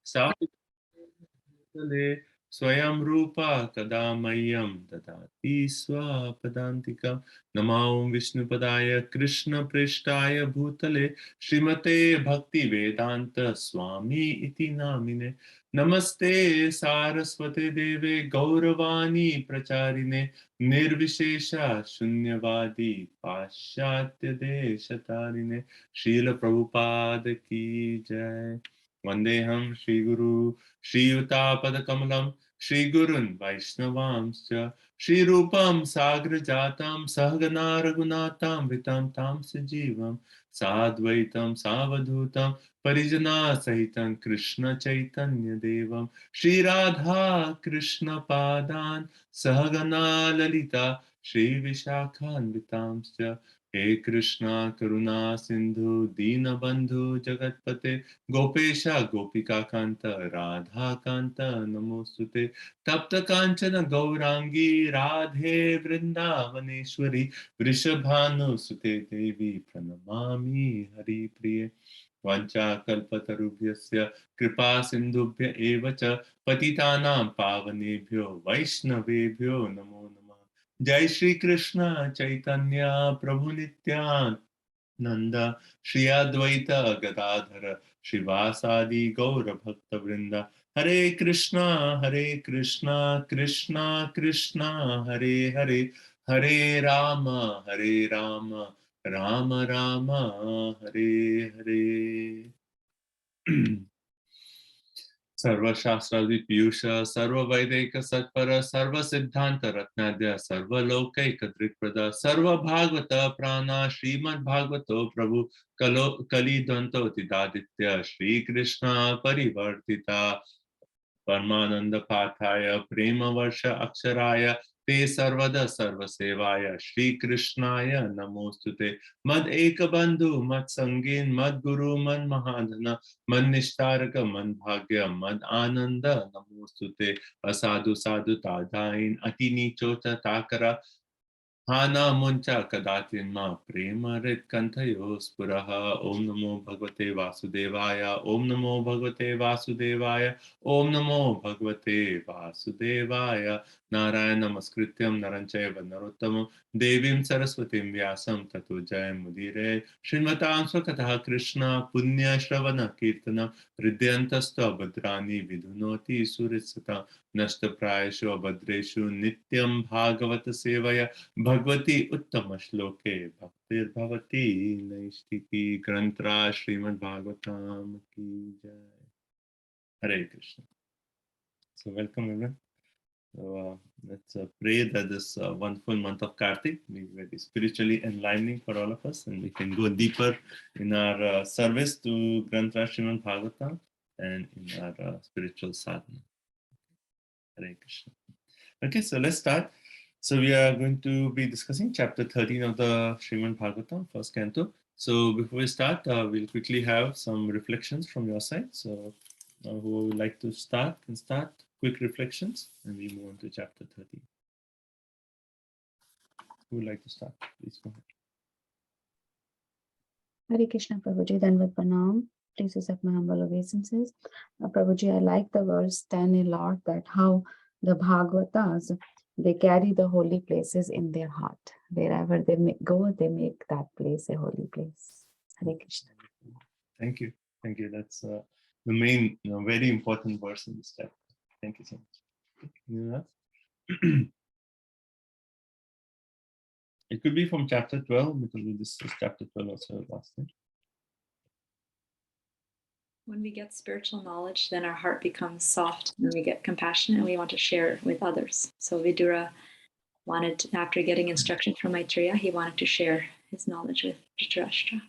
साले स्वयं रूपा कदा मह्यं ददाति स्वपदान्तिकं। नमो विष्णुपदाय कृष्णप्रेष्ठाय भूतले श्रीमते भक्तिवेदान्त स्वामी इति नामिने। नमस्ते सारस्वते देवे गौरवाणी प्रचारिणे निर्विशेष शून्यवादी पाश्चात्य देशतारिणे। श्रील प्रभुपाद की जय। वंदेहम श्री गुरु श्रीयुतापदकमलं श्रीगुरुन् वैष्णवांश्च श्रीरूपं साग्रजातं सहगना रघुनाथामृतं तां सजीवं साद्वैतं सावधूतं परिजनासहितं कृष्णचैतन्यदेवं श्रीराधा कृष्णपादान् सहगना ललिता श्रीविशाखान्वितांश्च। हे कृष्णा करुणा सिंधु दीनबंधु जगतपते गोपेश गोपिका कांत राधा कांत नमोस्तुते। तप्त कांचन गौरांगी राधे वृंदावनेश्वरी वृषभानुसुते देवी प्रणमामि हरिप्रिये। वाञ्छाकल्पतरुभ्यस्य कृपा सिन्धुभ्य एव च पतितानां पावनेभ्यो वैष्णवेभ्यो नमो नमः। जय श्री कृष्ण चैतन्य प्रभु नित्यानंद श्री अद्वैत गदाधर श्रीवासादि गौर भक्त वृंद। हरे कृष्णा कृष्णा कृष्णा हरे हरे हरे राम राम राम हरे हरे। सर्वशास्त्रादि पीयूष सर्ववैदिक सत्पर सर्वसिद्धांत रत्नाद्य सर्वलोकैक दृक्पद सर्वभागवत प्राण श्रीमद्भागवतो प्रभु कलो कलिद्वंतो तिदादित्य श्रीकृष्ण परिवर्तिता परमानंद पाठाय प्रेम वर्ष अक्षराय ते सर्वदा सर्वसेवाय श्री कृष्णाय नमोस्तुते। मद एक बंधु मद संगीन मद गुरु मन महाधन मन निष्ठारक मन भाग्य मद आनंद नमोस्तुते। असाधु साधु तादाइन अति नीचोच ताकरा हाना मुंचा कदाचिन्मा प्रेम हृत कंठयो स्फुरः। ओम नमो भगवते वासुदेवाय ओम नमो भगवते वासुदेवाय ओम नमो भगवते वासुदेवाय। नारायण नमस्कृत्यं नरं चैव नरोत्तमं देवीं सरस्वतीं व्यासं ततो जयमुदीरये। श्रीमतां स्वकतः कृष्ण पुण्यश्रवण कीर्तन हृदयन्तस्त्वभद्राणि विधुनोति सुहृत्सता नष्टप्रायेषु अभद्रेषु नित्यं भागवत सेवया भगवती उत्तम श्लोके भक्तिर्भवती नैष्टिकी। ग्रंथराज श्रीमद् भागवतम की जय। हरे Krishna. So welcome everyone. Let's pray that this wonderful month of Kartik be very spiritually enlightening for all of us, and we can go deeper in our service to Granth Raj Srimad Bhagavatam and in our spiritual sadhana. Hare Krishna. Okay, so let's start. So we are going to be discussing chapter 13 of the Srimad Bhagavatam, first canto. So before we start, we'll quickly have some reflections from your side. So who would like to start can start. Quick reflections, and we move on to chapter 13. Who would like to start? Please go ahead. Hare Krishna Prabhuji, Danvat Pranam. Please accept my humble obeisances. Prabhuji, I like the verse 10 a lot, that how the Bhagavatas, they carry the holy places in their heart. Wherever they go, they make that place a holy place. Hare Krishna. Thank you. Thank you. That's the main, very important verse in this chapter. Thank you so much. Anyone else? It could be from chapter 12, because this is chapter 12 also last time. When we get spiritual knowledge, then our heart becomes soft and we get compassionate and we want to share it with others. So Vidura wanted, after getting instruction from Maitreya, he wanted to share his knowledge with Dhritarashtra.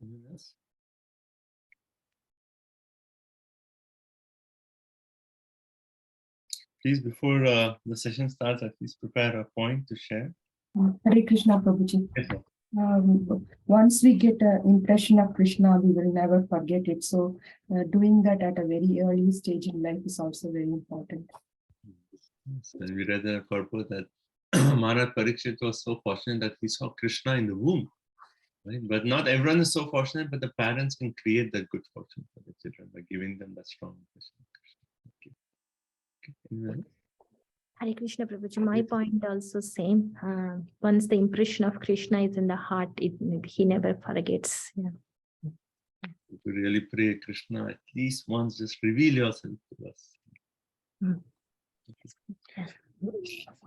Anyone else? Please, before the session starts, at least prepare a point to share. Hare Krishna Prabhuji. Yes, ma'am. Once we get an impression of Krishna, we will never forget it. So doing that at a very early stage in life is also very important. So we read in the purport that Maharaj Parikshit was so fortunate that he saw Krishna in the womb. right? But not everyone is so fortunate, but the parents can create that good fortune for the children by giving them that strong impression of Krishna. Okay. Okay. Anyone else? Hare Krishna Prabhuji, my point also same. Once the impression of Krishna is in the heart, he never forgets. Yeah. If you really pray, Krishna, at least once just reveal yourself to us.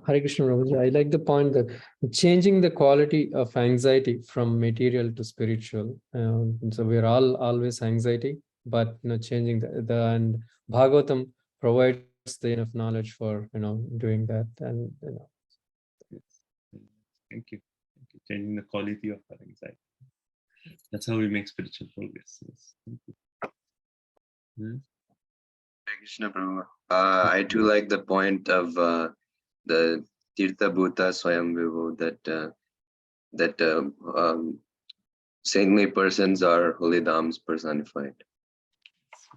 Hare Krishna Prabhuji, I like the point that changing the quality of anxiety from material to spiritual. So we're all always anxiety, but changing the and Bhagavatam provides the enough knowledge for doing that. And Yes. Thank you. Thank you. Changing the quality of our anxiety. That's how we make spiritual progress. Yes. Thank you. Yes. Hare Krishna Prabhu. I too like the point of the Tirtha Bhuta Swayambhuva that saintly persons are holy dhams personified.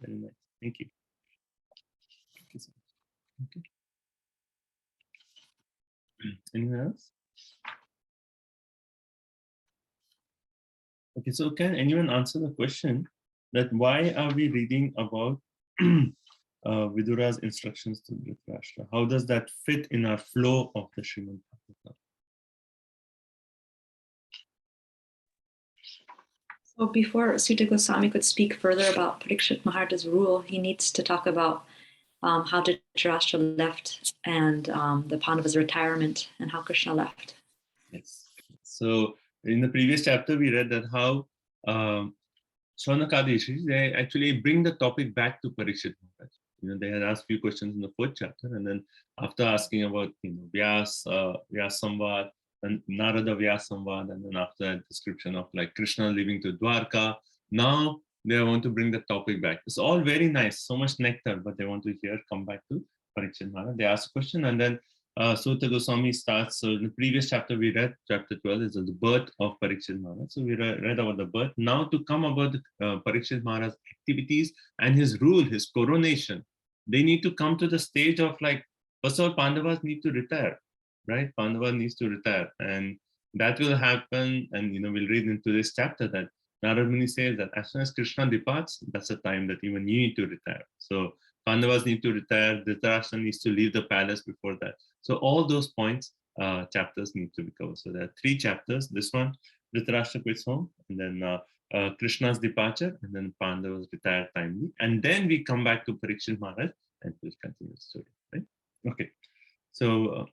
Very nice. Thank you. Thank you so much. Okay. Anyone else? Okay, so can anyone answer the question that why are we reading about Vidura's instructions to Dhritarashtra? How does that fit in our flow of the Srimad Bhagavatam? So before Sutta Goswami could speak further about Parikshit Maharaj's rule, he needs to talk about how Dhritarashtra left and the Pandavas' retirement and how Krishna left. Yes. So in the previous chapter, we read that how Shaunaka, they actually bring the topic back to Parikshit Maharaj. They had asked a few questions in the 4th chapter, and then after asking about Vyas Samvad, and Narada Vyas Samvad, and then after that description of like Krishna leaving to Dwarka, now they want to bring the topic back. It's all very nice, so much nectar, but they want to come back to Parikshit Maharaj. They ask a question, and then Sutta Goswami starts. So in the previous chapter we read, chapter 12 is the birth of Parikshit Maharaj. So we read about the birth. Now to come about Parikshit Maharaj's activities and his rule, his coronation, they need to come to the stage of like, first of all, Pandavas need to retire, right? Pandava needs to retire, and that will happen. And we'll read into this chapter that Narada Muni says that as soon as Krishna departs, that's the time that even you need to retire. So Pandavas need to retire, Dhritarashtra needs to leave the palace before that. So all those points, chapters need to be covered. So there are 3 chapters. This one, Dhritarashtra quits home, and then Krishna's departure, and then Pandavas retire timely. And then we come back to Parikshit Maharaj and we'll continue the story, right? Okay. So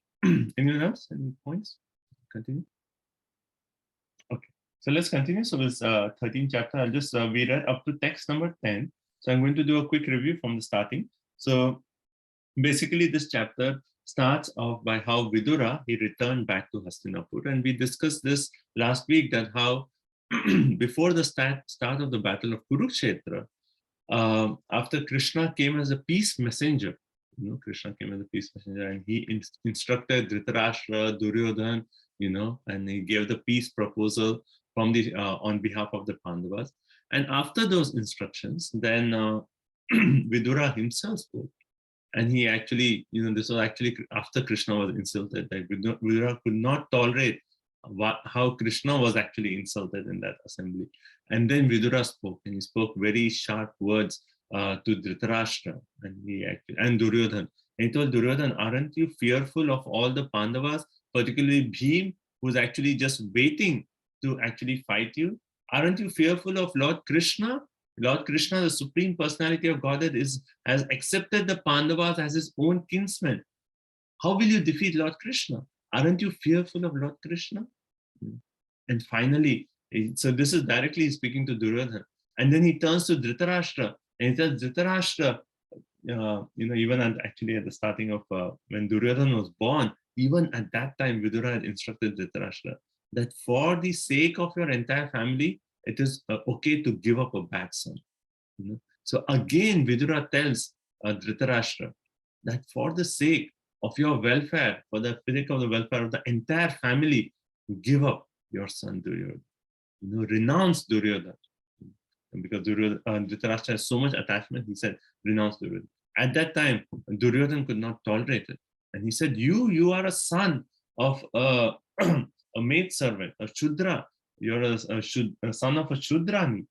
anyone else? Any points? Continue. Okay. So let's continue. So this 13th chapter, I'll just, we read up to text number 10. So I'm going to do a quick review from the starting. So basically this chapter starts off by how Vidura, he returned back to Hastinapur. And we discussed this last week that how before the start of the battle of Kurukshetra, after Krishna came as a peace messenger, Krishna came as a peace messenger, and he instructed Dhritarashtra, Duryodhan, and he gave the peace proposal from the on behalf of the Pandavas. And after those instructions, then Vidura himself spoke. And he actually, this was actually after Krishna was insulted. Like Vidura could not tolerate how Krishna was actually insulted in that assembly. And then Vidura spoke, and he spoke very sharp words to Dhritarashtra and Duryodhan. And he told Duryodhan, aren't you fearful of all the Pandavas, particularly Bhim, who's actually just waiting to actually fight you? Aren't you fearful of Lord Krishna? Lord Krishna, the Supreme Personality of Godhead, has accepted the Pandavas as his own kinsmen. How will you defeat Lord Krishna? Aren't you fearful of Lord Krishna? And finally, so this is directly speaking to Duryodhana. And then he turns to Dhritarashtra and he says, Dhritarashtra, even actually at the starting of when Duryodhana was born, even at that time, Vidura had instructed Dhritarashtra that for the sake of your entire family, it is okay to give up a bad son. So again, Vidura tells Dhritarashtra that for the sake of your welfare, for the sake of the welfare of the entire family, give up your son Duryodhana. Renounce Duryodhana. Because Dhritarashtra has so much attachment, he said, renounce Duryodhana. At that time, Duryodhana could not tolerate it. And he said, you are a son of a maidservant, a Shudra. You're a son of a Shudrani.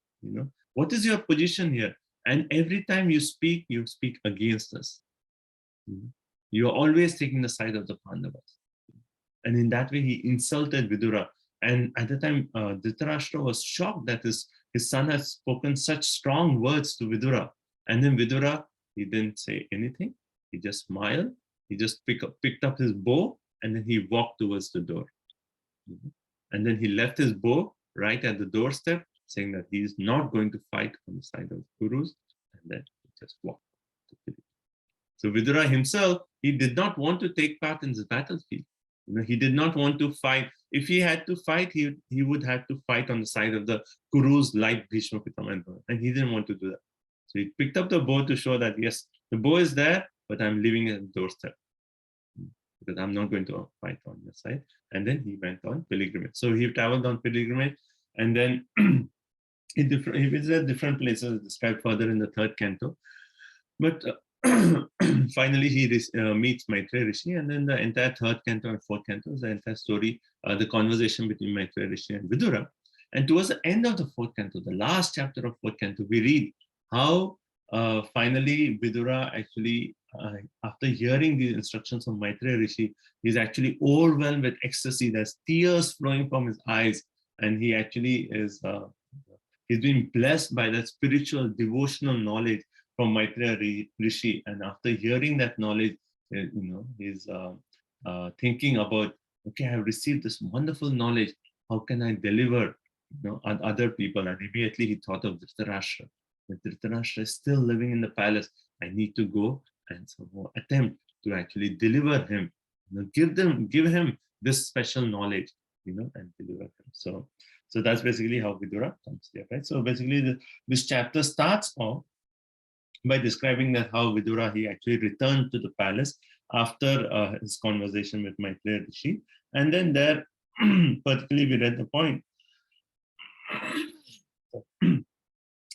What is your position here? And every time you speak against us. You're always taking the side of the Pandavas. And in that way, he insulted Vidura. And at the time, Dhritarashtra was shocked that his son had spoken such strong words to Vidura. And then Vidura, he didn't say anything. He just smiled. He just picked up his bow, and then he walked towards the door. And then he left his bow right at the doorstep, saying that he is not going to fight on the side of the Kurus. And then he just walked. So Vidura himself, he did not want to take part in this battlefield. He did not want to fight. If he had to fight, he would have to fight on the side of the Kurus like Bhishma Pitama, and he didn't want to do that. So he picked up the bow to show that, yes, the bow is there, but I'm leaving it at the doorstep because I'm not going to fight on the side. And then he went on pilgrimage. So he traveled on pilgrimage, and then he visited different places described further in the 3rd canto. But finally, he meets Maitreya Rishi, and then the entire 3rd canto and 4th canto is the entire story, the conversation between Maitreya Rishi and Vidura. And towards the end of the 4th canto, the last chapter of 4th canto, we read how finally Vidura actually, after hearing the instructions of Maitreya Rishi, he's actually overwhelmed with ecstasy. There's tears flowing from his eyes, and he actually is he's been blessed by that spiritual devotional knowledge from Maitreya Rishi. And after hearing that knowledge, he's thinking about, okay, I have received this wonderful knowledge. How can I deliver on other people? And immediately he thought of Dhritarashtra. If Dhritarashtra is still living in the palace, I need to go and somehow attempt to actually deliver him, give him this special knowledge, and deliver him. So that's basically how Vidura comes there, right? So basically, this chapter starts off by describing that how Vidura, he actually returned to the palace after his conversation with Maitreya Rishi. And then there, particularly we read the point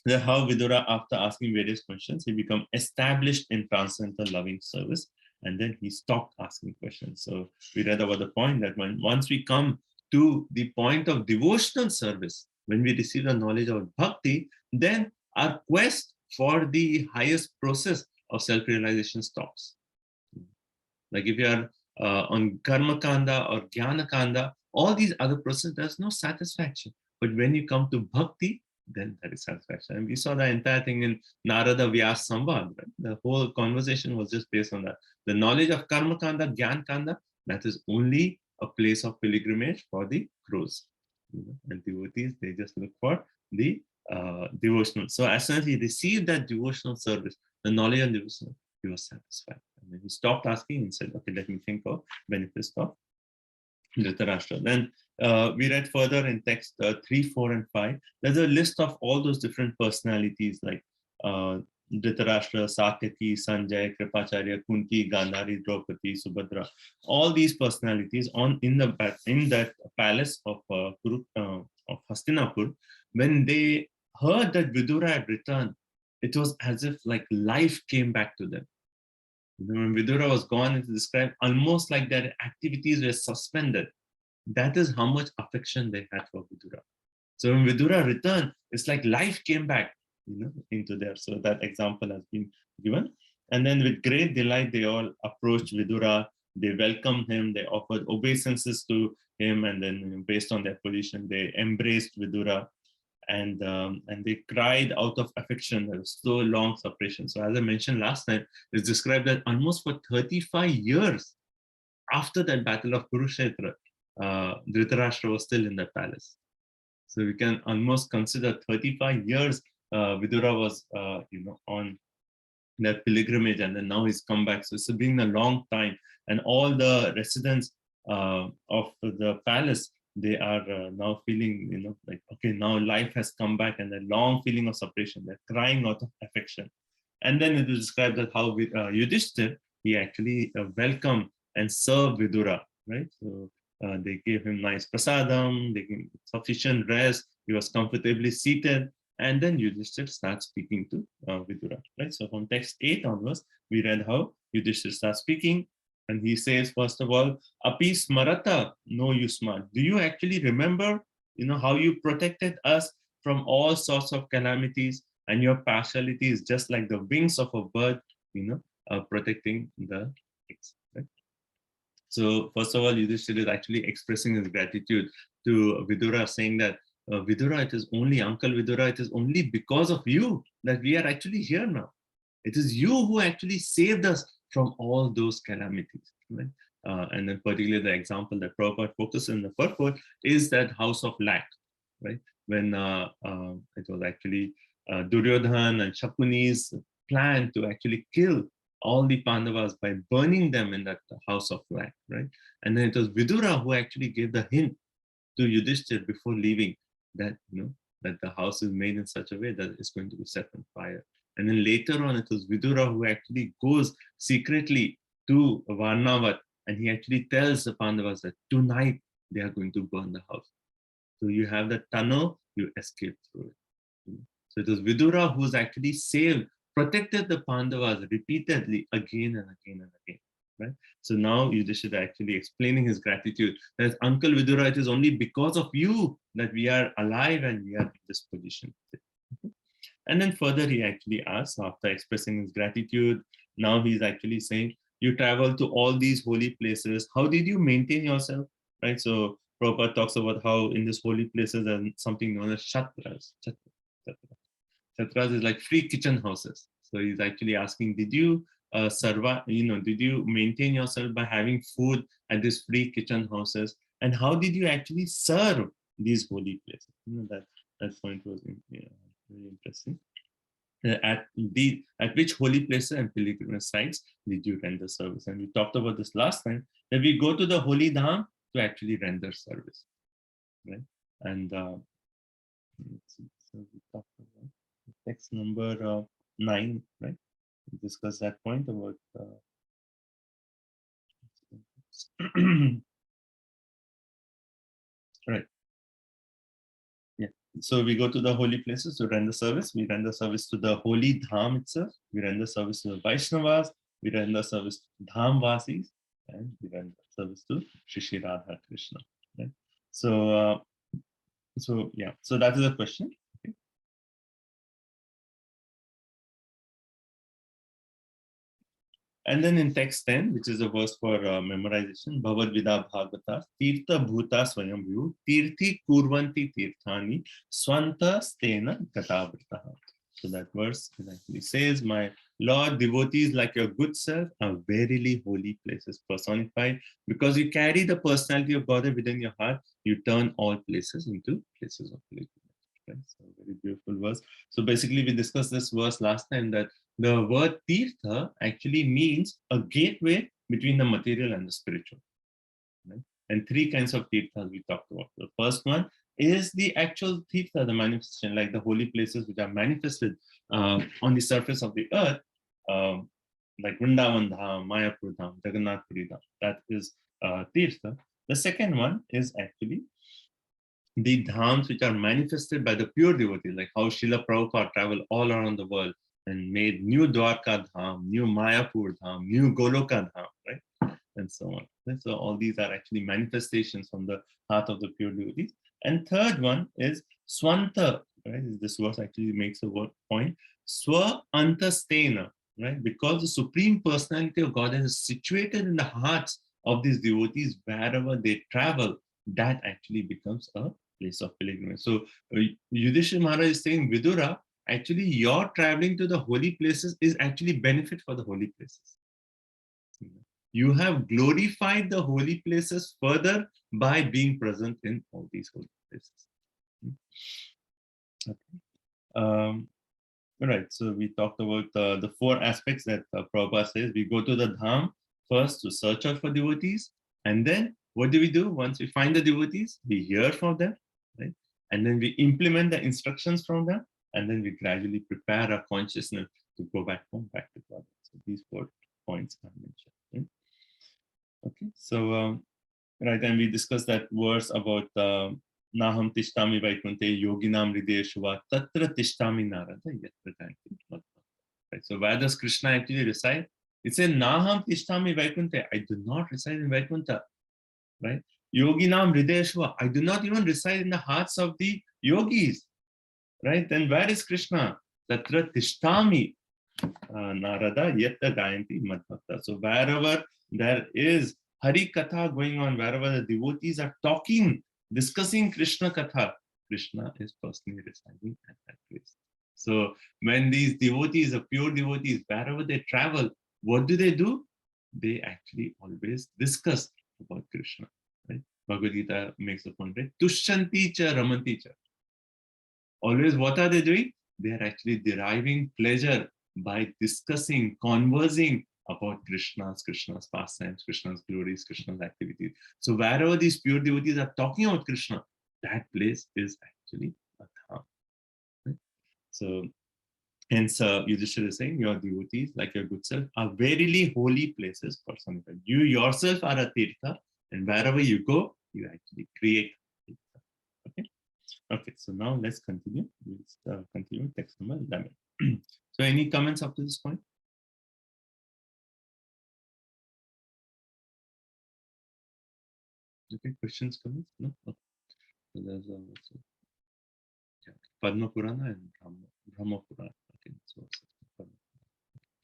that how Vidura, after asking various questions, he became established in transcendental loving service, and then he stopped asking questions. So we read about the point that once we come to the point of devotional service, when we receive the knowledge of bhakti, then our quest for the highest process of self-realization stops. Like if you are on karma kanda or jnana kanda, all these other processes, there's no satisfaction. But when you come to bhakti, then there is satisfaction. And we saw the entire thing in Narada Vyas Samvad. Right? The whole conversation was just based on that. The knowledge of karma kanda, jnana kanda, that is only a place of pilgrimage for the crows. And devotees, they just look for the devotional. So as soon as he received that devotional service, the knowledge and devotional, he was satisfied. And then he stopped asking and said, okay, let me think of benefits of Dhritarashtra. Then we read further in text 3, 4, and 5. There's a list of all those different personalities like Dhritarashtra, Satyaki, Sanjay, Kripacharya, Kunti, Gandhari, Draupadi, Subhadra. All these personalities in that palace of Hastinapur, when they heard that Vidura had returned, it was as if like life came back to them. When Vidura was gone, it's described almost like their activities were suspended. That is how much affection they had for Vidura. So when Vidura returned, it's like life came back, into there. So that example has been given. And then with great delight, they all approached Vidura. They welcomed him. They offered obeisances to him. And then based on their position, they embraced Vidura. And they cried out of affection. There was so long separation. So as I mentioned last time, it's described that almost for 35 years after that battle of Kurukshetra, Dhritarashtra was still in the palace. So we can almost consider 35 years Vidura was on their pilgrimage, and then now he's come back. So it's been a long time. And all the residents of the palace, they are now feeling, like, okay, now life has come back, and the long feeling of separation, they're crying out of affection. And then it is described that how Yudhishthir, he actually welcomed and served Vidura, right? So they gave him nice prasadam, they gave him sufficient rest, he was comfortably seated, and then Yudhishthir starts speaking to Vidura, right? So from text 8 onwards, we read how Yudhishthir starts speaking, and he says, first of all, Api smarata no yusma. Do you actually remember how you protected us from all sorts of calamities, and your partiality is just like the wings of a bird, protecting the eggs. Right? So first of all, Yudhishthira is actually expressing his gratitude to Vidura, saying that, Vidura, it is only, Uncle Vidura, it is only because of you that we are actually here now. It is you who actually saved us from all those calamities. Right? And then particularly the example that Prabhupada focuses in the purport is that house of lac, right? When it was actually Duryodhan and Shakuni's plan to actually kill all the Pandavas by burning them in that house of lac, right? And then it was Vidura who actually gave the hint to Yudhishthira before leaving that, that the house is made in such a way that it's going to be set on fire. And then later on, it was Vidura who actually goes secretly to Varnavat, and he actually tells the Pandavas that tonight they are going to burn the house. So you have the tunnel, you escape through it. So it was Vidura who's actually saved, protected the Pandavas repeatedly again and again and again. Right? So now Yudhishthira actually explaining his gratitude. That Uncle Vidura, it is only because of you that we are alive and we are in this position. And then further he actually asks, after expressing his gratitude, now he's actually saying, you travel to all these holy places. How did you maintain yourself? Right? So Prabhupada talks about how in these holy places there is something known as shatras. Shatras is like free kitchen houses. So he's actually asking, did you survive, did you maintain yourself by having food at these free kitchen houses? And how did you actually serve these holy places? That point was very interesting. At which holy places and pilgrimage sites did you render service? And we talked about this last time, that we go to the holy dham to actually render service, right? And so we talked about text number 9, right? We discussed that point about right. Yeah. So we go to the holy places to render service. We render service to the holy dham itself. We render service to the Vaishnavas. We render service to Dhamvasis, and we render service to Shri Radha Krishna. Right? So, yeah. So that is the question. Okay. And then in text 10, which is a verse for memorization, Bhavad Vida Bhagavata, Tirtha Bhuta Swayambhu, Tirthi Kurvanti Tirthani, Swanta Stena Gatavritaha. So that verse actually says, my Lord, devotees like your good self are verily holy places personified. Because you carry the personality of God within your heart, you turn all places into places of pilgrimage. Right? So very beautiful verse. So basically we discussed this verse last time, that the word Tirtha actually means a gateway between the material and the spiritual. Right? And 3 kinds of Tirthas we talked about. The first one is the actual Tirtha, the manifestation, like the holy places which are manifested on the surface of the earth, like Vrindavan Dham, Mayapur Dham, Jagannath Puri Dham. That is Tirtha. The second one is actually the dhams which are manifested by the pure devotees, like how Srila Prabhupada traveled all around the world and made new Dwarka Dham, new Mayapur Dham, new Goloka Dham, right? And so on. And so all these are actually manifestations from the heart of the pure devotees. And third one is Swanta, right? This verse actually makes a point. Swa Antastena, right? Because the Supreme Personality of God is situated in the hearts of these devotees wherever they travel, that actually becomes a place of pilgrimage. So Yudhishthira Maharaj is saying, Vidura, actually your traveling to the holy places is actually benefit for the holy places. You have glorified the holy places further by being present in all these holy places. Okay. Right, so we talked about the 4 aspects that Prabhupada says. We go to the dham first to search out for devotees, and then what do? Once we find the devotees, we hear from them, right? And then we implement the instructions from them, and then we gradually prepare our consciousness to go back home, back to God. So these 4 points are mentioned. Right? Okay, so right, and we discussed that verse about Naham Tishtami Vaikunte Yoginam Hridaya Shuva Tatra Tishtami Narada Yatra Janti. Right, so where does Krishna actually reside? It says Naham Tishtami Vaikunte. I do not reside in Vaikuntha. Right? Yoginam Hridayeshva. I do not even reside in the hearts of the yogis. Right? Then where is Krishna? Tatra Tishtami Narada Yatta Gayanti Madhbhakta. So wherever there is Hari Katha going on, wherever the devotees are talking, discussing Krishna Katha, Krishna is personally residing at that place. So when these devotees, the pure devotees, wherever they travel, what do? They actually always discuss about Krishna. Right? Bhagavad Gita makes a point, right? Tushyanti cha ramanti cha. Always what are they doing? They are actually deriving pleasure by discussing, conversing about Krishna's pastimes, Krishna's glories, Krishna's activities. So wherever these pure devotees are talking about Krishna, that place is actually a dham. Right? So hence Yudhishthira is saying, your devotees, like your good self, are verily holy places personified. You yourself are a tirtha, and wherever you go, you actually create tirtha. Okay. Okay, so now let's continue. We'll continue text number 11. So any comments up to this point? Okay, questions, comments? No? Okay. So there's also Padma Purana and Brahma Purana. Okay, so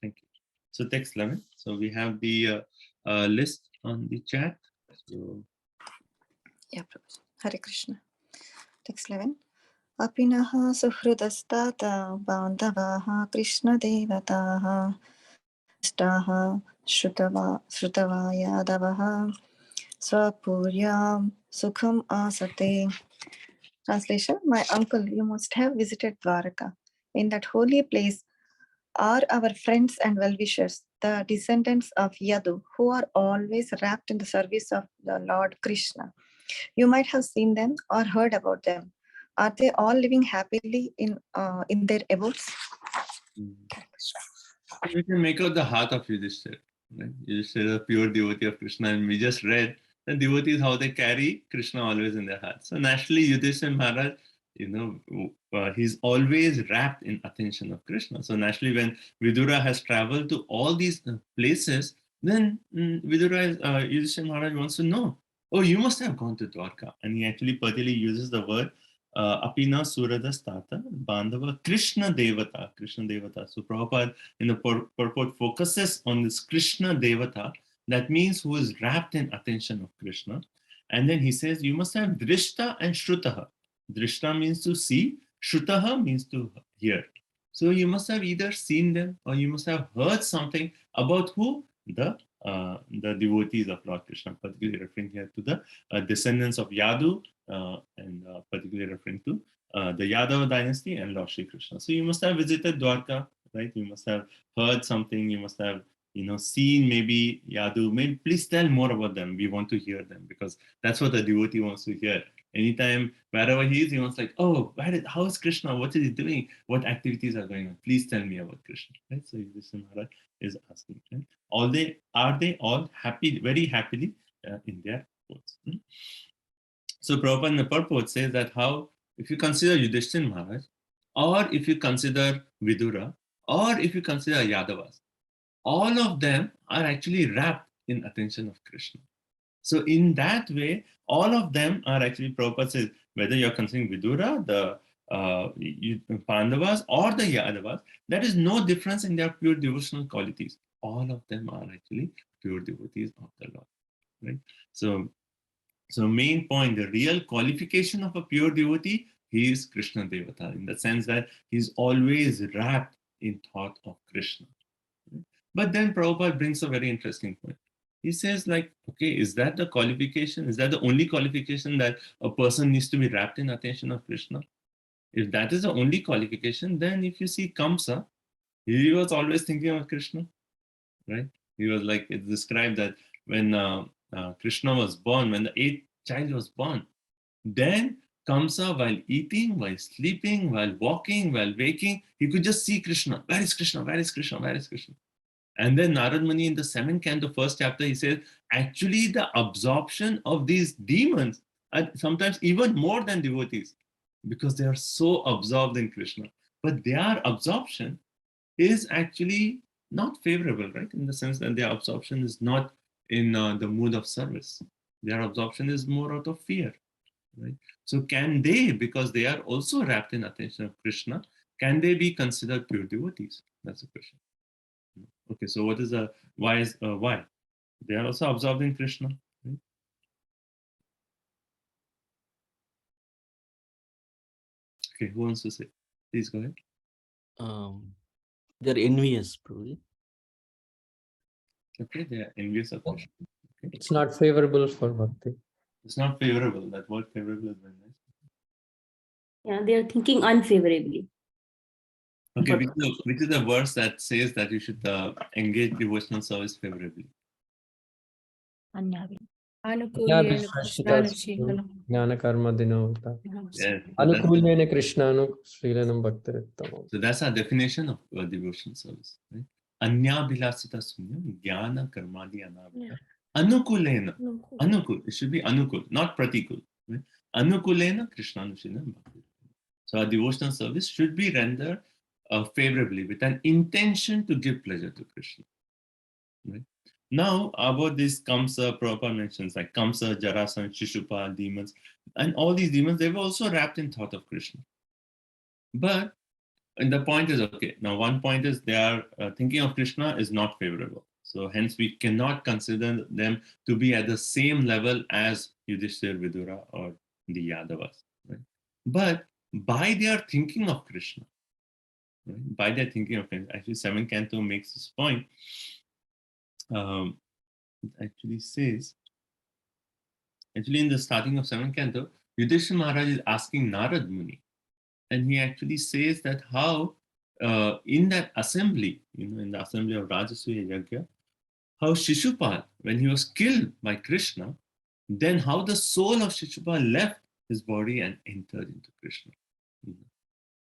thank you. So text 11. So we have the list on the chat. So Yeah, Prabhuji. Hare Krishna. Text 11. Apinaha suhridastata bandavaha Krishna devataha staha shrutava yadavaha swapuryam sukham asate. Translation. My uncle, you must have visited Dwaraka. In that holy place are our friends and well-wishers, the descendants of Yadu, who are always wrapped in the service of the Lord Krishna. You might have seen them or heard about them. Are they all living happily in their abodes? we can make out the heart of Yudhishthira. Right? Yudhishthira, a pure devotee of Krishna, and we just read the devotees how they carry Krishna always in their heart. So naturally, Yudhishthira Maharaj, he's always wrapped in attention of Krishna. So naturally, when Vidura has traveled to all these places, then Yudhishthira Maharaj wants to know, oh, you must have gone to Dwarka. And he actually particularly uses the word Apina Suradastata Bandhava Krishna Devata. So Prabhupada in the purport focuses on this Krishna Devata. That means who is wrapped in attention of Krishna. And then he says, you must have Drishta and Shrutaha. Drishta means to see, Shrutaha means to hear. So you must have either seen them or you must have heard something about who? The devotees of Lord Krishna, particularly referring here to the descendants of Yadu, and particularly referring to the Yadava dynasty and Lord Shri Krishna. So you must have visited Dwarka, right? You must have heard something. You must have, seen maybe Yadu. Maybe please tell more about them. We want to hear them because that's what the devotee wants to hear. Anytime, wherever he is, he wants like, oh, how is Krishna? What is he doing? What activities are going on? Please tell me about Krishna. Right? So Yudhishthira Maharaj is asking. Right? Are they all happy, very happily in their abodes? So Prabhupada in the purport says that if you consider Yudhishthira Maharaj, or if you consider Vidura, or if you consider Yadavas, all of them are actually wrapped in attention of Krishna. So in that way, all of them are actually, Prabhupada says, whether you're considering Vidura, the Pandavas, or the Yadavas, there is no difference in their pure devotional qualities. All of them are actually pure devotees of the Lord. Right? So main point, the real qualification of a pure devotee, he is Krishna Devata, in the sense that he's always wrapped in thought of Krishna. But then Prabhupada brings a very interesting point. He says like, okay, is that the qualification? Is that the only qualification that a person needs to be wrapped in attention of Krishna? If that is the only qualification, then if you see Kamsa, he was always thinking of Krishna, right? He was like, it's described that when Krishna was born, when the 8th child was born, then Kamsa, while eating, while sleeping, while walking, while waking, he could just see Krishna. Where is Krishna? Where is Krishna? Where is Krishna? And then Narad Muni in the 7th canto, 1st chapter, he says, actually the absorption of these demons are sometimes even more than devotees because they are so absorbed in Krishna. But their absorption is actually not favorable, right? In the sense that their absorption is not in the mood of service. Their absorption is more out of fear, right? So can they, because they are also wrapped in attention of Krishna, can they be considered pure devotees? That's the question. Okay, so what is the why? They are also absorbed in Krishna, right? Okay, who wants to say? Please go ahead. They're envious, Prabhuji. Okay, they are envious of Krishna. Okay. It's not favorable for bhakti. It's not favorable. That word favorable is very nice. Yeah, they are thinking unfavorably. Okay, But- which is the verse that says that you should engage devotional service favorably? Anyavi. Anukulyena Krishnanashilana. Jnana karma dinavata. Yes. Anukulyena Krishnanu Srilanam Bhaktirittamam. So that's our definition of devotional service. Right? Anyabhilasita sunyam jnana karmadi anabhita. Anukulena. Anukul. It should be anukul, not pratikul. Right? Anukulena Krishnanushilam bhakti. So our devotional service should be rendered favorably with an intention to give pleasure to Krishna. Right? Now, about this Kamsa, Prabhupada mentions like Kamsa, Jarasandha, Shishupal, demons, and all these demons, they were also wrapped in thought of Krishna. But and the point is, okay, now one point is they are thinking of Krishna is not favorable. So hence we cannot consider them to be at the same level as Yudhishthira, Vidura, or the Yadavas. Right? But by their thinking of Krishna, right? By their thinking of Krishna, actually 7th canto makes this point. It actually says, actually in the starting of 7th canto, Yudhishthira Maharaj is asking Narad Muni, and he actually says that how in that assembly, in the assembly of Rajasuya Yajna, how Shishupal, when he was killed by Krishna, then how the soul of Shishupal left his body and entered into Krishna.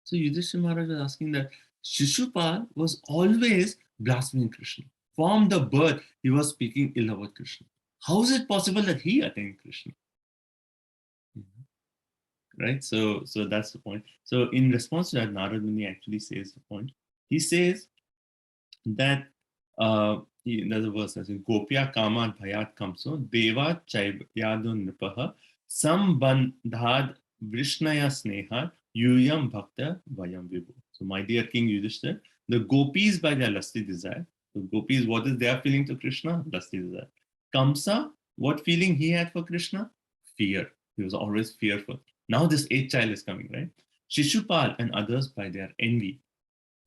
So Yudhishthira Maharaj was asking that Shishupal was always blaspheming Krishna. From the birth, he was speaking ill about Krishna. How is it possible that he attained Krishna? Right? So that's the point. So in response to that, Narad Muni actually says the point. He says that there's a verse that says, Gopya Kamat Bhayat Kamso Deva Chaibyadun Nipaha Sambandhad Vishnaya Sneha Yuyam Bhakta Vayam Vibhu. So my dear King Yudhishthira, the gopis by their lusty desire. So gopis, what is their feeling to Krishna? Lusty desire. Kamsa, what feeling he had for Krishna? Fear. He was always fearful. Now this 8th child is coming, right? Shishupal and others by their envy.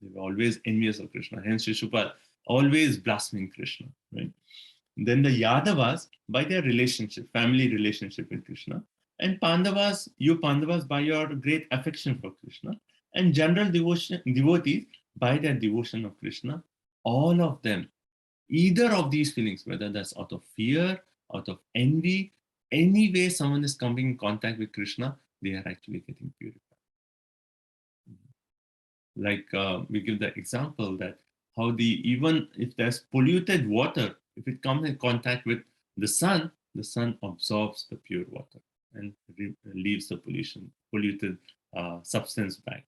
They were always envious of Krishna. Hence Shishupal always blaspheming Krishna, right? Then the Yadavas by their relationship, family relationship with Krishna. And Pandavas, you Pandavas by your great affection for Krishna. And general devotees by their devotion of Krishna. All of them, either of these feelings, whether that's out of fear, out of envy, any way someone is coming in contact with Krishna, they are actually getting purified. Like we give the example that how even if there's polluted water, if it comes in contact with the sun absorbs the pure water and leaves the polluted substance back.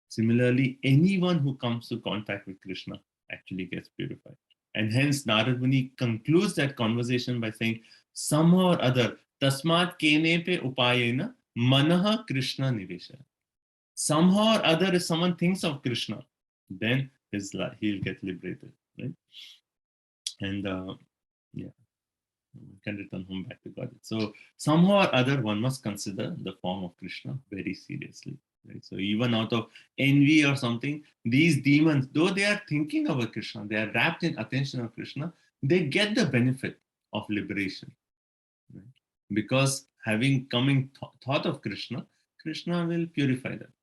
Similarly, anyone who comes to contact with Krishna actually gets purified. And hence Narad Muni concludes that conversation by saying, somehow or other, tasmat kene pe upayena manaha Krishna nivesha. Somehow or other, if someone thinks of Krishna, then he'll get liberated, right? And can return home back to God. So somehow or other, one must consider the form of Krishna very seriously. Right? So even out of envy or something, these demons, though they are thinking about Krishna, they are wrapped in attention of Krishna, they get the benefit of liberation. Right? Because having coming thought of Krishna, Krishna will purify them.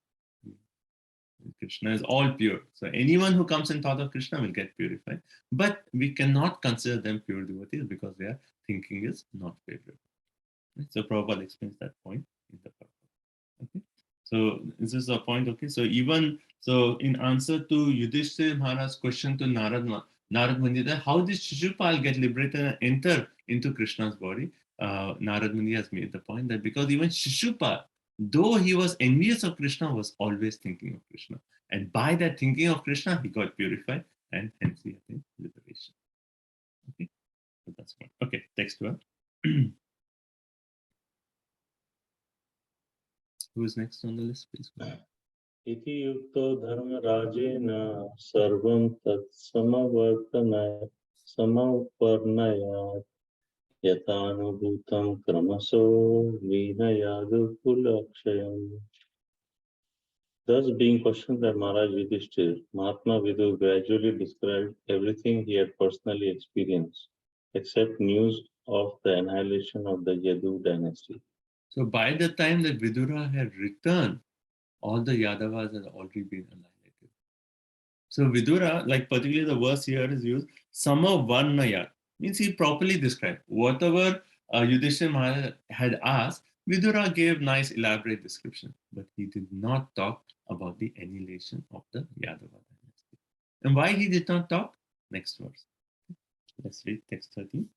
Krishna is all pure. So anyone who comes in thought of Krishna will get purified. But we cannot consider them pure devotees because their thinking is not favorable. Right? So Prabhupada explains that point in the Prabhupada. Okay. So this is a point. Okay. So in answer to Yudhishthira Maharaj's question to Narad Muni, how did Shishupal get liberated and enter into Krishna's body? Narad Muni has made the point that because even Shishupal, though he was envious of Krishna, was always thinking of Krishna. And by that thinking of Krishna, he got purified and hence he attained liberation. Okay, so that's one. Okay, text 12. Who's next on the list, please? इति युक्तो धर्मराजेन सर्वं समवर्णयात् यथानुभूतं क्रमशो विनयादुकुलक्षयम्. Thus, being questioned by Maharaj Yudhishthir, Mahatma Vidu gradually described everything he had personally experienced, except news of the annihilation of the Yadu dynasty. So by the time that Vidura had returned, all the Yadavas had already been annihilated. So Vidura, like particularly the verse here is used, Samavarnaya, means he properly described whatever Yudhishthir Maharaj had asked. Vidura gave nice elaborate description, but he did not talk about the annihilation of the Yadava dynasty. And why he did not talk? Next verse. Let's read text 13.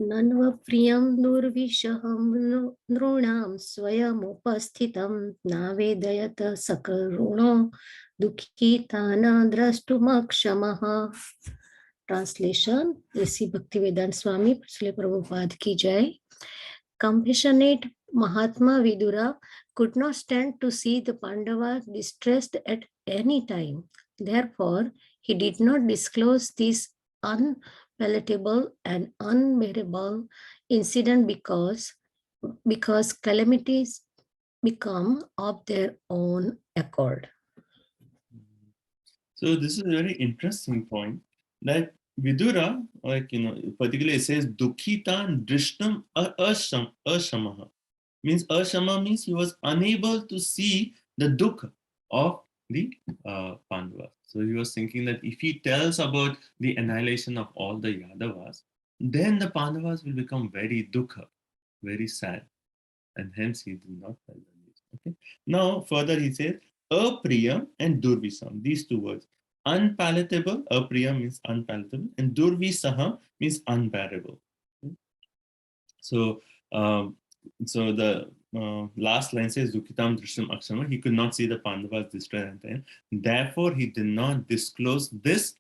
नन्व प्रियं दुर्विषहं नृणां स्वयमुपस्थितं नावेदयत सकरुणो दुःखितान् द्रष्टुमक्षमः. Translation, Sri Bhaktivedanta Swami Srila Prabhupada ki jai. Compassionate Mahatma Vidura could not stand to see the Pandavas distressed at any time. Therefore, he did not disclose this unpalatable and unbearable incident because calamities become of their own accord. So this is a very interesting point that Vidura, particularly it says Dukhitan Drishtam Ashamaha. Means Ashama means he was unable to see the Dukha of the Pandavas. So he was thinking that if he tells about the annihilation of all the Yadavas, then the Pandavas will become very Dukha, very sad. And hence he did not tell them this. Okay. Now further he says Apriyam and Durvisam, these two words. Unpalatable, Apriyam means unpalatable, and Durvisaha means unbearable. Okay. So the last line says Dukhitam Drishtam Akshama. He could not see the Pandavas distress, and therefore he did not disclose this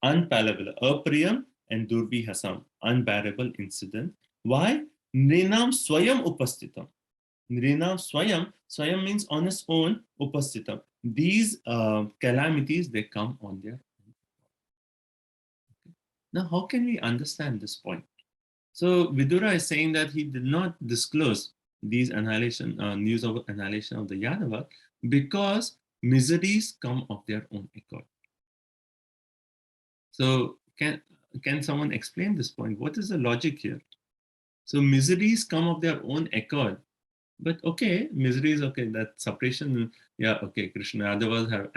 unpalatable, Apriyam and Durvihasam, unbearable incident. Why? Nrinam Swayam Upastitam. Nrinam Swayam means on its own, Upastitam. These calamities, they come on their own. Okay. Now, how can we understand this point? So Vidura is saying that he did not disclose these news of annihilation of the Yadava because miseries come of their own accord. So can someone explain this point? What is the logic here? So miseries come of their own accord. But okay, misery is okay, that separation, yeah, okay, Krishna Yadavas have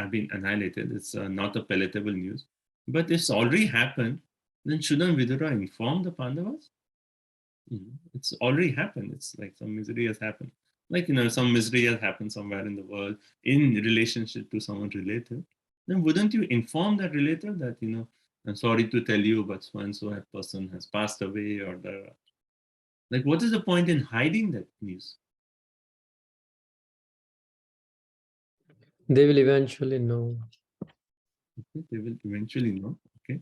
been annihilated. It's not a palatable news. But it's already happened, then shouldn't Vidura inform the Pandavas? It's already happened. It's like some misery has happened. Like, some misery has happened somewhere in the world in relationship to someone relative. Then wouldn't you inform that relative that, I'm sorry to tell you, but so-and-so person has passed away or like, what is the point in hiding that news? They will eventually know. Okay, they will eventually know. Okay.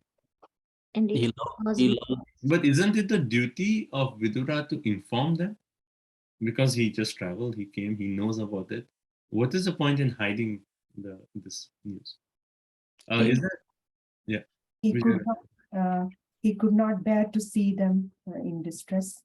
And it But isn't it the duty of Vidura to inform them? Because he just traveled, he came, he knows about it. What is the point in hiding this news? Is that? Yeah. He could not bear to see them in distress.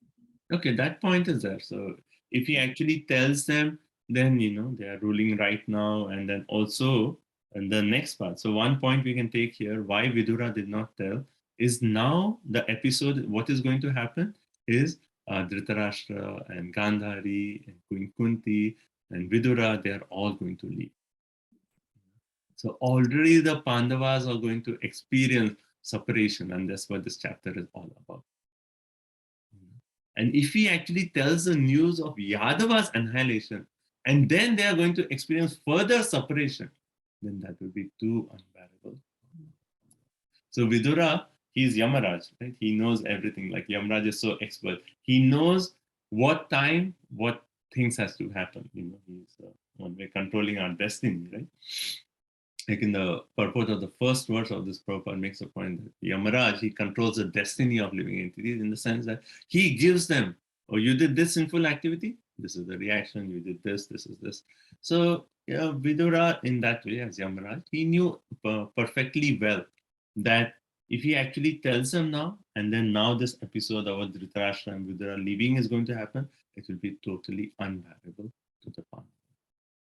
Okay, that point is there. So if he actually tells them, then they are ruling right now, and then also in the next part. So one point we can take here, why Vidura did not tell, is now the episode, what is going to happen is Dhritarashtra and Gandhari and Queen Kunti and Vidura, they are all going to leave. So already the Pandavas are going to experience separation, and that's what this chapter is all about. And if he actually tells the news of Yadava's annihilation, and then they are going to experience further separation, then that will be too unbearable. So Vidura, he's Yamaraj, right? He knows everything. Like Yamaraj is so expert. He knows what time, what things has to happen. He's one way controlling our destiny, right? like in the purport of the first verse of this Prabhupada makes a point that Yamaraj, he controls the destiny of living entities in the sense that he gives them, oh, you did this sinful activity, this is the reaction, you did this, this is this. So Vidura in that way, as Yamaraj, he knew perfectly well that if he actually tells them now, and then now this episode of Dhritarashtra and Vidura leaving is going to happen, it will be totally unbearable to the Pandavas.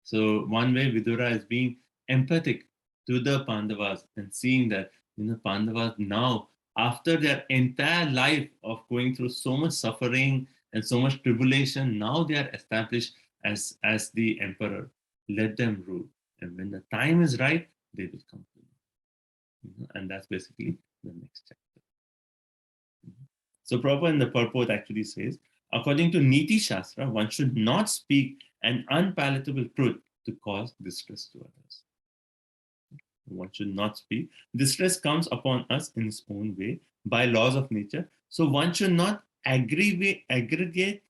So one way Vidura is being empathic to the Pandavas and seeing that, Pandavas now, after their entire life of going through so much suffering and so much tribulation, now they are established as the emperor. Let them rule. And when the time is right, they will come to you. And that's basically the next chapter. So Prabhupada in the purport actually says, according to Niti Shastra, one should not speak an unpalatable truth to cause distress to others. One should not speak. Distress comes upon us in its own way by laws of nature. So one should not aggravate it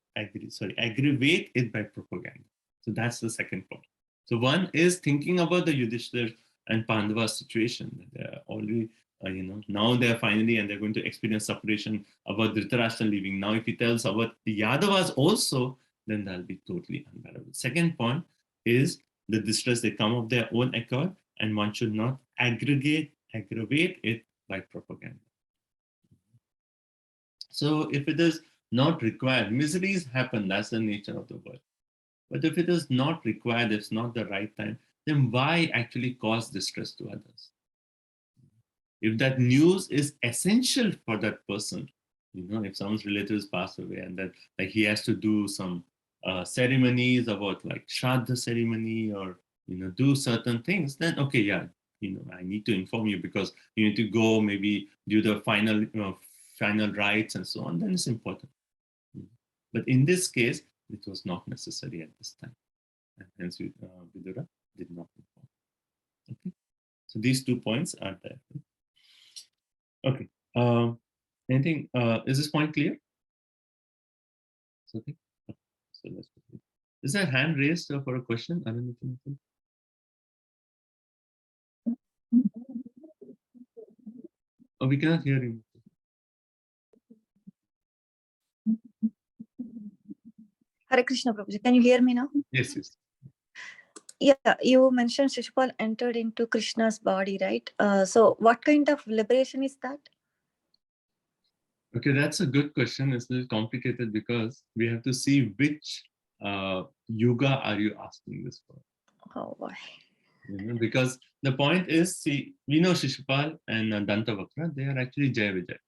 by propaganda. So that's the second point. So one is thinking about the Yudhishthira and Pandava situation. They are already, now they are finally, and they're going to experience separation about Dhritarashtra leaving. Now, if he tells about the Yadavas also, then that'll be totally unbearable. Second point is the distress, they come of their own accord, and one should not aggravate it by propaganda. So if it is not required, miseries happen, that's the nature of the world. But if it is not required, it's not the right time, then why actually cause distress to others? If that news is essential for that person, if someone's relatives pass away and that like he has to do some ceremonies about like Shraddha ceremony or do certain things, then okay, yeah, I need to inform you because you need to go maybe do the final rites and so on, then it's important. But in this case, it was not necessary at this time. And hence Vidura did not inform. Okay. So these 2 points are there. Okay. Anything, is this point clear? Okay. So let's proceed. Is there a hand raised for a question? Oh, we cannot hear you. Hare Krishna Prabhuji, can you hear me now? Yes, yes. Yeah, you mentioned Shishupal entered into Krishna's body, right? So what kind of liberation is that? Okay, that's a good question. It's a little complicated because we have to see which yuga are you asking this for. Oh boy. Because the point is, see, we know Shishupal and Dantavakra, they are actually Jaya Vijay.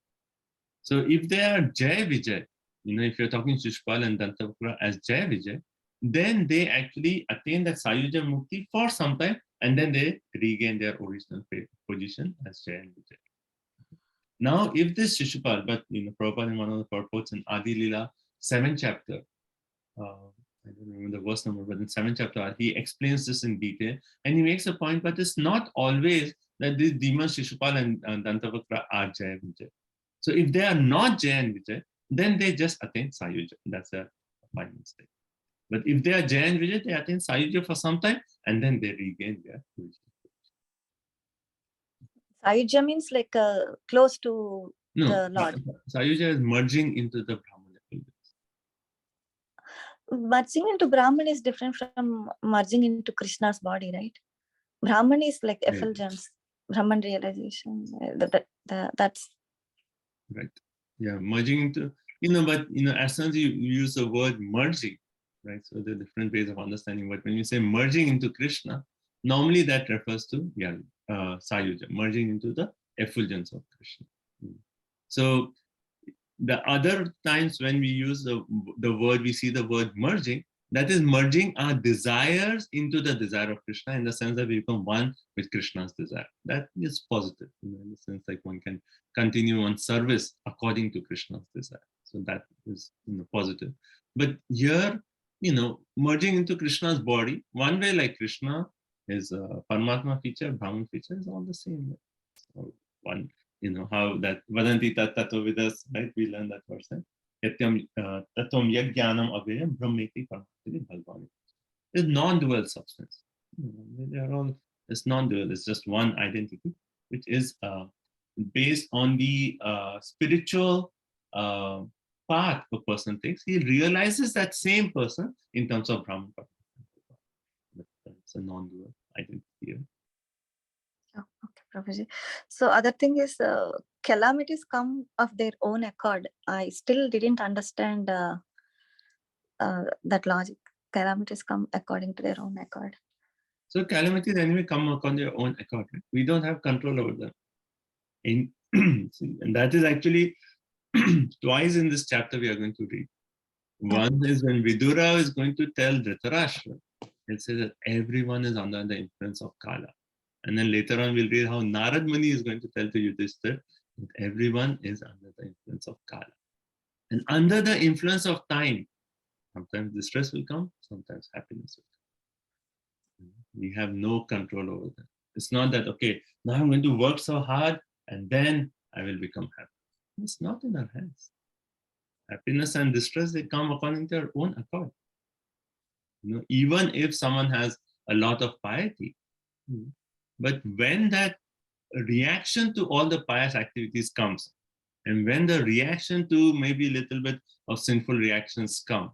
So if they are Jaya Vijay, if you're talking Shishupal and Dantavakra as Jaya Vijay, then they actually attain that Sayuja Mukti for some time and then they regain their original position as Jaya and Vijay. Now, if this Shishupal, but Prabhupada in one of the purports in Adi Lila, 7th chapter, I don't remember the verse number, but in 7th chapter, he explains this in detail and he makes a point, but it's not always that these demons Shishupal and Dantavakra are Jaya Vijay. So if they are not Jaya and Vijay, then they just attain Sayuja. That's a final mistake. But if they are Jaya and Vijay, they attain Sayuja for some time and then they regain their original. Sayuja means like close to the Lord. Sayuja is merging into the Brahman effulgence. Merging into Brahman is different from merging into Krishna's body, right? Brahman is like effulgence, Brahman realization. That's right. Yeah, merging into, but as soon as you use the word merging, right? So there are different ways of understanding. But when you say merging into Krishna, normally that refers to Sayuja, merging into the effulgence of Krishna. So the other times when we use the word, we see the word merging, that is merging our desires into the desire of Krishna in the sense that we become one with Krishna's desire. That is positive, in the sense like one can continue on service according to Krishna's desire. So that is positive. But here, merging into Krishna's body, one way like Krishna is a Paramatma feature, Brahman feature is all the same. So one, how that Vadanti tat tato vidas, right? We learn that verse, right? Yatyam tatom yajnanam avayam brahmeti paramati bhalvani. It's non-dual substance. They are all It's non-dual. It's just one identity, which is based on the spiritual path a person takes. He realizes that same person in terms of Brahman. It's a non-dual identity. Oh, okay, Prabhuji. So other thing is calamities come of their own accord. I still didn't understand that logic. Calamities come according to their own accord. So calamities anyway come on their own accord. Right? We don't have control over them. And that is actually twice in this chapter we are going to read. One is when Vidura is going to tell Dhritarashtra. It says that everyone is under the influence of Kala. And then later on we'll read how Narad Muni is going to tell to Yudhishthira that everyone is under the influence of Kala. And under the influence of time, sometimes distress will come, sometimes happiness will come. We have no control over that. It's not that, okay, now I'm going to work so hard and then I will become happy. It's not in our hands. Happiness and distress, they come according to their own accord. Even if someone has a lot of piety, but when that reaction to all the pious activities comes, and when the reaction to maybe a little bit of sinful reactions come,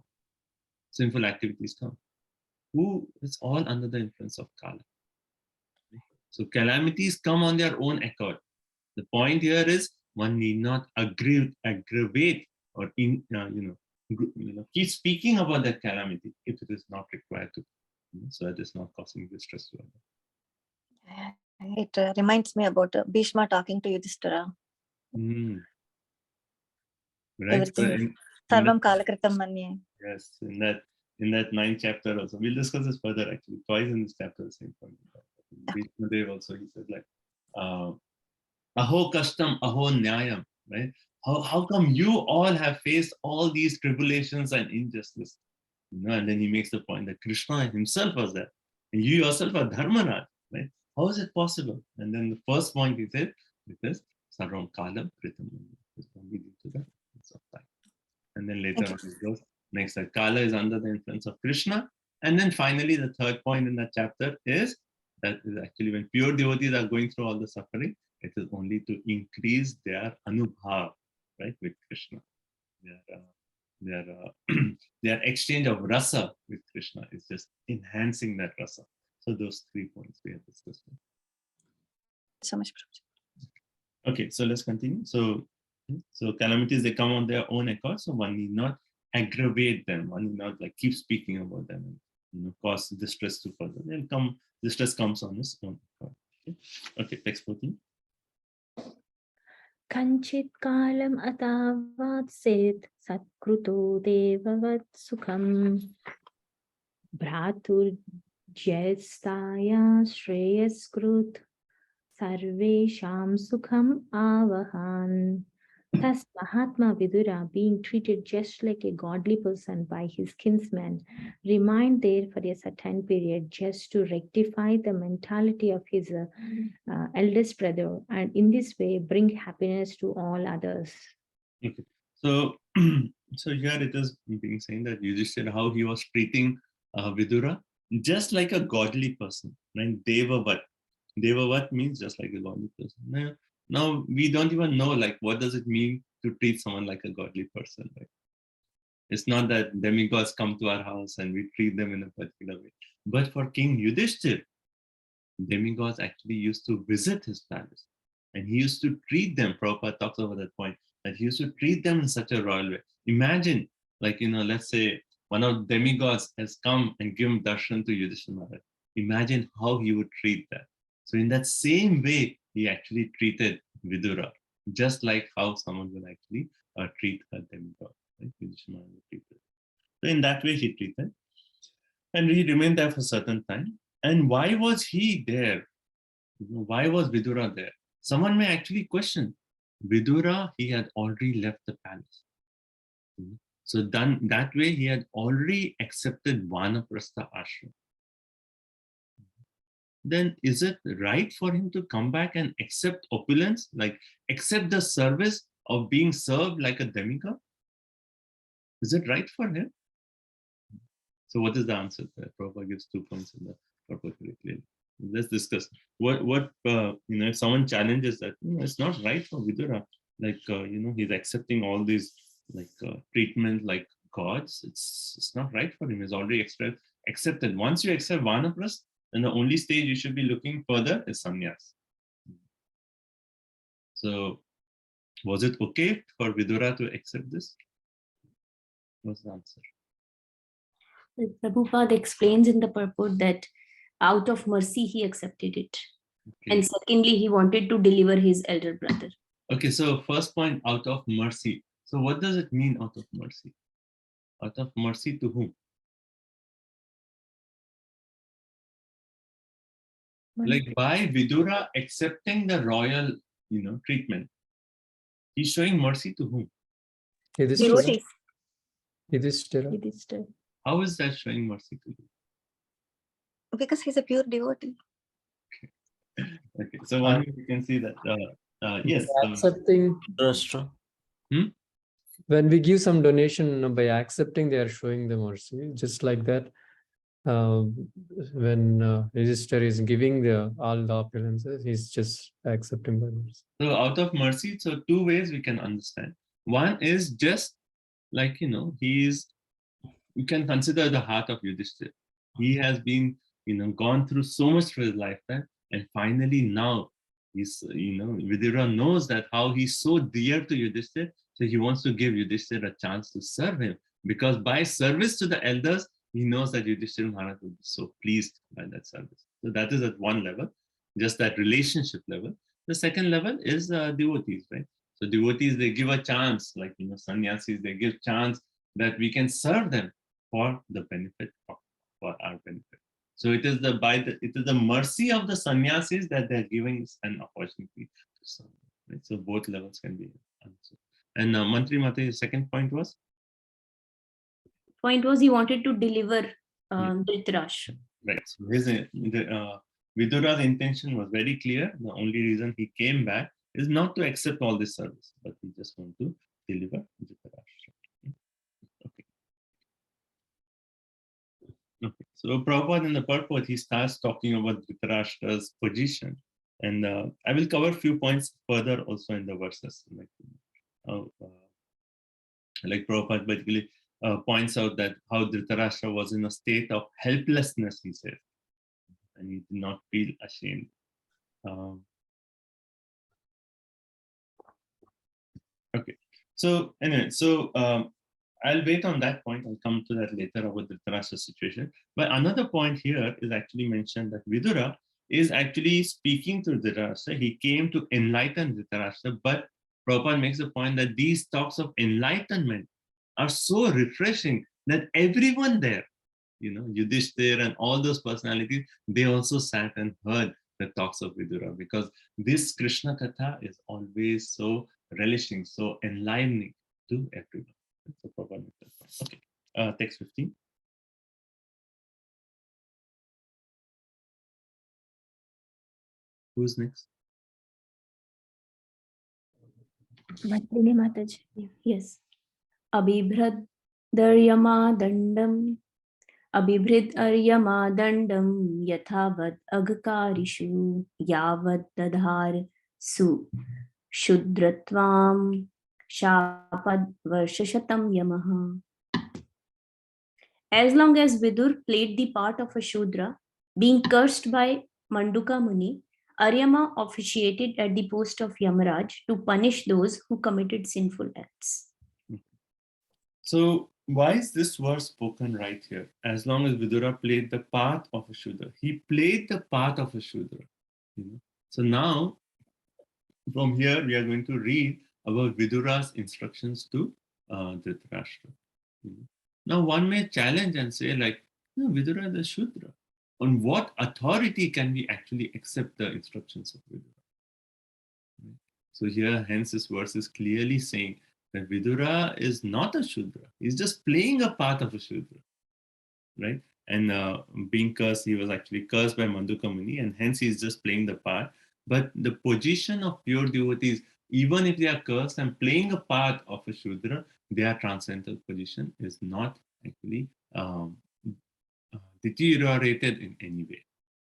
sinful activities come, it's all under the influence of Kala. So calamities come on their own accord. The point here is one need not aggravate or keep speaking about that calamity if it is not required to, so that it's not causing distress to others. It reminds me about Bhishma talking to Yudhishthira. Right. Sarvam Kalakritam Manye. Yes, in that 9th chapter also. We'll discuss this further actually. Twice in this chapter, the same point. Bhishma Dev also, he says like, Aho Kashtam, Aho Nyayam, right? How come you all have faced all these tribulations and injustice? And then he makes the point that Krishna himself was there. And you yourself are Dharmaraj, right? How is it possible? And then the first point he said, because Sarvam Kalam Kritam, is only due to the influence of time. And then later on it goes, next that Kala is under the influence of Krishna. And then finally the third point in that chapter is that is actually when pure devotees are going through all the suffering, it is only to increase their anubhav, right, with Krishna. Their exchange of rasa with Krishna is just enhancing that rasa. So those 3 points we have discussed. So much. Okay, so let's continue. So calamities, they come on their own accord. So one need not aggravate them. One need not like keep speaking about them and cause distress to further. They'll come. Distress comes on its own accord. Okay, text 14. Kanchit kalam atavat set satkruto devavat sukham bhratur jayastaya shreyaskrut sarvesham sukham avahan. Thus, Mahatma Vidura, being treated just like a godly person by his kinsmen, remained there for a certain period just to rectify the mentality of his eldest brother, and in this way bring happiness to all others. Okay, so here it is being saying that Yudhishthira, how he was treating Vidura just like a godly person, right? Devavat. Devavat means just like a godly person. Now we don't even know like what does it mean to treat someone like a godly person, right? It's not that demigods come to our house and we treat them in a particular way. But for King Yudhishthira, demigods actually used to visit his palace, and he used to treat them. Prabhupada talks about that point, that he used to treat them in such a royal way. Imagine, like, let's say one of the demigods has come and given darshan to Yudhishthira Maharaj. Imagine how he would treat that. So in that same way, he actually treated Vidura, just like how someone will actually treat a demigod. Right? So in that way he treated. And he remained there for a certain time. And why was he there? Why was Vidura there? Someone may actually question. Vidura, he had already left the palace. So that way he had already accepted Vanaprastha ashram. Then is it right for him to come back and accept opulence, like accept the service of being served like a demigod? Is it right for him? So what is the answer there? Prabhupada gives 2 points in the purport very clearly. let's discuss what if someone challenges that, it's not right for Vidura, like he's accepting all these treatment like gods. It's not right for him. He's already accepted. Once you accept Vanaprastha, then the only stage you should be looking further is sannyas. So was it okay for Vidura to accept this? What's the answer? Prabhupada explains in the purport that out of mercy he accepted it. Okay. And secondly, he wanted to deliver his elder brother. Okay, so first point, out of mercy. So what does it mean, out of mercy? Out of mercy to whom? Like by Vidura accepting the royal, treatment, he's showing mercy to whom? Devotees. Yudhishthira. Yudhishthira. How is that showing mercy to you? Because he's a pure devotee. Okay, so one you can see that. Yes. Accepting. When we give some donation, by accepting, they are showing the mercy. Just like that, when Yudhishthira is giving all the opulences, he's just accepting by mercy. So out of mercy, so two ways we can understand. One is just like, you can consider the heart of Yudhishthira. He has been, gone through so much for his lifetime, and finally now he's, Vidura knows that how he's so dear to Yudhishthira, so he wants to give Yudhishthira a chance to serve him, because by service to the elders, he knows that Yudhishthira Maharaj will be so pleased by that service. So that is at one level, just that relationship level. The second level is devotees, right? So devotees, they give a chance, like, sannyasis, they give chance that we can serve them for the benefit, for our benefit. So it is the mercy of the sannyasis that they're giving us an opportunity to serve, right? So both levels can be answered. And Mantri Mata, your second point was? Point was he wanted to deliver Dhritarashtra. Right. So Vidura's intention was very clear. The only reason he came back is not to accept all this service, but he just want to deliver Dhritarashtra. Okay. So Prabhupada in the purport, he starts talking about Dhritarashtra's position. And I will cover a few points further also in the verses. Like Prabhupada basically points out that how Dhritarashtra was in a state of helplessness, he says, and he did not feel ashamed. Okay, so anyway, I'll wait on that point. I'll come to that later about the Dhritarashtra situation. But another point here is actually mentioned that Vidura is actually speaking to Dhritarashtra. He came to enlighten Dhritarashtra, but Prabhupada makes a point that these talks of enlightenment are so refreshing that everyone there, Yudhishthira and all those personalities, they also sat and heard the talks of Vidura, because this Krishna Katha is always so relishing, so enlivening to everyone. So Prabhupada makes that point. Okay, text 15. Who's next? Matrine Mataji. Yes. Abhibhrad Daryama Dandam Abhibhrid Aryama Dandam Yathavad Agakarishu Yavad Dadhar Su Shudratvam Shapad Varshashatam Yamaha. As long as Vidur played the part of a Shudra, being cursed by Manduka Muni, Aryama officiated at the post of Yamaraj to punish those who committed sinful acts. So why is this verse spoken right here? As long as Vidura played the part of a Shudra. He played the part of a Shudra. So now, from here, we are going to read about Vidura's instructions to Dhritarashtra. Now, one may challenge and say, like, Vidura is a Shudra. On what authority can we actually accept the instructions of Vidura? So here, hence, this verse is clearly saying that Vidura is not a Shudra. He's just playing a part of a Shudra, right? And being cursed, he was actually cursed by Manduka Muni, and hence he's just playing the part. But the position of pure devotees, even if they are cursed and playing a part of a Shudra, their transcendental position is not actually deteriorated in any way.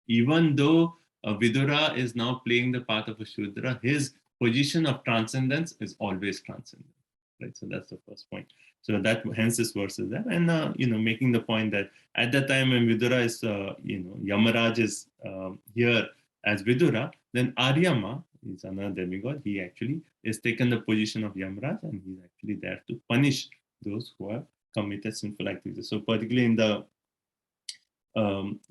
Even though Vidura is now playing the part of a Shudra, his position of transcendence is always transcendent, right? So that's the first point. So that hence this verse is there, and making the point that at the time when Vidura is, Yamaraj is here as Vidura, then Aryama is another demigod. He actually is taken the position of Yamaraj, and he's actually there to punish those who have committed sinful activities. So particularly in the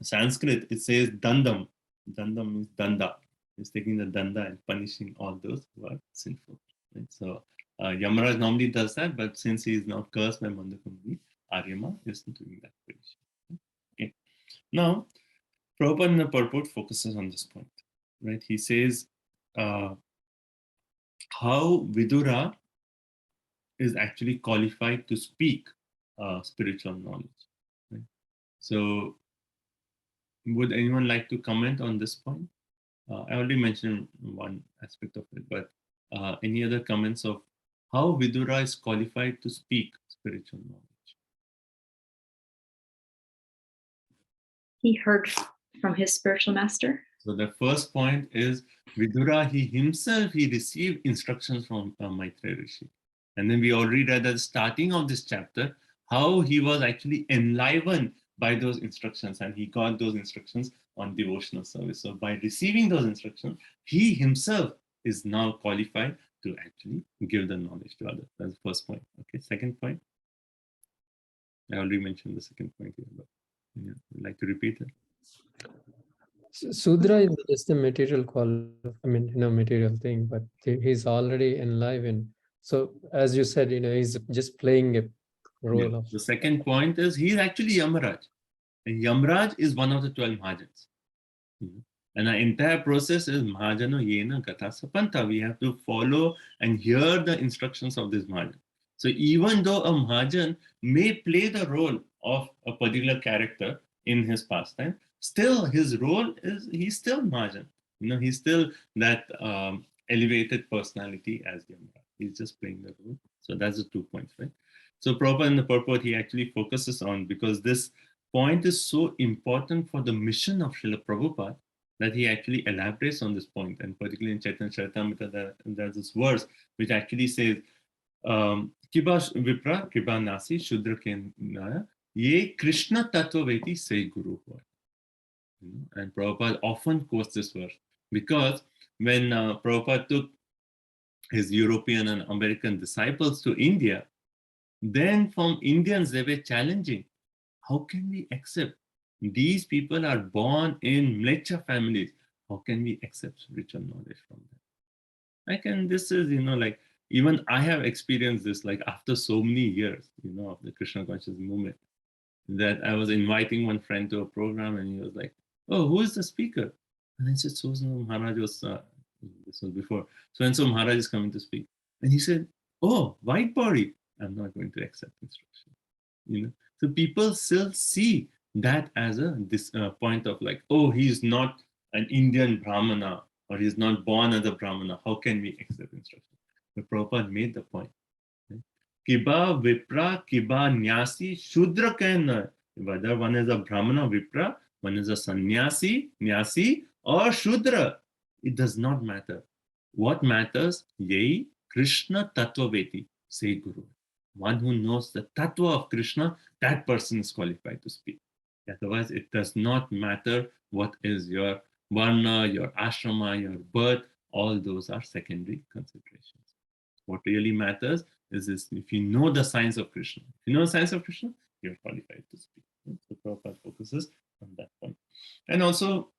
Sanskrit, it says Dandam. Dandam means Danda. It's taking the Danda and punishing all those who are sinful. Right? So Yamaraj normally does that, but since he is now cursed by Mandakumari, Aryama is doing that position. Okay. Now, Prabhupada in the purport focuses on this point. Right? He says how Vidura is actually qualified to speak spiritual knowledge. Right? So, would anyone like to comment on this point? I already mentioned one aspect of it, but any other comments of how Vidura is qualified to speak spiritual knowledge? He heard from his spiritual master. So the first point is Vidura, he received instructions from Maitreya Rishi. And then we already read at the starting of this chapter how he was actually enlivened by those instructions, and he got those instructions on devotional service. So by receiving those instructions, he himself is now qualified to actually give the knowledge to others. That's the first point. Okay, second point. I already mentioned the second point here, but I'd like to repeat it. Sudra is just a material material thing, but he's already enlivened. So as you said, he's just playing a role of. The second point is he's actually Yamaraj. And Yamaraj is one of the 12 Mahajans. And our entire process is Mahajano Yena Gatha Sapanta. We have to follow and hear the instructions of this Mahajan. So even though a Mahajan may play the role of a particular character in his pastime, still his role is, he's still Mahajan. He's still that elevated personality as Yamaraj. He's just playing the role. So that's the 2 points, right? So Prabhupada in the purport, he actually focuses on, because this point is so important for the mission of Srila Prabhupada, that he actually elaborates on this point. And particularly in Chaitanya Charitamrita, there's this verse which actually says, Kiba Vipra, Kiba Nasi, Shudra Kenaya, Ye Krishna Tattva Veti Say Guru. And Prabhupada often quotes this verse, because when Prabhupada took his European and American disciples to India, then from Indians, they were challenging, how can we accept? These people are born in Mlecha families. How can we accept spiritual knowledge from them? This is, even I have experienced this, after so many years, of the Krishna conscious movement, that I was inviting one friend to a program, and he was like, oh, who is the speaker? And I said, so Maharaj was, this was before. So and so Maharaj is coming to speak. And he said, oh, white body. I'm not going to accept instruction. So people still see that as a point of oh, he's not an Indian Brahmana, or he's not born as a Brahmana. How can we accept instruction? But Prabhupada made the point. Kiba Vipra, Kiba Nyasi, Shudra Kaina. Whether one is a Brahmana, Vipra, one is a Sannyasi, Nyasi, or Shudra, it does not matter. What matters? Yei Krishna Tattva Veti, say Guru. One who knows the tattva of Krishna, that person is qualified to speak. Otherwise, it does not matter what is your varna, your ashrama, your birth. All those are secondary considerations. What really matters is if you know the science of Krishna. If you know the science of Krishna, you're qualified to speak. So Prabhupada focuses on that point. And also,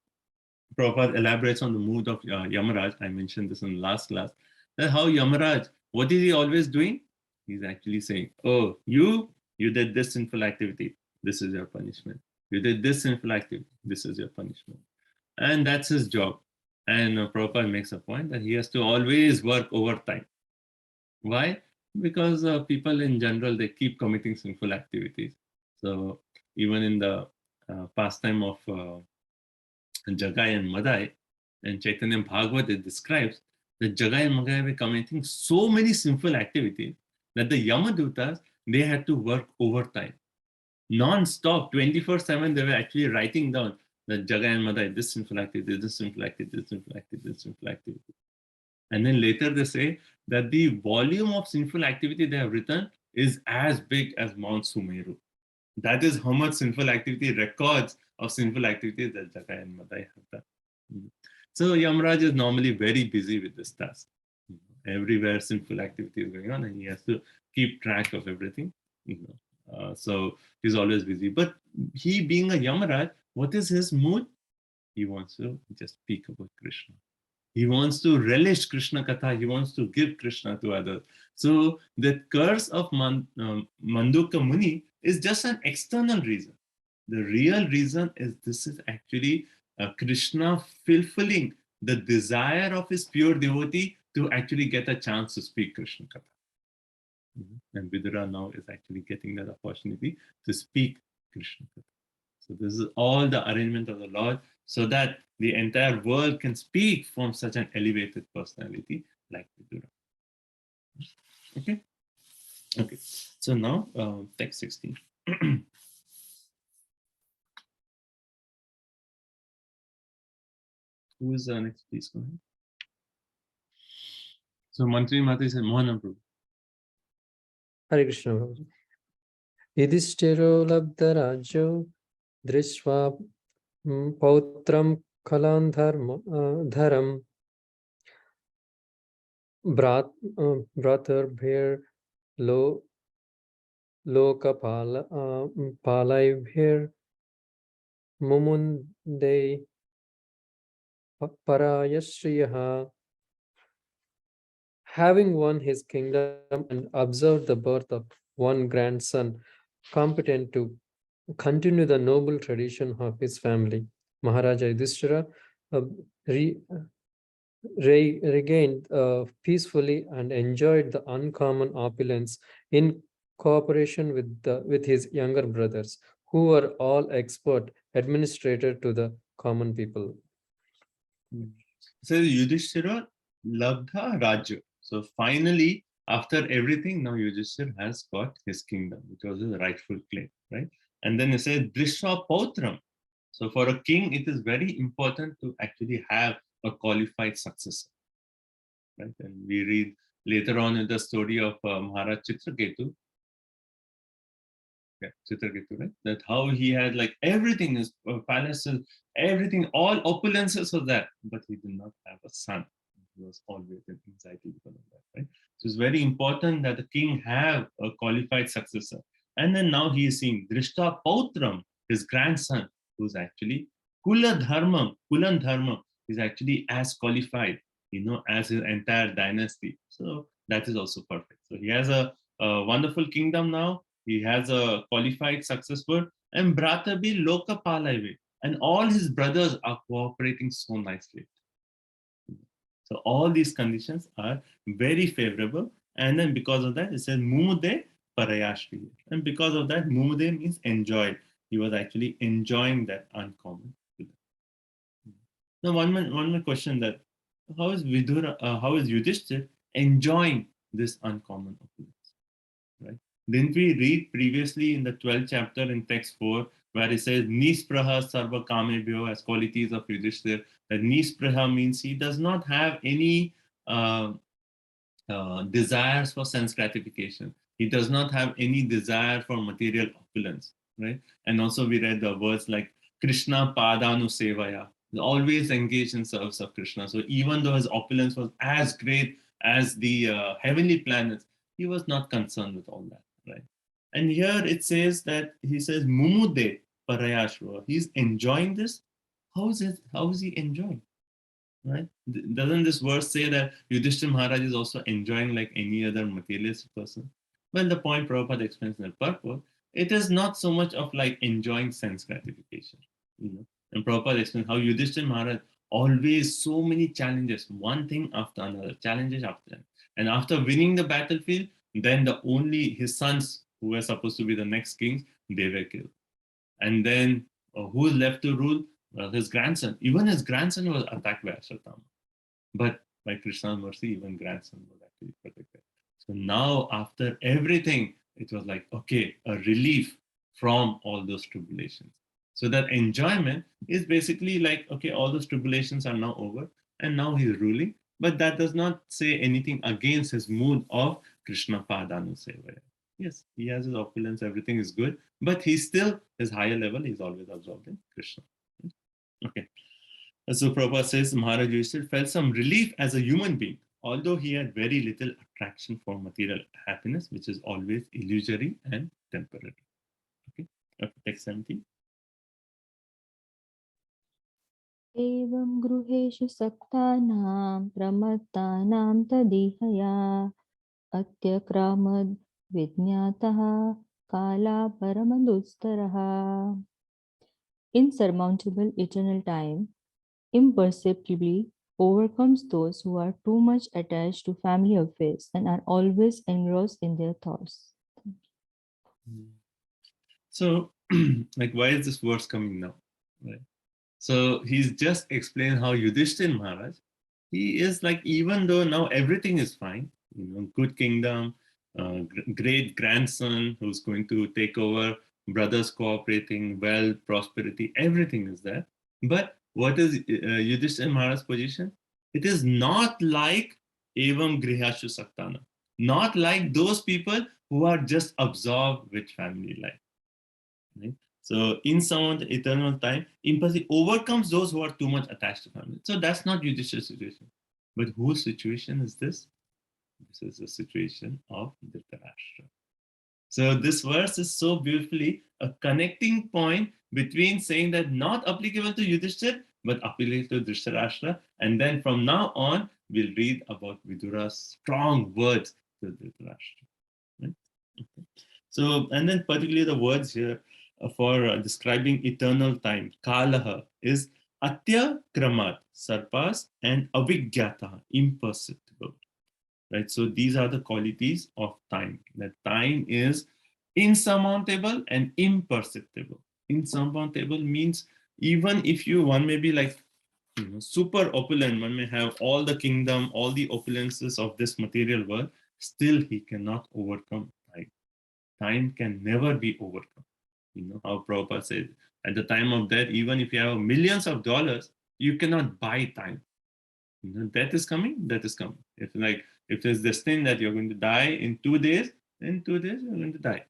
Prabhupada elaborates on the mood of Yamaraj. I mentioned this in the last class. That how Yamaraj, what is he always doing? He's actually saying, oh, you did this sinful activity. This is your punishment. You did this sinful activity. This is your punishment. And that's his job. And Prabhupada makes a point that he has to always work overtime. Why? Because people in general, they keep committing sinful activities. So even in the pastime of Jagai and Madai, and Chaitanya Bhagavad, it describes that Jagai and Madai were committing so many sinful activities that the Yamadutas, they had to work overtime. Non-stop, 24/7, they were actually writing down that Jagai and Madai, this sinful activity, this sinful activity, this sinful activity, this sinful activity. And then later they say that the volume of sinful activity they have written is as big as Mount Sumeru. That is how much sinful activity, records of sinful activities that Jagai and Madai have done. So Yamaraj is normally very busy with this task. Everywhere sinful activity is going on, and he has to keep track of everything. So he's always busy. But he, being a Yamaraj, what is his mood? He wants to just speak about Krishna. He wants to relish Krishna Katha. He wants to give Krishna to others. So the curse of Mandukya Muni is just an external reason. The real reason is this is actually Krishna fulfilling the desire of his pure devotee to actually get a chance to speak Krishna Katha. And Vidura now is actually getting that opportunity to speak Krishna Katha. So this is all the arrangement of the Lord, so that the entire world can speak from such an elevated personality like Vidura. Okay. Okay. So now text 16. Who is next? Please go ahead. So Mantri Mati said, Mohan Prabhu. Hare Krishna Prabhuji. Yudhishthiro labdharajo drishva pautram kalandharam bratarbhir lokapalaibhir mumunde parayasriyaha. Having won his kingdom and observed the birth of one grandson, competent to continue the noble tradition of his family, Maharaja Yudhishthira regained peacefully and enjoyed the uncommon opulence in cooperation with his younger brothers, who were all expert administrators to the common people. So Yudhishthira labdha rajya. So finally, after everything, now Yudhishthira has got his kingdom, which was his rightful claim, right? And then it says drishva pautram. So for a king, it is very important to actually have a qualified successor, right? And we read later on in the story of Maharaj Chitraketu, right? That how he had like everything, his palaces, everything, all opulences of that, but he did not have a son. He was always in anxiety because of that, right? So it's very important that the king have a qualified successor. And then now he is seeing Drishta Pautram, his grandson, who's actually Kulan Dharmam is actually as qualified, as his entire dynasty. So that is also perfect. So he has a wonderful kingdom now. He has a qualified successor, and Bratabi Lokapalaive, and all his brothers are cooperating so nicely. So all these conditions are very favorable. And then because of that, it says Mumude Parayashri. And because of that, Mumude means enjoy. He was actually enjoying that uncommon. Now, one more question: that how is Vidura, how is Yudhishthira enjoying this uncommon opulence? Right? Didn't we read previously in the 12th chapter in text 4, where it says Nispraha Sarva Kamebhyo as qualities of Yudhishthira? That Nispraha means he does not have any desires for sense gratification. He does not have any desire for material opulence, right? And also we read the words like Krishna Padanu Sevaya, always engaged in service of Krishna. So even though his opulence was as great as the heavenly planets, he was not concerned with all that, right? And here it says that he says Mumude Parayashva. He's enjoying this. How is he enjoying? Right? Doesn't this verse say that Yudhishthira Maharaj is also enjoying like any other materialist person? Well, the point Prabhupada explains in the purport, it is not so much of like enjoying sense gratification. And Prabhupada explains how Yudhishthira Maharaj always so many challenges, one thing after another, challenges after them. And after winning the battlefield, then only his sons, who were supposed to be the next kings, they were killed. And then who is left to rule? Well, his grandson. Even his grandson was attacked by Ashwatthama. But by Krishna's mercy, even grandson was actually protected. So now, after everything, it was like, okay, a relief from all those tribulations. So that enjoyment is basically like, okay, all those tribulations are now over and now he's ruling. But that does not say anything against his mood of Krishna Padanusevaya. Yes, he has his opulence, everything is good, but he's still his higher level, he's always absorbed in Krishna. Okay. So Prabhupada says Maharaj Yudhishthira felt some relief as a human being, although he had very little attraction for material happiness, which is always illusory and temporary. Okay, text 17. एवं गृहेषु सक्तानां प्रमत्तानां तदिहया अत्यक्रामद् विज्ञातः काला परमदुस्तरः. Insurmountable eternal time imperceptibly overcomes those who are too much attached to family affairs and are always engrossed in their thoughts. So, like, why is this verse coming now? Right. So he's just explained how Yudhishthira Maharaj, he is like, even though now everything is fine, good kingdom, great grandson who's going to take over, brothers cooperating, wealth, prosperity, everything is there. But what is Yudhishthira Maharaj's position? It is not like Evam Grihashu Saktana, not like those people who are just absorbed with family life. Right? So in some eternal time, empathy overcomes those who are too much attached to family. So that's not Yudhishthira's situation. But whose situation is this? This is the situation of Dhritarashtra. So this verse is so beautifully a connecting point between saying that not applicable to Yudhishthira, but applicable to Dhritarashtra. And then from now on, we'll read about Vidura's strong words to Dhritarashtra. Right? Okay. So, and then particularly the words here for describing eternal time, kalaha, is atya kramat, surpass, and avigyata, imperceptible. Right? So these are the qualities of time. That time is insurmountable and imperceptible. Insurmountable means even if one may be like super opulent, one may have all the kingdom, all the opulences of this material world, still he cannot overcome time. Time can never be overcome. How Prabhupada said, at the time of death, even if you have millions of dollars, you cannot buy time. Death is coming, death is coming. If there's this thing that you're going to die in 2 days, in 2 days you're going to die.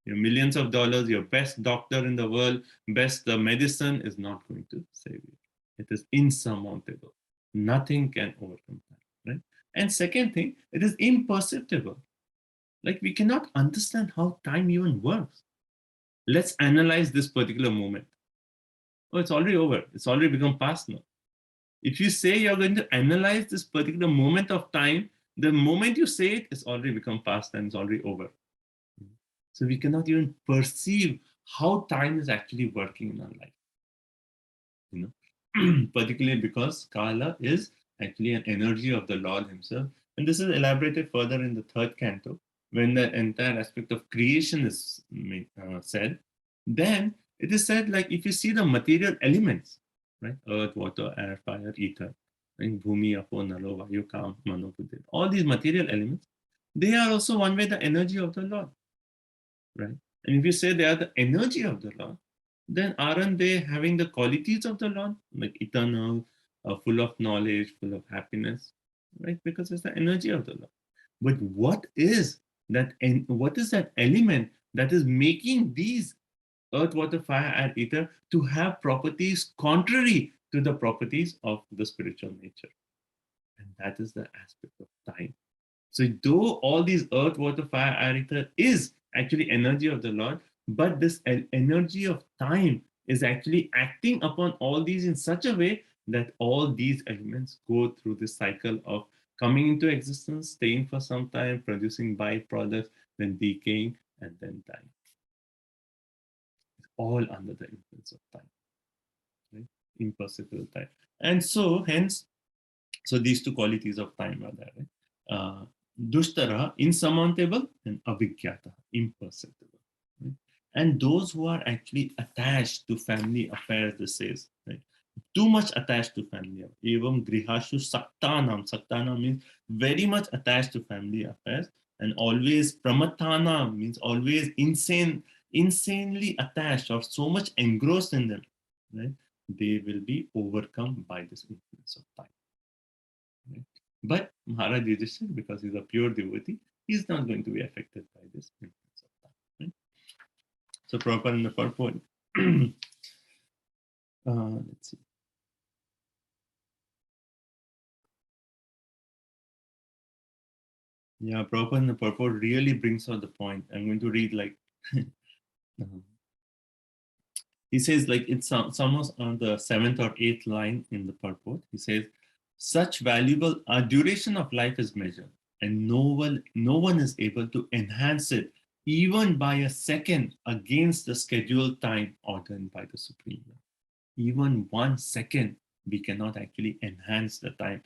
Your millions of dollars, your best doctor in the world, best medicine is not going to save you. It is insurmountable. Nothing can overcome that, right? And second thing, it is imperceptible. Like, we cannot understand how time even works. Let's analyze this particular moment. Oh, it's already over. It's already become past now. If you say you're going to analyze this particular moment of time, the moment you say it, it's already become past and it's already over. So we cannot even perceive how time is actually working in our life. Particularly because Kala is actually an energy of the Lord himself. And this is elaborated further in the 3rd canto, when the entire aspect of creation is said. Then it is said, like, if you see the material elements, right? Earth, water, air, fire, ether, right? Bhumi, Apo, Nalo, Vayu, Kam, Mano, Buddhi. All these material elements, they are also one way the energy of the Lord, right? And if you say they are the energy of the Lord, then aren't they having the qualities of the Lord, like eternal, full of knowledge, full of happiness, right? Because it's the energy of the Lord. But what is that element that is making these earth, water, fire, and ether to have properties contrary to the properties of the spiritual nature? And that is the aspect of time. So though all these earth, water, fire, air, ether is actually energy of the Lord, but this energy of time is actually acting upon all these in such a way that all these elements go through this cycle of coming into existence, staying for some time, producing byproducts, then decaying, and then dying. It's all under the influence of time, right? Imperceptible time. And so hence, so these two qualities of time are there, right? Dushtara, insurmountable, and avigyata, imperceptible. Right? And those who are actually attached to family affairs, this says, right? Too much attached to family. Evam grihashu saktanam. Saktana means very much attached to family affairs, and always pramatana means always insane insanely attached or so much engrossed in them, right? They will be overcome by this influence of time. Right? But Maharaj Yudhishthira, because he's a pure devotee, he's not going to be affected by this influence of time. Right? So Prabhupada in the purport, let's see. Yeah, Prabhupada in the purport really brings out the point. I'm going to read like, he says like, it's almost on the 7th or 8th line in the purport. He says, such valuable, our duration of life is measured, and no one is able to enhance it even by a second against the scheduled time ordained by the Supreme Lord. Even 1 second, we cannot actually enhance the time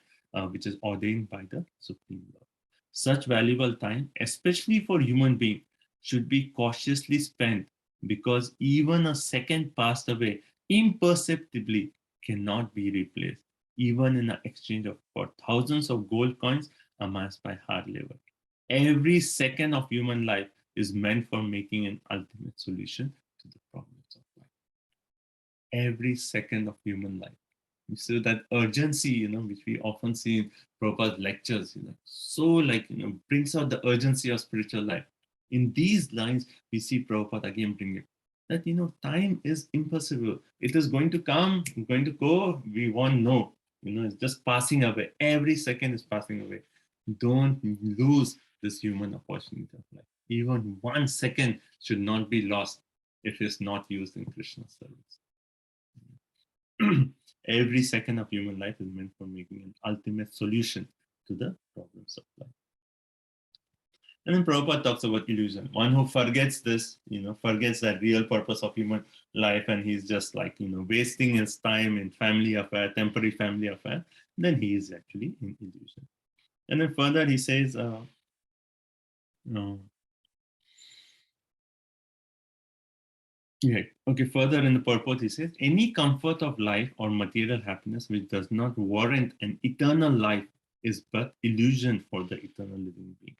which is ordained by the Supreme Lord. Such valuable time, especially for human beings, should be cautiously spent, because even a second passed away imperceptibly cannot be replaced, even in an exchange for thousands of gold coins amassed by hard labor. Every second of human life is meant for making an ultimate solution to the problems of life. Every second of human life. So that urgency, which we often see in Prabhupada's lectures, so like, brings out the urgency of spiritual life. In these lines, we see Prabhupada again bring it, that, time is impossible. It is going to come, going to go, we won't know. It's just passing away. Every second is passing away. Don't lose this human opportunity of life. Even 1 second should not be lost if it's not used in Krishna's service. Every second of human life is meant for making an ultimate solution to the problems of life. And then Prabhupada talks about illusion. One who forgets this, forgets that real purpose of human life, and he's just like, wasting his time in family affair, temporary family affair, then he is actually in illusion. And then further he says, yeah. Okay, further in the purport, he says, any comfort of life or material happiness which does not warrant an eternal life is but illusion for the eternal living being.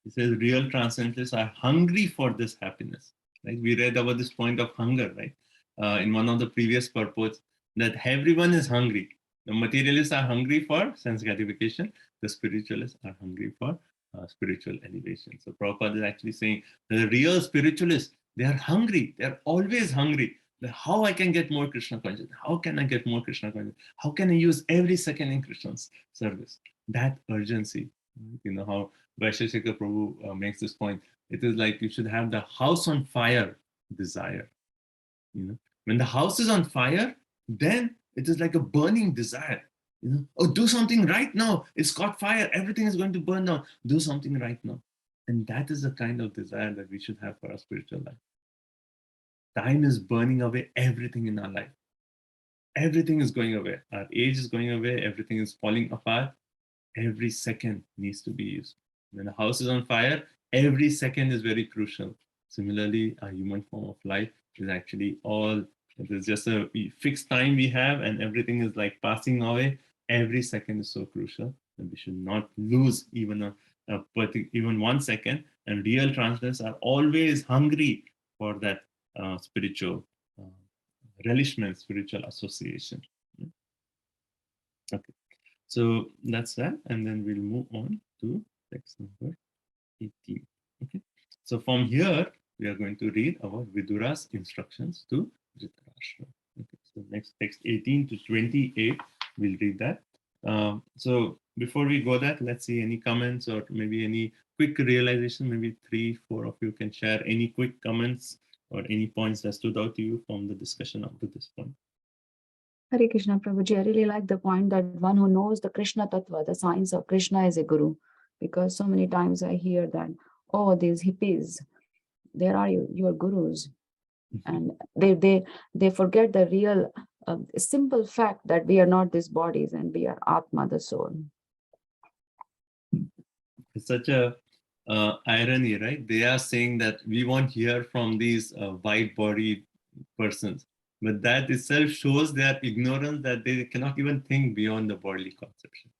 He says, real transcendentalists are hungry for this happiness. Right? We read about this point of hunger, right? In one of the previous purports, that everyone is hungry. The materialists are hungry for sense gratification. The spiritualists are hungry for spiritual elevation. So Prabhupada is actually saying that the real spiritualists, they are hungry. They are always hungry. How I can get more Krishna consciousness? How can I get more Krishna consciousness? How can I use every second in Krishna's service? That urgency, how Vaisheshika Prabhu makes this point. It is like you should have the house on fire desire. When the house is on fire, then it is like a burning desire. Oh, do something right now. It's caught fire. Everything is going to burn down. Do something right now. And that is the kind of desire that we should have for our spiritual life. Time is burning away everything in our life. Everything is going away. Our age is going away. Everything is falling apart. Every second needs to be used. When the house is on fire, every second is very crucial. Similarly, our human form of life is actually there's just a fixed time we have, and everything is like passing away. Every second is so crucial that we should not lose even even 1 second. And real transcendents are always hungry for that spiritual relishment, spiritual association. Okay, so that's that, and then we'll move on to text number 18. Okay, so from here we are going to read about Vidura's instructions to Dhritarashtra. Okay, so next text 18 to 28, we'll read that. So before we go that, let's see any comments or maybe any quick realization. Maybe 3-4 of you can share any quick comments or any points that stood out to you from the discussion up to this point. Hare Krishna, Prabhuji, I really like the point that one who knows the Krishna Tattva, the science of Krishna, is a guru. Because so many times I hear that, oh, these hippies, they are your gurus. And they forget the real simple fact that we are not these bodies and we are Atma, the soul. It's such a irony, right? They are saying that we won't hear from these white-bodied persons, but that itself shows their ignorance, that they cannot even think beyond the bodily conception.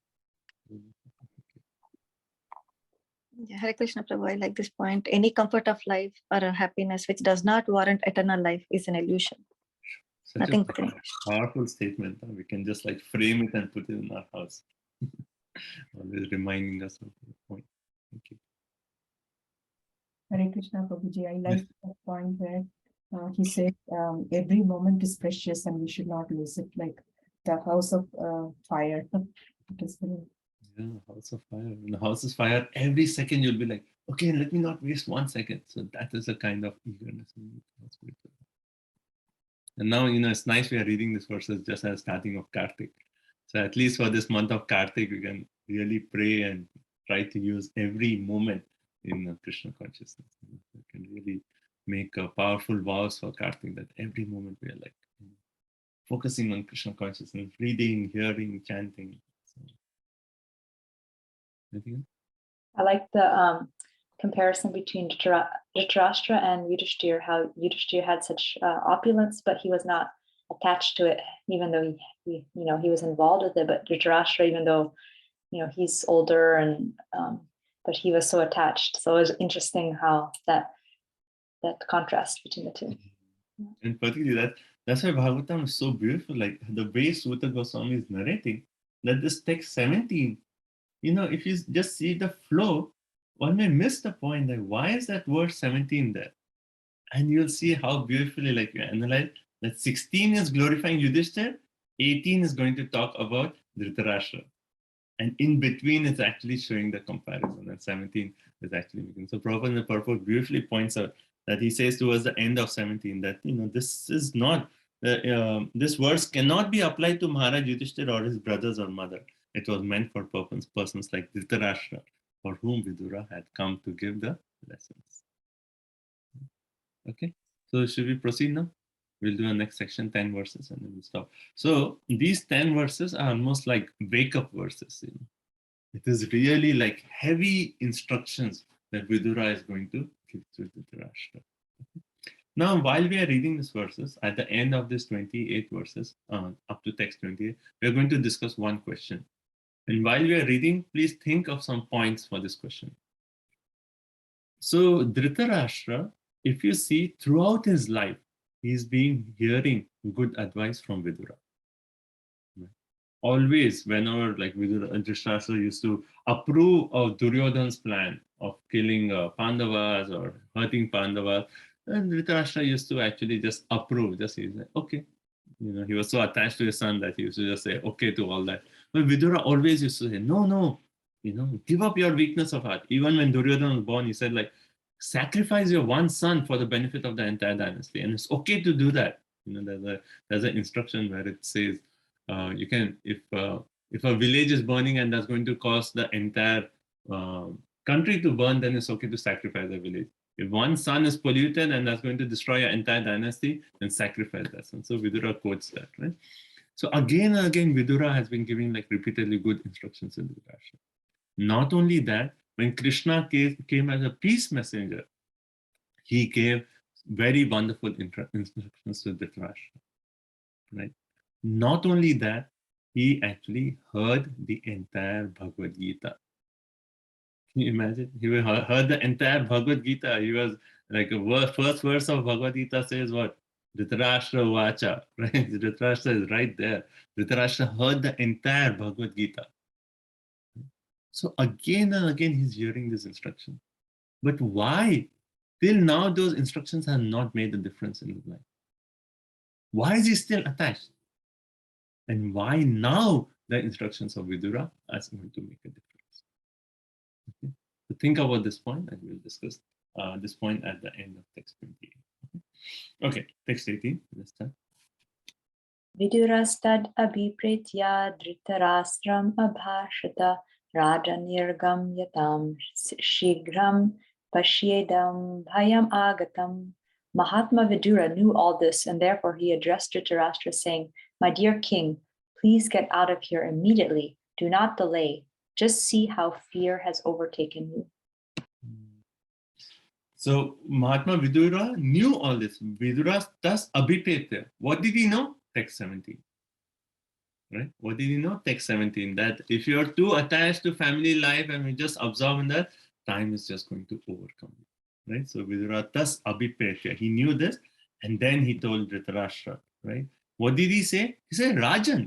Yeah, Hare Krishna Prabhu, I like this point. Any comfort of life or a happiness which does not warrant eternal life is an illusion. Such Nothing a but an illusion. powerful statement. We can just like frame it and put it in our house. Always reminding us of the point. Thank you. Hare Krishna Prabhuji, I like that point where he said every moment is precious and we should not lose it, like the house of fire. It is very- Yeah, house of fire. In the house of fire, every second you'll be like, okay, let me not waste 1 second. So that is a kind of eagerness. And now, it's nice we are reading this verses just as starting of Kartik. So at least for this month of Kartik, we can really pray and try to use every moment in Krishna consciousness. We can really make powerful vows for Kartik that every moment we are like focusing on Krishna consciousness, reading, hearing, chanting. So, anything else? I like the comparison between Dhritarashtra and Yudhishthir, how Yudhishthir had such opulence, but he was not attached to it, even though he was involved with it. But Dhritarashtra, even though he's older and but he was so attached. So it was interesting how that contrast between the two. And particularly that's why Bhagavatam is so beautiful. Like the way Suta Goswami is narrating that this text 17, if you just see the flow, one may miss the point. Like, why is that verse 17 there? And you'll see how beautifully, like, you analyze that 16 is glorifying Yudhishthir, 18 is going to talk about Dhritarashtra. And in between, it's actually showing the comparison. And 17 is actually making. So Prabhupada in the purport beautifully points out that he says towards the end of 17 that, this is not, this verse cannot be applied to Maharaj Yudhishthir or his brothers or mother. It was meant for persons like Dhritarashtra, for whom Vidura had come to give the lessons. Okay, so should we proceed now? We'll do the next section, 10 verses, and then we'll stop. So these 10 verses are almost like wake-up verses. It is really like heavy instructions that Vidura is going to give to Dhritarashtra. Now, while we are reading these verses, at the end of this 28 verses, up to text 28, we are going to discuss one question. And while we are reading, please think of some points for this question. So Dhritarashtra, if you see throughout his life, he's been hearing good advice from Vidura. Always, whenever like Dhritarashtra used to approve of Duryodhana's plan of killing Pandavas or hurting Pandavas, and Dhritarashtra used to actually just approve. Just say, okay. He was so attached to his son that he used to just say okay to all that. But Vidura always used to say, no, give up your weakness of heart. Even when Duryodhana was born, he said, like, sacrifice your one son for the benefit of the entire dynasty. And it's okay to do that. There's an instruction where it says, you can, if a village is burning and that's going to cause the entire country to burn, then it's okay to sacrifice the village. If one son is polluted and that's going to destroy your entire dynasty, then sacrifice that son. So Vidura quotes that, right? So again and again, Vidura has been giving like repeatedly good instructions in Dhritarashtra. Not only that, when Krishna came as a peace messenger, he gave very wonderful instructions to Dhritarashtra, right? Not only that, he actually heard the entire Bhagavad Gita. Can you imagine? He heard the entire Bhagavad Gita. He was like first verse of Bhagavad Gita says what? Dhritarashtra Vacha, right? Dhritarashtra is right there. Dhritarashtra heard the entire Bhagavad Gita. So again and again, he's hearing this instruction. But why? Till now, those instructions have not made a difference in his life. Why is he still attached? And why now the instructions of Vidura are going to make a difference? Okay. So think about this point and we'll discuss this point at the end of text 28. Okay, text 18, let's start. Vidurastad abhipretya dhritarastram abhashata rajanirgam yatam shigram pashyedam bhayam agatam. Mahatma Vidura knew all this, and therefore he addressed Dhritarashtra saying, "My dear king, please get out of here immediately. Do not delay. Just see how fear has overtaken you." So Mahatma Vidura knew all this. Vidura thus abhipretya. What did he know? Text 17. Right? What did he know? Text 17. That if you are too attached to family life and we just observe in that, time is just going to overcome you, right? So Vidura tas abhipretya, he knew this, and then he told Dhritarashtra, right? What did he say? He said, Rajan.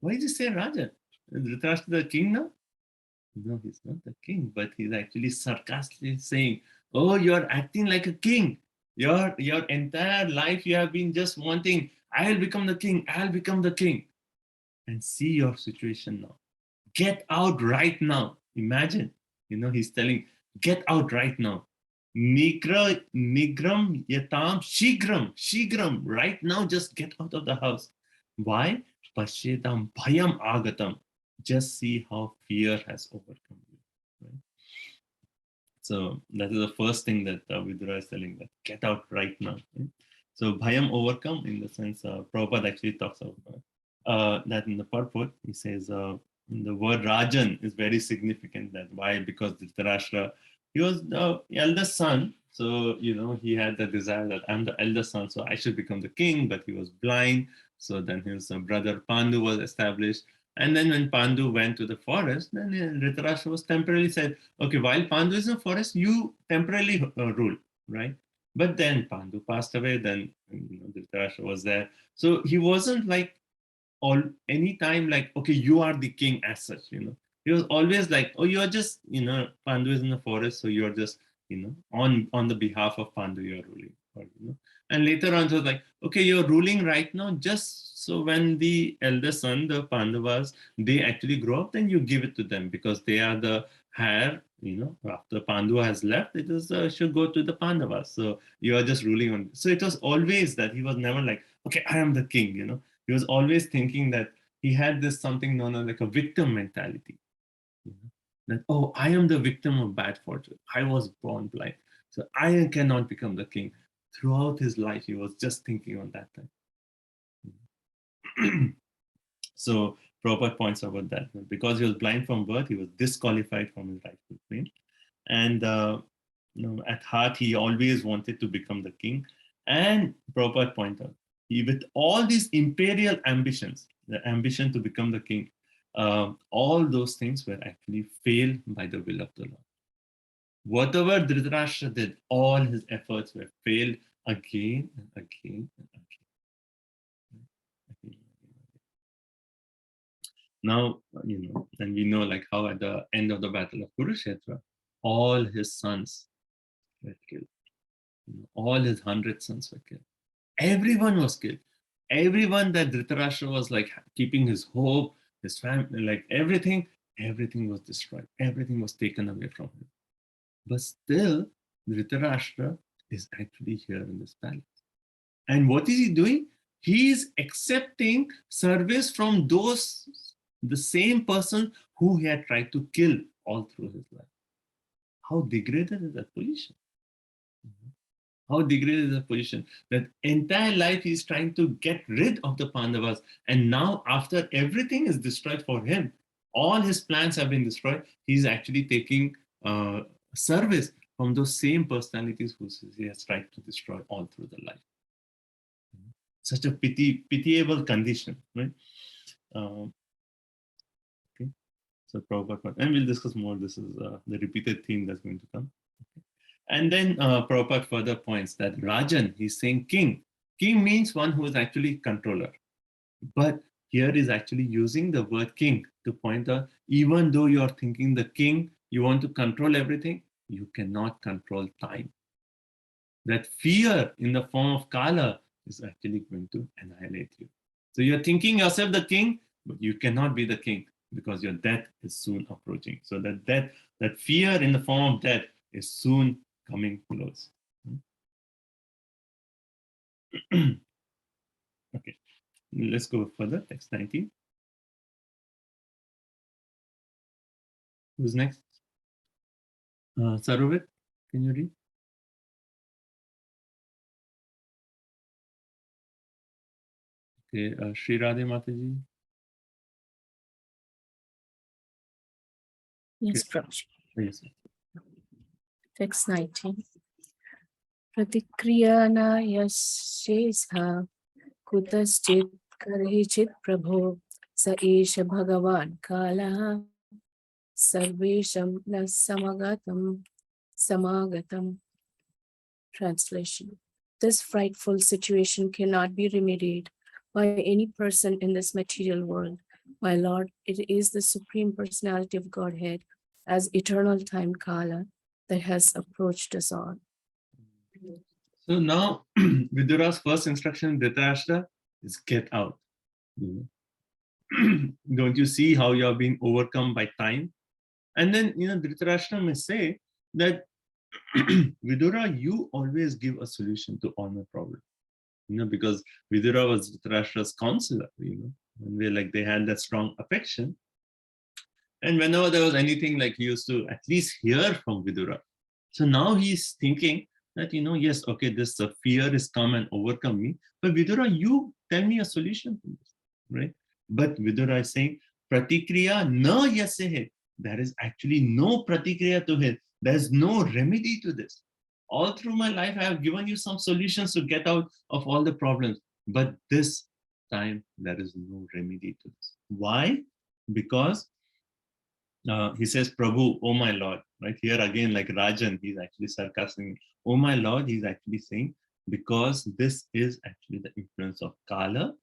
Why did he say Rajan? Is Dhritarashtra the king now? No, he's not the king, but he's actually sarcastically saying, oh, you're acting like a king. Your entire life you have been just wanting, I'll become the king, I'll become the king. And see your situation now. Get out right now. Imagine, he's telling, get out right now. Nigram yatam shigram, right now, just get out of the house. Why? Pashyedam bhayam agatam. Just see how fear has overcome you. Right? So that is the first thing that Vidura is telling, that get out right now. Right? So bhayam overcome, in the sense, Prabhupada actually talks about that in the purport. He says the word Rajan is very significant. That why? Because Dhritarashtra, he was the eldest son. So, he had the desire that I'm the eldest son, so I should become the king, but he was blind. So then his brother Pandu was established. And then when Pandu went to the forest, then Dhritarashtra was temporarily said, okay, while Pandu is in the forest, you temporarily rule, right? But then Pandu passed away, then Dhritarashtra was there. So he wasn't like any time like, okay, you are the king as such, He was always like, oh, you're just, Pandu is in the forest, so you're just, on the behalf of Pandu, you're ruling. Or, And later on, it was like, okay, you're ruling right now, just so when the elder son, the Pandavas, they actually grow up, then you give it to them, because they are the heir, after Pandu has left, it is should go to the Pandavas. So you are just ruling on. So it was always that he was never like, okay, I am the king, He was always thinking that he had this something known as like a victim mentality. That, oh, I am the victim of bad fortune. I was born blind, so I cannot become the king. Throughout his life, he was just thinking on that time. So Prabhupada points out that because he was blind from birth, he was disqualified from his rightful claim. And at heart, he always wanted to become the king. And Prabhupada pointed out, with all these imperial ambitions, the ambition to become the king, all those things were actually failed by the will of the Lord. Whatever Dhritarashtra did, all his efforts were failed again and again and again. Now, and we know like how at the end of the battle of Kurukshetra, all his sons were killed. All his 100 sons were killed. Everyone was killed. Everyone that Dhritarashtra was like keeping his hope, his family, like everything was destroyed. Everything was taken away from him. But still, Dhritarashtra is actually here in this palace. And what is he doing? He is accepting service from the same person who he had tried to kill all through his life. How degraded is that position? How degraded is the position? That entire life he's trying to get rid of the Pandavas. And now after everything is destroyed for him, all his plans have been destroyed, he's actually taking service from those same personalities who he has tried to destroy all through the life. Such a pitiable condition, right? Okay. So Prabhupada, and we'll discuss more. This is the repeated theme that's going to come. Okay. And then Prabhupada further points that Rajan, he's saying king. King means one who is actually controller. But here is actually using the word king to point out, even though you're thinking the king, you want to control everything, you cannot control time. That fear in the form of Kala is actually going to annihilate you. So you're thinking yourself the king, but you cannot be the king because your death is soon approaching. So that fear in the form of death is soon coming close. Okay, let's go further. Text 19. Who's next? Sarovit, can you read? Okay, Sri Radhe Mataji. Yes, Prabhuji. Yes. Text 19. Pratikriyana yasesha kutaschit karhichit prabho sa esha bhagavan kalaha Sarvesham na samagatam. Translation. This frightful situation cannot be remedied by any person in this material world. My Lord, it is the Supreme Personality of Godhead as eternal time Kala that has approached us all. So now Vidura's first instruction, Dhritarashtra, is get out. Don't you see how you are being overcome by time? And then, Dhritarashtra may say that Vidura, you always give a solution to all my problems. Because Vidura was Dhritarashtra's counselor, and they had that strong affection. And whenever there was anything, he used to at least hear from Vidura. So now he's thinking that, yes, okay, this fear is come and overcome me. But Vidura, you tell me a solution to this, right? But Vidura is saying, Pratikriya na yasehe. There is actually no pratikriya to it. There's no remedy to this. All through my life, I have given you some solutions to get out of all the problems. But this time, there is no remedy to this. Why? Because he says, Prabhu, oh my Lord. Right here again, like Rajan, he's actually sarcastic. Oh my Lord, he's actually saying, because this is actually the influence of Kala.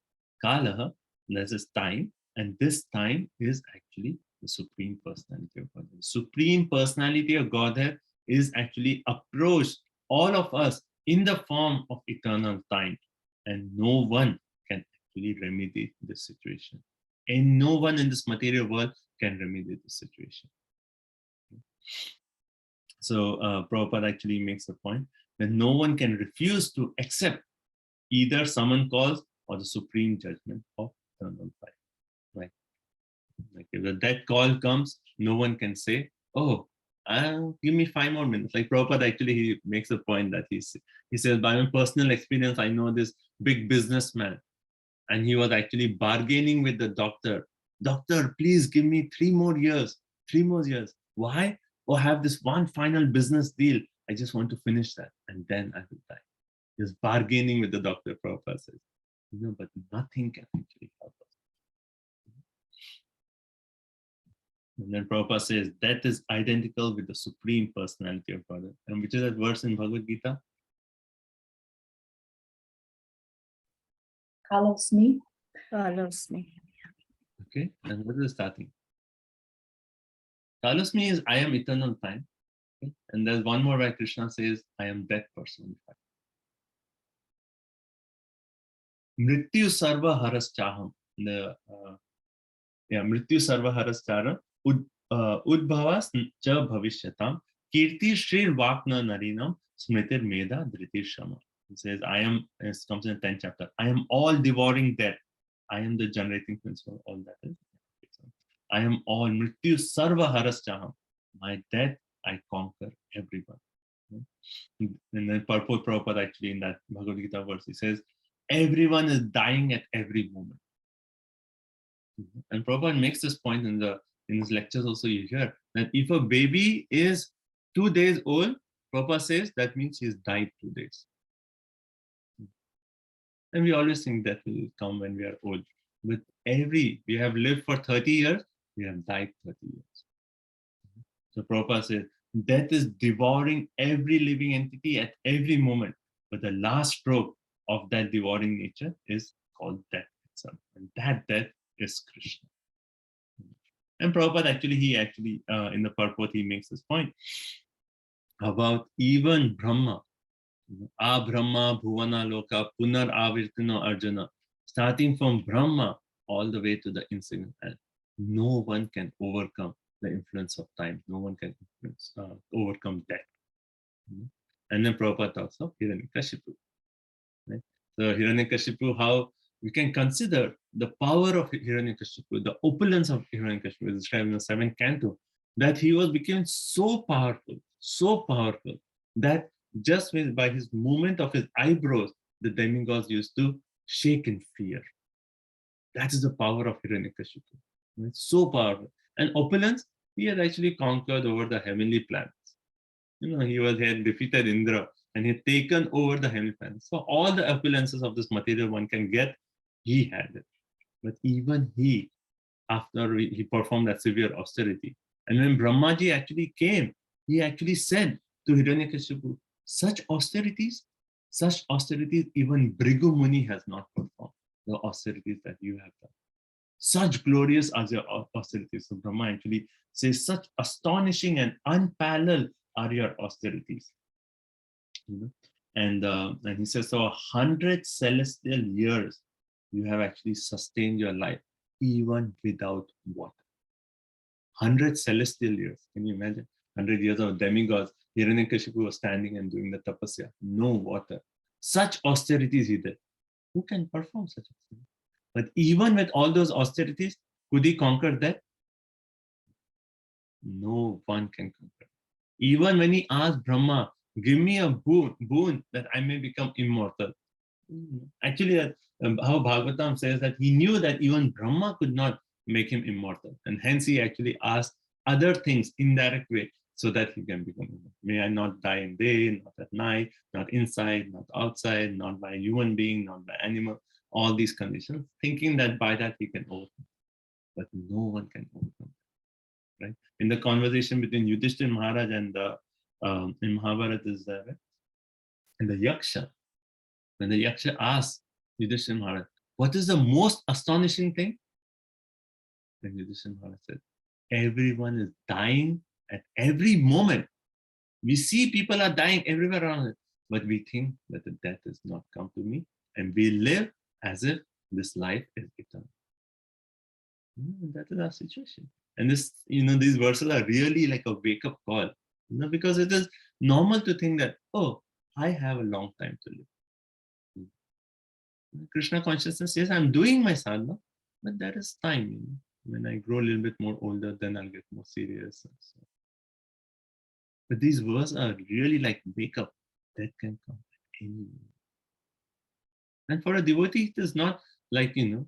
Kala, this is time. And this time is actually the Supreme Personality of Godhead. The Supreme Personality of Godhead is actually approached all of us in the form of eternal time. And no one can actually remedy this situation. And no one in this material world can remedy this situation. So Prabhupada actually makes a point that no one can refuse to accept either summon calls or the supreme judgment of eternal life. Right? Like if the death call comes, no one can say, oh, give me 5 more minutes. Like Prabhupada actually, he makes a point that he says, by my personal experience, I know this big businessman, and he was actually bargaining with the doctor. Doctor, please give me 3 more years, 3 more years. Why? Oh, I have this one final business deal. I just want to finish that, and then I will die. He's bargaining with the doctor, Prabhupada says. But nothing can actually help us. And then Prabhupada says, death is identical with the Supreme Personality of God. And which is that verse in Bhagavad Gita? Follows me. Follows me. Okay, and what is the starting? Kalasmi is I am eternal time. Okay? And there's one more where Krishna says, I am death personified. Mrityu sarva haras chaham. Mrityu sarva haras chaham. Udbhavas cha bhavishyatam. Kirti shrir vakna narinam. Smritir meda dhritir shama. It says, I am, it comes in the 10th chapter. I am all devouring death. I am the generating principle. All that is. I am all mrityu sarva haras chaham. My death, I conquer everyone. And then purport Prabhupada actually in that Bhagavad Gita verse, he says, everyone is dying at every moment. And Prabhupada makes this point in his lectures also. You hear that if a baby is 2 days old, Prabhupada says that means he's died 2 days. And we always think that will come when we are old. But we have lived for 30 years, we have died 30 years. So Prabhupada says, death is devouring every living entity at every moment. But the last stroke of that devouring nature is called death itself. And that death is Krishna. And Prabhupada actually, in the purport, he makes this point about even Brahma. Brahma Bhuvana Loka Punar Avirtino Arjuna. Starting from Brahma all the way to the insignificant. No one can overcome the influence of time. No one can overcome death. And then Prabhupada talks of Hiranyakashipu. Right? So Hiranyakashipu, how we can consider the power of Hiranyakashipu, the opulence of Hiranyakashipu is described in the 7th canto, that he became so powerful that just by his movement of his eyebrows, the demigods used to shake in fear. That is the power of Hiranyakashipu. It's so powerful. And opulence, he had actually conquered over the heavenly planets. He had defeated Indra and he had taken over the heavenly planets. So all the opulences of this material one can get, he had it. But even he, after he performed that severe austerity, And when Brahmaji actually came, he actually said to Hiranyakashipu, such austerities, even Bhrigu Muni has not performed, the austerities that you have done. Such glorious as your austerities. So Brahma actually says, such astonishing and unparalleled are your austerities. And he says, so 100 celestial years you have actually sustained your life, even without water. 100 celestial years. Can you imagine? 100 years of demigods. Hiranyakashipu was standing and doing the tapasya. No water. Such austerities he did. Who can perform such austerities? But even with all those austerities, could he conquer death? No one can conquer. Even when he asked Brahma, give me a boon that I may become immortal. Actually, how Bhagavatam says that he knew that even Brahma could not make him immortal. And hence he actually asked other things indirect way so that he can become immortal. May I not die in day, not at night, not inside, not outside, not by a human being, not by animal, all these conditions, thinking that by that he can overcome. But no one can overcome. Right? In the conversation between Yudhishthira Maharaj and in Mahabharata is there, right? And the Yaksha, when the Yaksha asked Yudhishthira Maharaj, what is the most astonishing thing? Then Yudhishthira Maharaj said, everyone is dying at every moment. We see people are dying everywhere around it, but we think that the death has not come to me, and we live as if this life is eternal. That is our situation. And this, these verses are really like a wake-up call, because it is normal to think that, oh, I have a long time to live. Krishna consciousness says, I'm doing my sadhana, but there is time. When I grow a little bit more older, then I'll get more serious. But these verses are really like wake up. That can come at any moment. And for a devotee, it is not like, when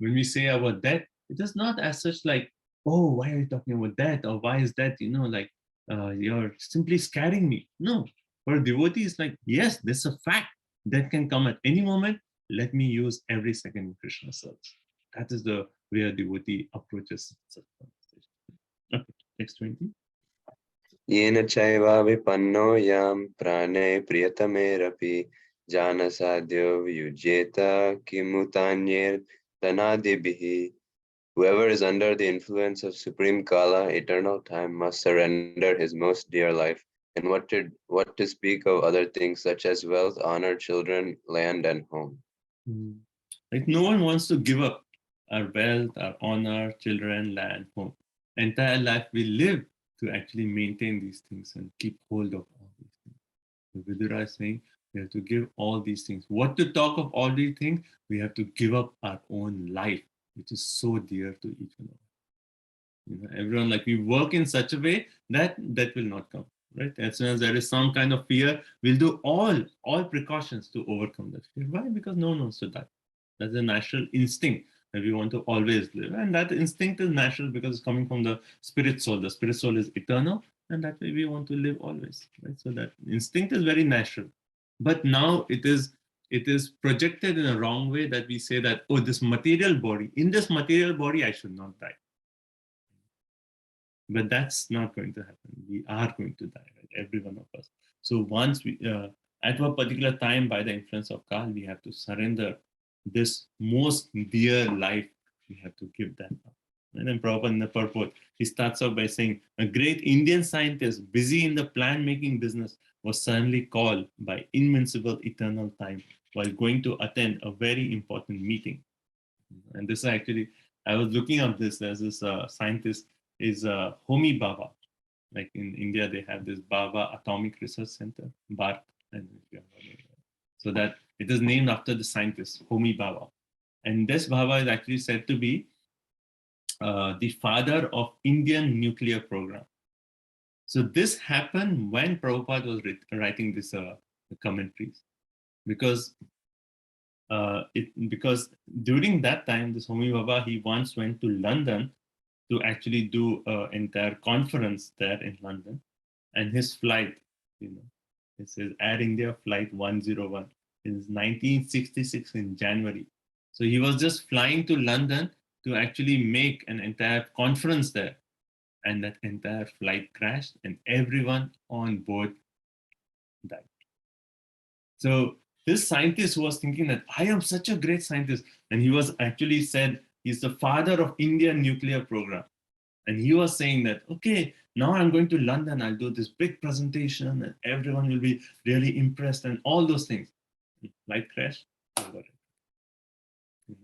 we say about death, it is not as such like, oh, why are you talking about death? Or why is that, you're simply scaring me. No, for a devotee, it's like, yes, this is a fact. Death can come at any moment. Let me use every second in Krishna's service. That is the way a devotee approaches such conversation. Okay, next 20. Yena chaiva vipanno yam prane priyatame jana sadhyo vyujeta kimutanyer tanadibihi. Whoever is under the influence of supreme Kala, eternal time, must surrender his most dear life. And what to speak of other things such as wealth, honor, children, land, and home. Like no one wants to give up our wealth, our honor, children, land, home. Entire life we live to actually maintain these things and keep hold of all these things. So Vidura is saying we have to give all these things. What to talk of all these things? We have to give up our own life, which is so dear to each one. Everyone, like we work in such a way that that will not come. Right? As soon as there is some kind of fear, we'll do all precautions to overcome that fear. Why? Because no one wants to die. That's a natural instinct that we want to always live. And that instinct is natural because it's coming from the spirit soul. The spirit soul is eternal, and that way we want to live always. Right? So that instinct is very natural. But now it is projected in a wrong way that we say that, oh, this material body, in this material body, I should not die. But that's not going to happen. We are going to die, right? Every one of us. So once we, at a particular time, by the influence of Kal, we have to surrender this most dear life. We have to give that up. And then Prabhupada in the purport, he starts off by saying, a great Indian scientist busy in the plan-making business was suddenly called by invincible eternal time while going to attend a very important meeting. And this actually, I was looking up this, there's this scientist, is Homi Bhabha. Like in India, they have this Bhabha Atomic Research Center, BARC. So that it is named after the scientist, Homi Bhabha. And this Bhabha is actually said to be the father of Indian nuclear program. So this happened when Prabhupada was writing this commentaries. Because during that time, this Homi Bhabha, he once went to London to actually do an entire conference there in London. And his flight, it says Air India Flight 101 is 1966 in January. So he was just flying to London to actually make an entire conference there. and that entire flight crashed and everyone on board died. So this scientist who was thinking that I am such a great scientist, and he was actually said he's the father of Indian nuclear program. And he was saying that, okay, now I'm going to London, I'll do this big presentation and everyone will be really impressed and all those things. Flight crash,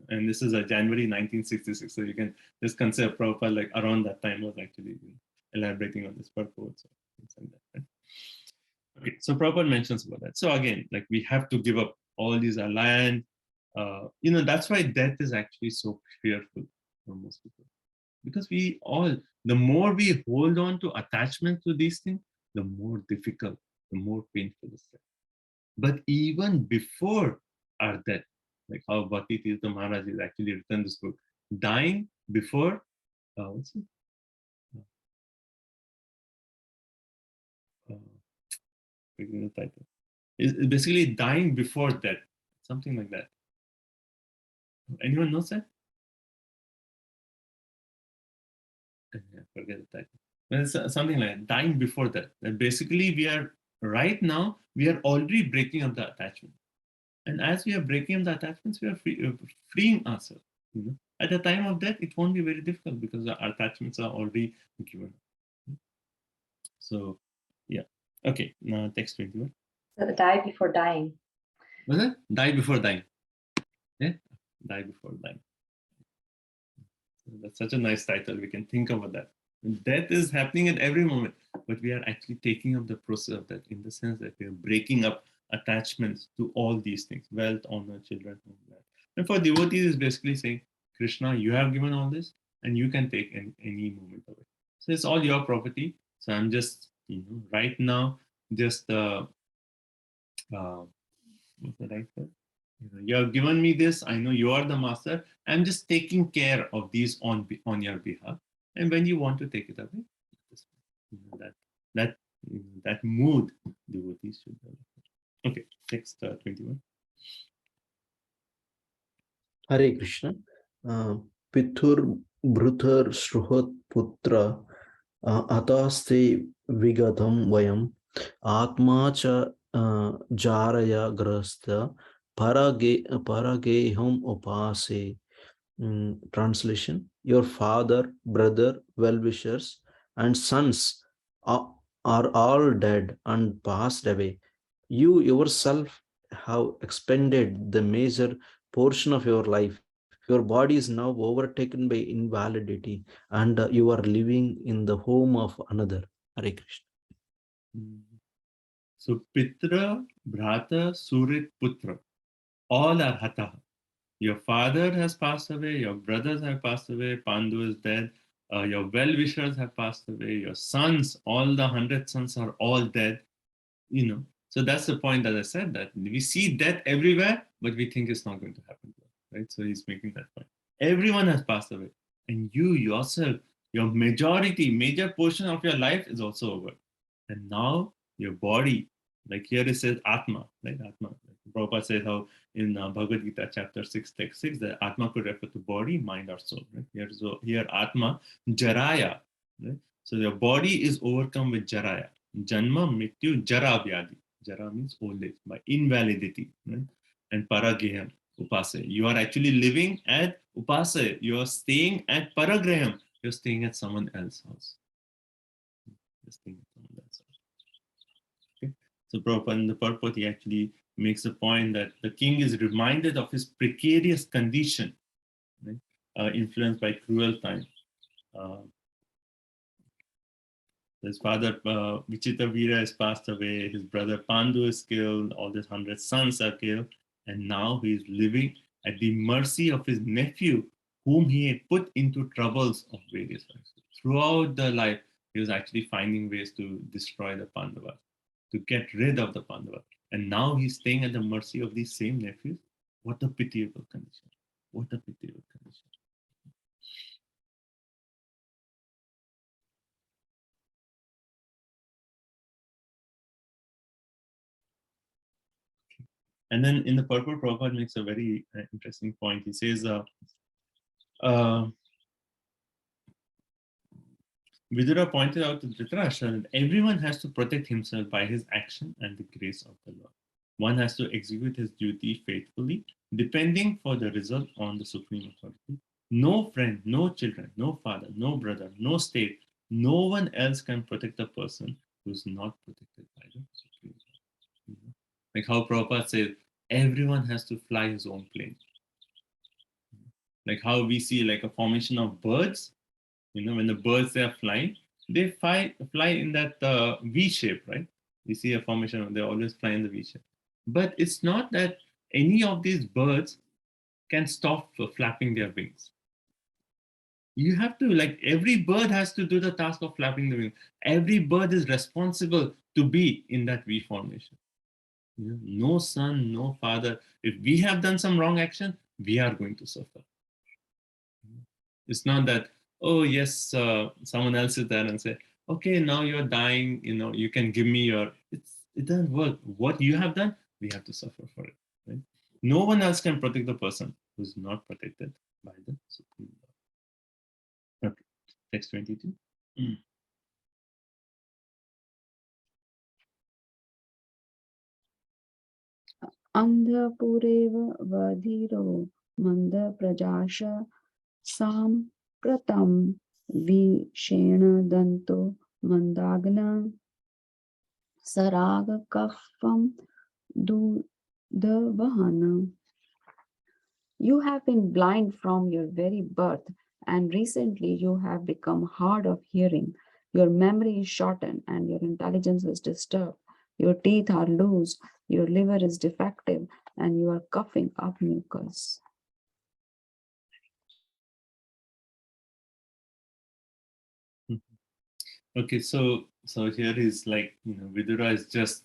and this is a January 1966. So you can just consider Prabhupada like around that time was actually elaborating on this purport. So things like that, right? Okay, so Prabhupada mentions about that. So again, like we have to give up all these land. That's why death is actually so fearful for most people. Because we all, the more we hold on to attachment to these things, the more difficult, the more painful is it. But even before our death, like how Bhakti Tirtha Maharaj has actually written this book, dying before, what's it? The title. Is basically dying before death, something like that. Anyone knows that? I forget the title. But it's something like that, dying before death. That basically we are right now, we are already breaking up the attachment. And as we are breaking up the attachments, we are freeing ourselves. At the time of death, it won't be very difficult because our attachments are already given. So, yeah. Okay, now text 21. So die before dying. Was it? Die before dying. Yeah, die before dying. So that's such a nice title. We can think about that. Death is happening at every moment, but we are actually taking up the process of that in the sense that we are breaking up attachments to all these things, wealth, honor, children, all that. And for devotees, is basically saying, Krishna, you have given all this, and you can take any moment of it. So it's all your property. So I'm just, right now, just what's the right word? You have given me this. I know you are the master. I'm just taking care of these on your behalf. And when you want to take it away, that mood devotees should develop. Okay, text 21. Hare Krishna. Pithur Bhrutar Sruhat Putra Ataste Vigatam Vayam Atma Cha Jaraya Grasta Parageham Upase. Translation: Your father, brother, well-wishers, and sons are all dead and passed away. You yourself have expended the major portion of your life. Your body is now overtaken by invalidity, and you are living in the home of another. Hare Krishna. So Pitra, Bhrata, Surit, Putra, all are Hataha. Your father has passed away, your brothers have passed away, Pandu is dead, your well-wishers have passed away, your sons, all the 100 sons are all dead. So that's the point that I said, that we see death everywhere, but we think it's not going to happen, right? So he's making that point. Everyone has passed away, and you yourself, your major portion of your life is also over. And now your body, like here it says Atma, right? Atma. Prabhupada says how in Bhagavad Gita chapter 6, text 6, that Atma could refer to body, mind, or soul, right? Here Atma, Jaraya, right? So your body is overcome with Jaraya. Janma, Mrityu, Jara, Vyadi. Jara means old age, by invalidity, right? And Parageham, Upase. You are actually living at Upase. You are staying at Paragraham. You're staying at someone else's house. Okay. So Prabhupada in the purport, he actually makes the point that the king is reminded of his precarious condition, right? Influenced by cruel time. His father Vichitravira has passed away, his brother Pandu is killed, all his 100 sons are killed, and now he is living at the mercy of his nephew, whom he had put into troubles of various kinds. Throughout the life, he was actually finding ways to destroy the Pandavas, to get rid of the Pandavas. And now he's staying at the mercy of these same nephews. What a pitiable condition. What a pitiable condition. And then in the purport, Prabhupada makes a very interesting point. He says, Vidura pointed out to Dhritarashtra that everyone has to protect himself by his action and the grace of the Lord. One has to execute his duty faithfully, depending for the result on the supreme authority. No friend, no children, no father, no brother, no state, no one else can protect a person who is not protected by the supreme authority. Like how Prabhupada says, everyone has to fly his own plane. Like how we see like a formation of birds, when the birds they are flying, they fly in that V shape, right? You see a formation, they always fly in the V shape. But it's not that any of these birds can stop flapping their wings. You have to, like, every bird has to do the task of flapping the wings. Every bird is responsible to be in that V formation. No son, no father. If we have done some wrong action, we are going to suffer. It's not that, oh yes, someone else is there and say, okay, now you're dying, you can give me your, it doesn't work. What you have done, we have to suffer for it. Right? No one else can protect the person who's not protected by the Supreme Lord. Okay, text 22. Andhapureva vadhiro manda prajasha sampratam vishena danto mandagna saraga kaffam dudavahana. You have been blind from your very birth, and recently you have become hard of hearing. Your memory is shortened and your intelligence is disturbed. Your teeth are loose, your liver is defective, and you are coughing up mucus. Okay, so here is like, Vidura is just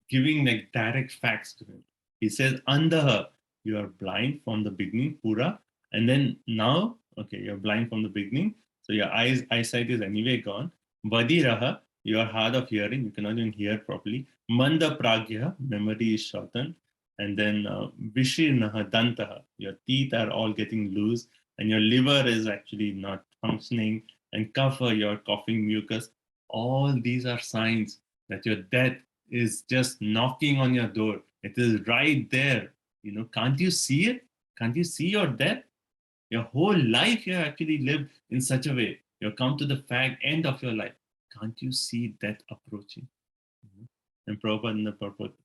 giving like direct facts to him. He says, Andaha, you are blind from the beginning, Pura, and then now, okay, you're blind from the beginning, so your eyesight is anyway gone. Vadiraha, you are hard of hearing, you cannot even hear properly. Manda Pragya, memory is shortened. And then Vishirnaha Dantaha, your teeth are all getting loose, and your liver is actually not functioning, and Kapha, you're coughing mucus. All these are signs that your death is just knocking on your door. It is right there. Can't you see it? Can't you see your death? Your whole life you actually lived in such a way. You've come to the end of your life. Can't you see death approaching? And Prabhupada in the purport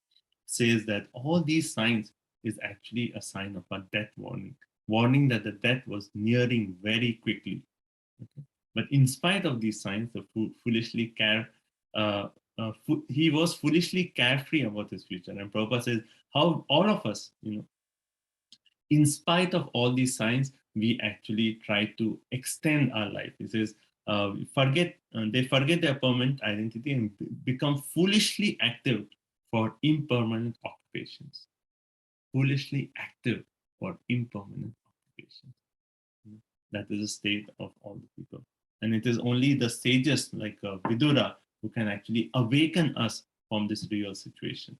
says that all these signs is actually a sign of a death warning that the death was nearing very quickly. Okay? But in spite of these signs, the he was foolishly carefree about his future. And Prabhupada says how all of us, in spite of all these signs, we actually try to extend our life. He says, they forget their permanent identity and become foolishly active for impermanent occupations. Foolishly active for impermanent occupations. That is the state of all the people. And it is only the sages like Vidura who can actually awaken us from this real situation.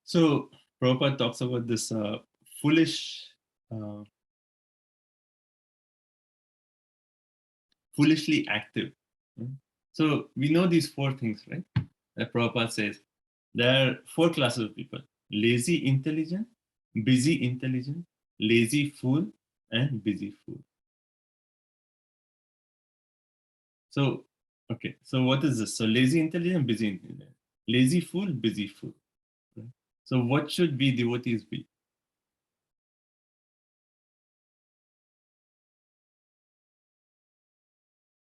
So Prabhupada talks about this foolishly active. So we know these four things, right? That Prabhupada says there are four classes of people: lazy intelligent, busy intelligent, lazy fool, and busy fool. So, okay, so what is this? So lazy intelligent, busy intelligent. Lazy fool, busy fool. Right? So what should we devotees be?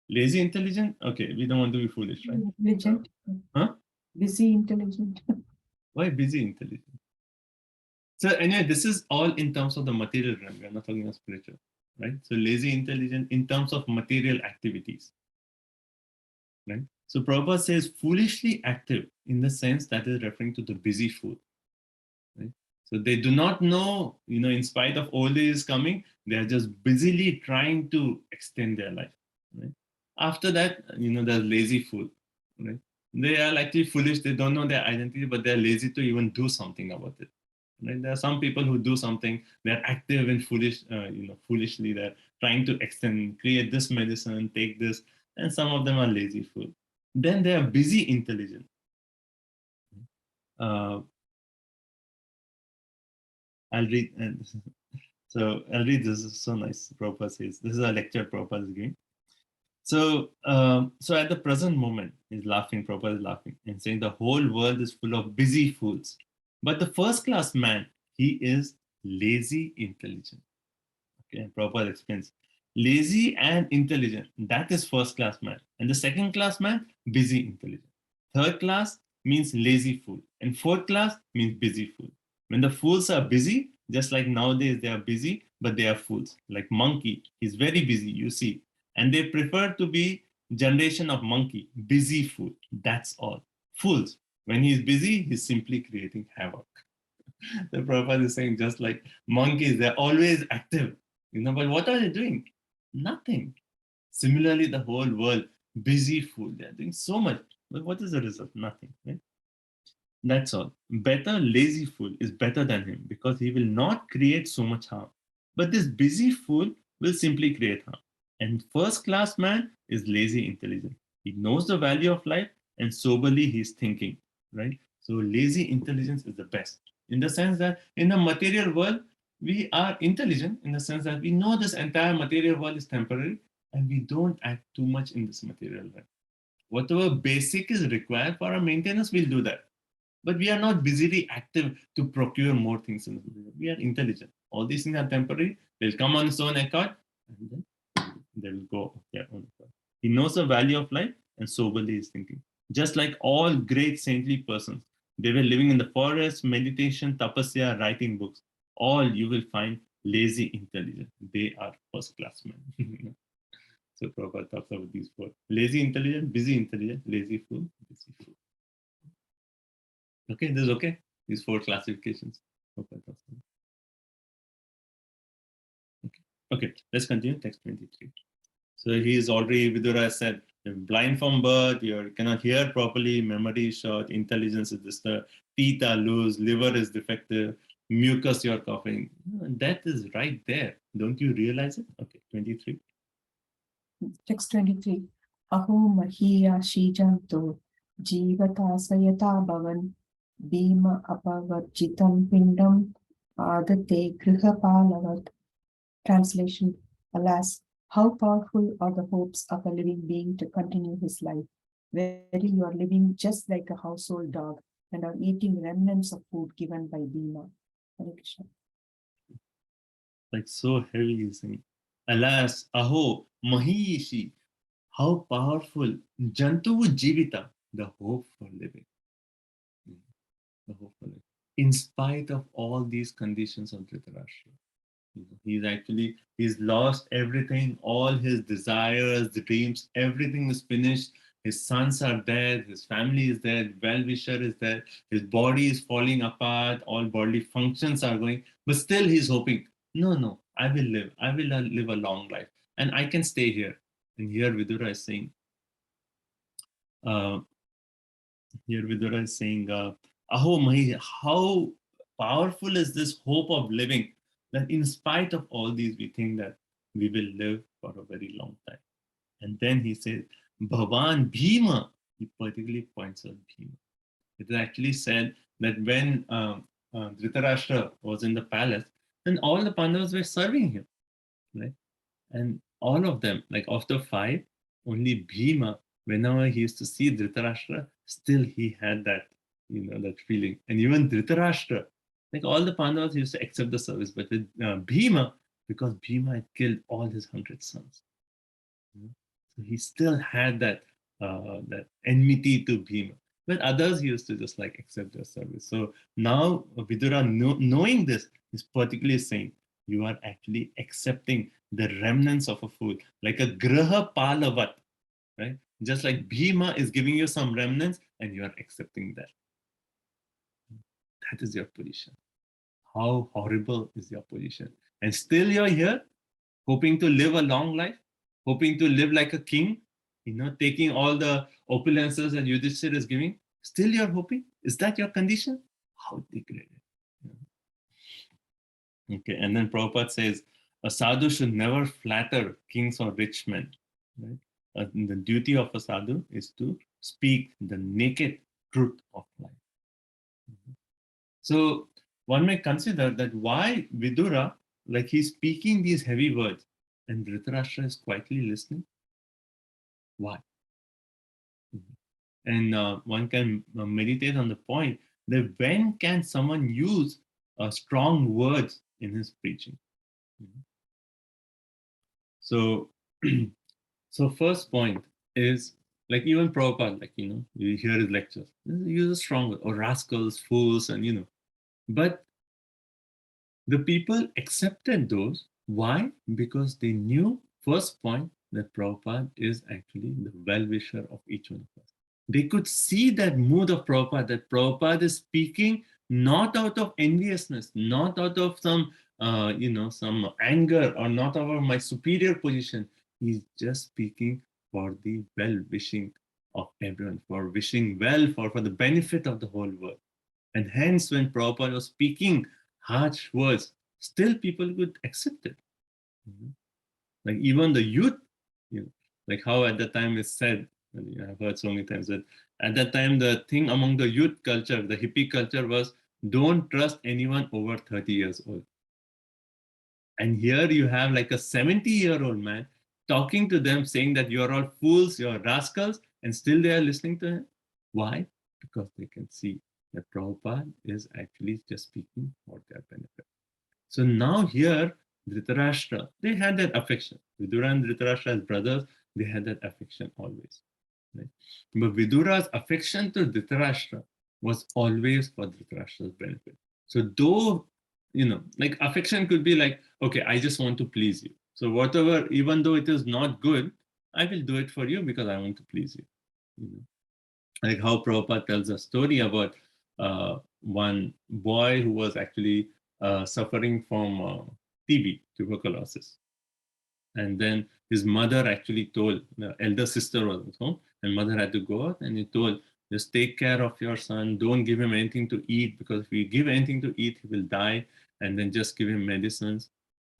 Lazy intelligent? Okay, we don't want to be foolish, right? Intelligent. Huh? Busy intelligent. Why busy intelligent? So anyway, this is all in terms of the material realm. We are not talking about spiritual, right? So lazy intelligent in terms of material activities, right? So Prabhupada says foolishly active in the sense that is referring to the busy fool, right? So they do not know, in spite of old age is coming, they are just busily trying to extend their life, right? After that, there's lazy fool, right? They are actually foolish. They don't know their identity, but they're lazy to even do something about it. Right? There are some people who do something. They're active and foolish. Foolishly, they're trying to extend, create this medicine, take this, and some of them are lazy fool. Then they are busy intelligent. I'll read. So I'll read this. Is so nice. Prabhupada says this is a lecture Prabhupada is giving. So, so at the present moment, he's laughing. Prabhupada is laughing and saying the whole world is full of busy fools. But the first class man, he is lazy intelligent. Okay, Prabhupada explains. Lazy and intelligent, that is first class man. And the second class man, busy intelligent. Third class means lazy fool. And fourth class means busy fool. When the fools are busy, just like nowadays they are busy, but they are fools. Like monkey, he's very busy, you see. And they prefer to be generation of monkey, busy fool. That's all. Fools. When he's busy, he's simply creating havoc. The Prabhupada is saying just like monkeys, they're always active. But what are they doing? Nothing. Similarly, the whole world, busy fool. They're doing so much. But what is the result? Nothing. Right? That's all. Better lazy fool is better than him because he will not create so much harm. But this busy fool will simply create harm. And first class man is lazy intelligent. He knows the value of life and soberly he's thinking. Right? So lazy intelligence is the best. In the sense that in the material world, we are intelligent in the sense that we know this entire material world is temporary and we don't act too much in this material world. Whatever basic is required for our maintenance, we'll do that. But we are not busily active to procure more things in the world. We are intelligent. All these things are temporary. They'll come on its own accord and then they will go of their own accord. He knows the value of life and soberly is thinking. Just like all great saintly persons, they were living in the forest, meditation, tapasya, writing books. All you will find lazy intelligent. They are first class men. So Prabhupada talks about these four. Lazy intelligent, busy intelligent, lazy fool, busy fool. Okay, this is okay? These four classifications. Okay, okay, let's continue. Text 23. So he is already, Vidura said, blind from birth, you cannot hear properly, memory is short, intelligence is disturbed, teeth are loose, liver is defective, mucus you're coughing. That is right there. Don't you realize it? Okay, 23. Text 23. Aho mahiya shijanto jivata sayata bhavan bhima apavarjitam pindam adate grihapalavat. Translation. Alas, how powerful are the hopes of a living being to continue his life. Very, you are living just like a household dog and are eating remnants of food given by Bhima. Hare Krishna. Like so heavy, you saying. Alas, aho, mahishi, how powerful, jantu jivita, the hope for living. The hope for living. In spite of all these conditions of Dhritarashtra. He's lost everything, all his desires, dreams, everything is finished. His sons are dead, his family is dead, well-wisher is dead, his body is falling apart, all bodily functions are going, but still he's hoping, no, I will live a long life, and I can stay here. And here Vidura is saying, Aho Mahi, how powerful is this hope of living, that in spite of all these, we think that we will live for a very long time. And then he says, Bhavan Bhima, he particularly points out Bhima. It is actually said that when Dhritarashtra was in the palace, then all the Pandavas were serving him, right? And all of them, like of the five, only Bhima, whenever he used to see Dhritarashtra, still he had that, that feeling. And even Dhritarashtra, like all the Pandavas used to accept the service, but with Bhima, because Bhima had killed all his 100 sons. So he still had that that enmity to Bhima. But others used to just like accept their service. So now Vidura, knowing this, is particularly saying, you are actually accepting the remnants of a fool, like a griha palavat, right? Just like Bhima is giving you some remnants and you are accepting that. That is your position. How horrible is your position? And still you're here, hoping to live a long life, hoping to live like a king, taking all the opulences that Yudhishthira is giving, still you're hoping? Is that your condition? How degraded. Okay, and then Prabhupada says, a sadhu should never flatter kings or rich men. Right? The duty of a sadhu is to speak the naked truth of life. So one may consider that why Vidura, like he's speaking these heavy words, and Dhritarashtra is quietly listening. Why? And one can meditate on the point that when can someone use strong words in his preaching? So, so first point is, like even Prabhupada, like, you hear his lectures, he uses strong words, or rascals, fools, and but the people accepted those. Why? Because they knew, first point, that Prabhupada is actually the well-wisher of each one of us. They could see that mood of Prabhupada, that Prabhupada is speaking not out of enviousness, not out of some, some anger, or not out of my superior position. He's just speaking for the well-wishing of everyone, for wishing well, for the benefit of the whole world. And hence, when Prabhupada was speaking harsh words, still people could accept it. Like even the youth, like how at that time it's said, I've heard so many times that at that time the thing among the youth culture, the hippie culture, was don't trust anyone over 30 years old. And here you have like a 70-year-old man talking to them, saying that you're all fools, you're rascals, and still they are listening to him. Why? Because they can see that Prabhupada is actually just speaking for their benefit. So now here, Dhritarashtra, they had that affection. Vidura and Dhritarashtra as brothers, they had that affection always. Right? But Vidura's affection to Dhritarashtra was always for Dhritarashtra's benefit. So though, like affection could be like, okay, I just want to please you. So whatever, even though it is not good, I will do it for you because I want to please you. Like how Prabhupada tells a story about one boy who was actually suffering from TB, tuberculosis. And then his mother actually told, the elder sister was at home, and mother had to go out, and he told, just take care of your son, don't give him anything to eat, because if you give anything to eat, he will die, and then just give him medicines.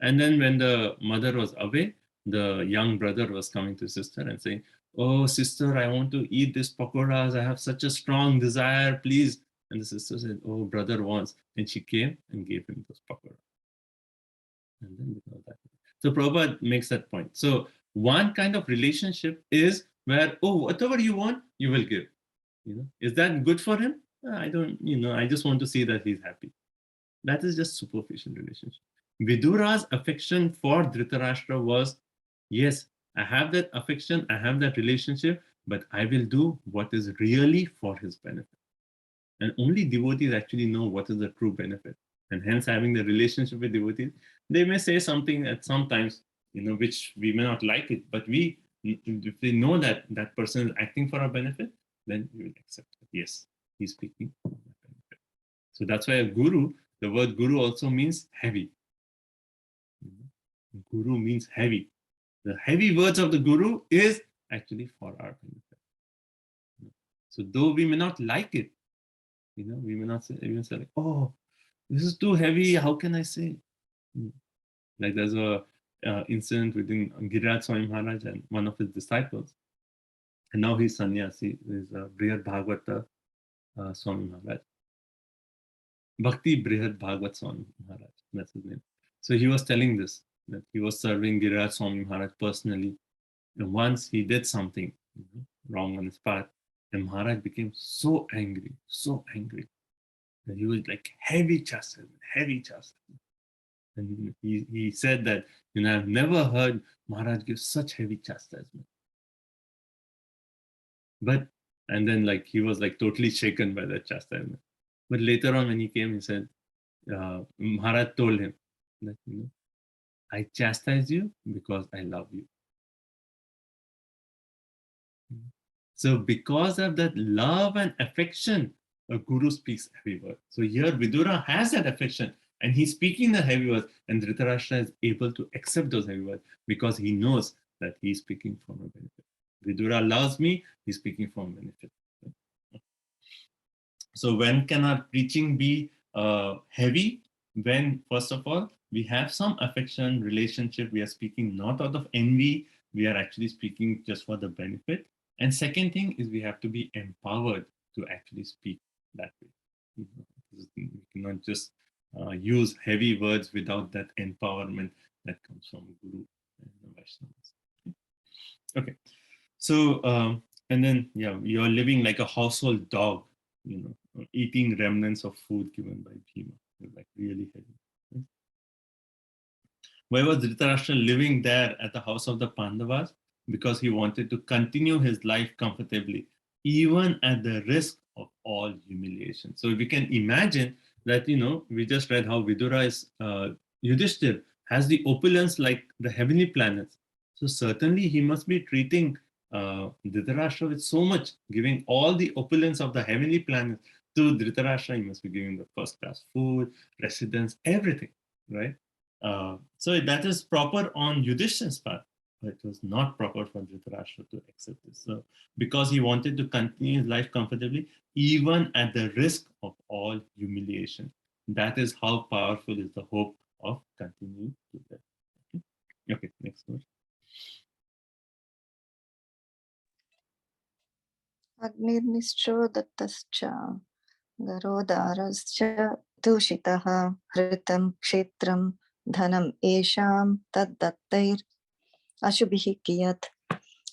And then when the mother was away, the young brother was coming to sister and saying, oh, sister, I want to eat this pakoras. I have such a strong desire, please. And the sister said, oh, brother wants. And she came and gave him those pakoras. And then because that. So Prabhupada makes that point. So one kind of relationship is where, oh, whatever you want, you will give. Is that good for him? I don't, I just want to see that he's happy. That is just superficial relationship. Vidura's affection for Dhritarashtra was, yes, I have that affection, I have that relationship, but I will do what is really for his benefit. And only devotees actually know what is the true benefit. And hence, having the relationship with devotees, they may say something at sometimes, which we may not like it, but if we know that that person is acting for our benefit, then we will accept it. Yes, he's speaking for our benefit. So that's why a guru, the word guru also means heavy. Guru means heavy. The heavy words of the guru is actually for our benefit. So though we may not like it, we may not even say like, oh, this is too heavy, how can I say? Like there's a incident within Giriraj Swami Maharaj and one of his disciples, and now he's sannyasi, is Brihad Bhagavata Swami Maharaj. Bhakti Brihad Bhagavat Swami Maharaj, that's his name. So he was telling this, that he was serving Giriraj Swami Maharaj personally. And once he did something wrong on his path, and Maharaj became so angry, that he was like heavy chastisement. And he said that, I've never heard Maharaj give such heavy chastisement. And then like he was like totally shaken by that chastisement. But later on when he came, he said, Maharaj told him that, I chastise you because I love you. So because of that love and affection, a guru speaks heavy words. So here Vidura has that affection and he's speaking the heavy words, and Dhritarashtra is able to accept those heavy words because he knows that he's speaking for my benefit. Vidura loves me, he's speaking for benefit. So when can our preaching be heavy? When, first of all, we have some affection, relationship, we are speaking not out of envy, we are actually speaking just for the benefit. And second thing is we have to be empowered to actually speak that way. We cannot just use heavy words without that empowerment that comes from Guru and Vaishnavas. Okay, so and then you're living like a household dog, eating remnants of food given by Bhima. You're like really heavy. Why was Dhritarashtra living there at the house of the Pandavas? Because he wanted to continue his life comfortably, even at the risk of all humiliation. So we can imagine that, we just read how Vidura is, Yudhishthir has the opulence like the heavenly planets. So certainly he must be treating Dhritarashtra with so much, giving all the opulence of the heavenly planets to Dhritarashtra. He must be giving the first class food, residence, everything, right? So that is proper on Yudhishthir's part, but it was not proper for Dhritarashtra to accept this. So because he wanted to continue his life comfortably, even at the risk of all humiliation. That is how powerful is the hope of continuing to live. Okay, next verse. Agnirnishchodhattascha garodarascha dushitaha hritam kshetram dhanam esham taddattair ashubhihi kiyat.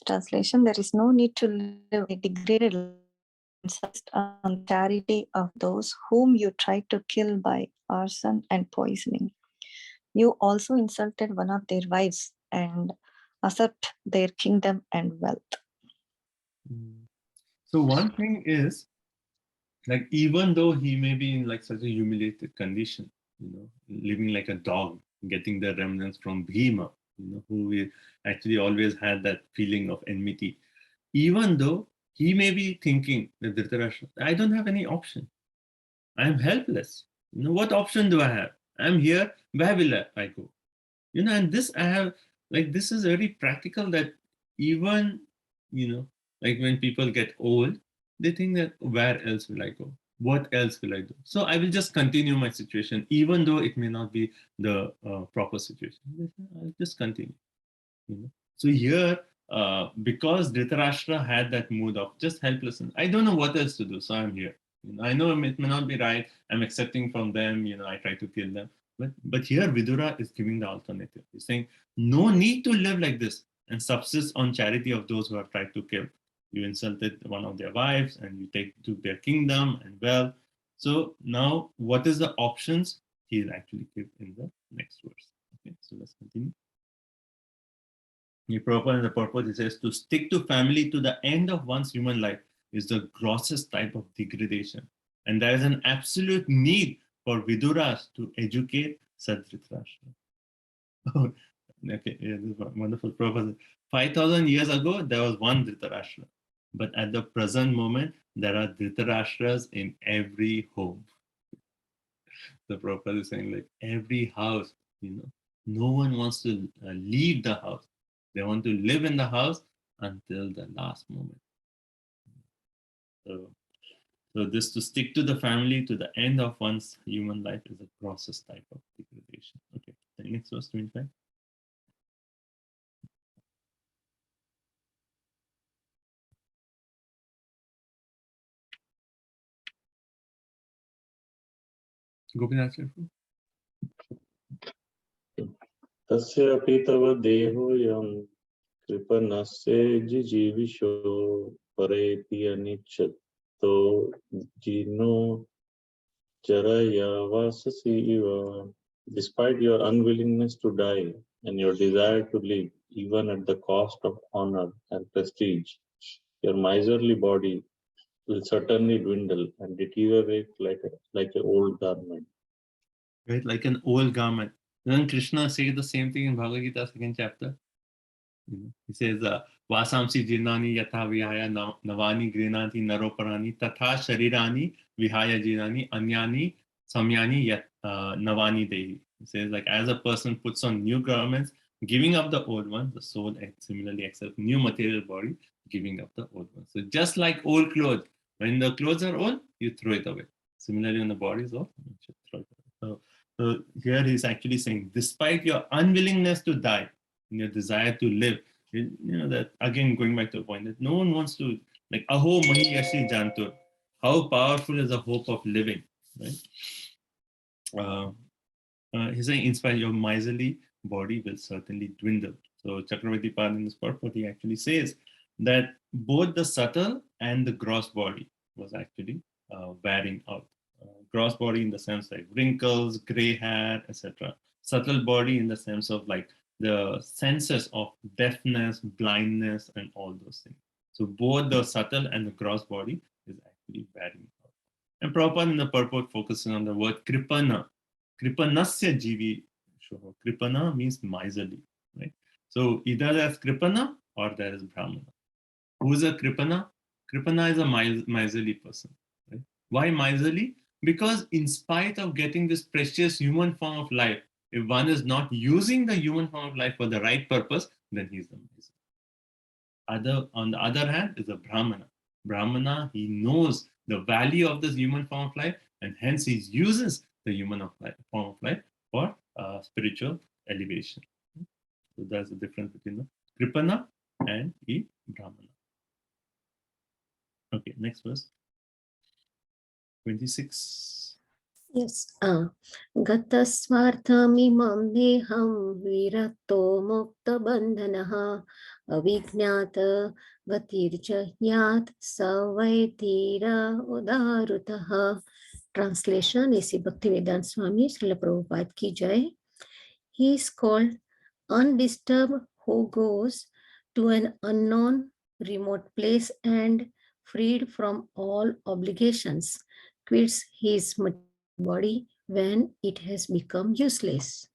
Translation: there is no need to live a degraded life, insist on charity of those whom you tried to kill by arson and poisoning. You also insulted one of their wives and usurped their kingdom and wealth. So one thing is, like, even though he may be in like such a humiliated condition, living like a dog, getting the remnants from Bhima, who actually always had that feeling of enmity, even though he may be thinking that Dhritarashtra, I don't have any option. I am helpless. What option do I have? I'm here. Where will I go? And this I have, like, this is very practical that even, like when people get old, they think that where else will I go? What else will I do? So I will just continue my situation, even though it may not be the proper situation. I'll just continue. So here, because Dhritarashtra had that mood of just helplessness, I don't know what else to do, so I'm here. I know it may not be right. I'm accepting from them. I try to kill them. But here Vidura is giving the alternative. He's saying, no need to live like this and subsist on charity of those who have tried to kill. You insulted one of their wives and you took their kingdom and wealth. So now what is the options? He'll actually give in the next verse. Okay, so let's continue. The purpose, he says, to stick to family to the end of one's human life is the grossest type of degradation. And there is an absolute need for Viduras to educate Dhritarashtra. Okay, yeah, this is wonderful purpose. 5,000 years ago, there was one Dhritarashtra. But at the present moment, there are Dhritarashtras in every home. The Prabhupada is saying, like, every house, no one wants to leave the house. They want to live in the house until the last moment. So this to stick to the family to the end of one's human life is a grossest type of degradation. Okay, next verse 25. Gopinath Sharma. Tasya apitava dehoyam kripanasya jijivisho parepi anichato jino charaya vasasiva. Despite your unwillingness to die and your desire to live, even at the cost of honor and prestige, your miserly body will certainly dwindle and deteriorate like an old garment. Right, like an old garment. Then Krishna says the same thing in Bhagavad Gita, 2nd chapter. He says, Vasamsi jirnani yatha vihaya navani grinati naroparani tatha sharirani vihaya jirnani anyani samyani navani dehi. He says, like, as a person puts on new garments, Giving up the old one, the soul similarly accepts new material body, giving up the old one. So just like old clothes, when the clothes are old, you throw it away. Similarly, when the body is old, you should throw it away. So here he's actually saying, despite your unwillingness to die, and your desire to live, you know that again going back to the point that no one wants to, like aho mahi yashi jantur. How powerful is the hope of living, right? He's saying, in spite your miserly body will certainly dwindle. So Chakravarti Pad in this purport, he actually says that both the subtle and the gross body was actually wearing out. Gross body in the sense like wrinkles, gray hair, etc. Subtle body in the sense of like the senses of deafness, blindness, and all those things. So both the subtle and the gross body is actually wearing out. And Prabhupada in the purport focusing on the word kripana. Kripanasya jivi shoho. Kripana means miserly, right? So either there's kripana or there is brahmana. Who is a kripana? Kripana is a miserly person, right? Why miserly? Because in spite of getting this precious human form of life, if one is not using the human form of life for the right purpose, then he's the miserly. On the other hand, is a brahmana. Brahmana, he knows the value of this human form of life, and hence he uses the human form of life for spiritual elevation. So that's the difference between the kripana and the brahmana. Okay, next verse. 26. Yes. Gatasvarthamimam deham virakto mukta bandhanaha avignata gatircha yat savaitira udarutaha. Translation is Bhaktivedanta Swami Srila Prabhupada ki jai. He is called undisturbed who goes to an unknown remote place and freed from all obligations, quits his body when it has become useless.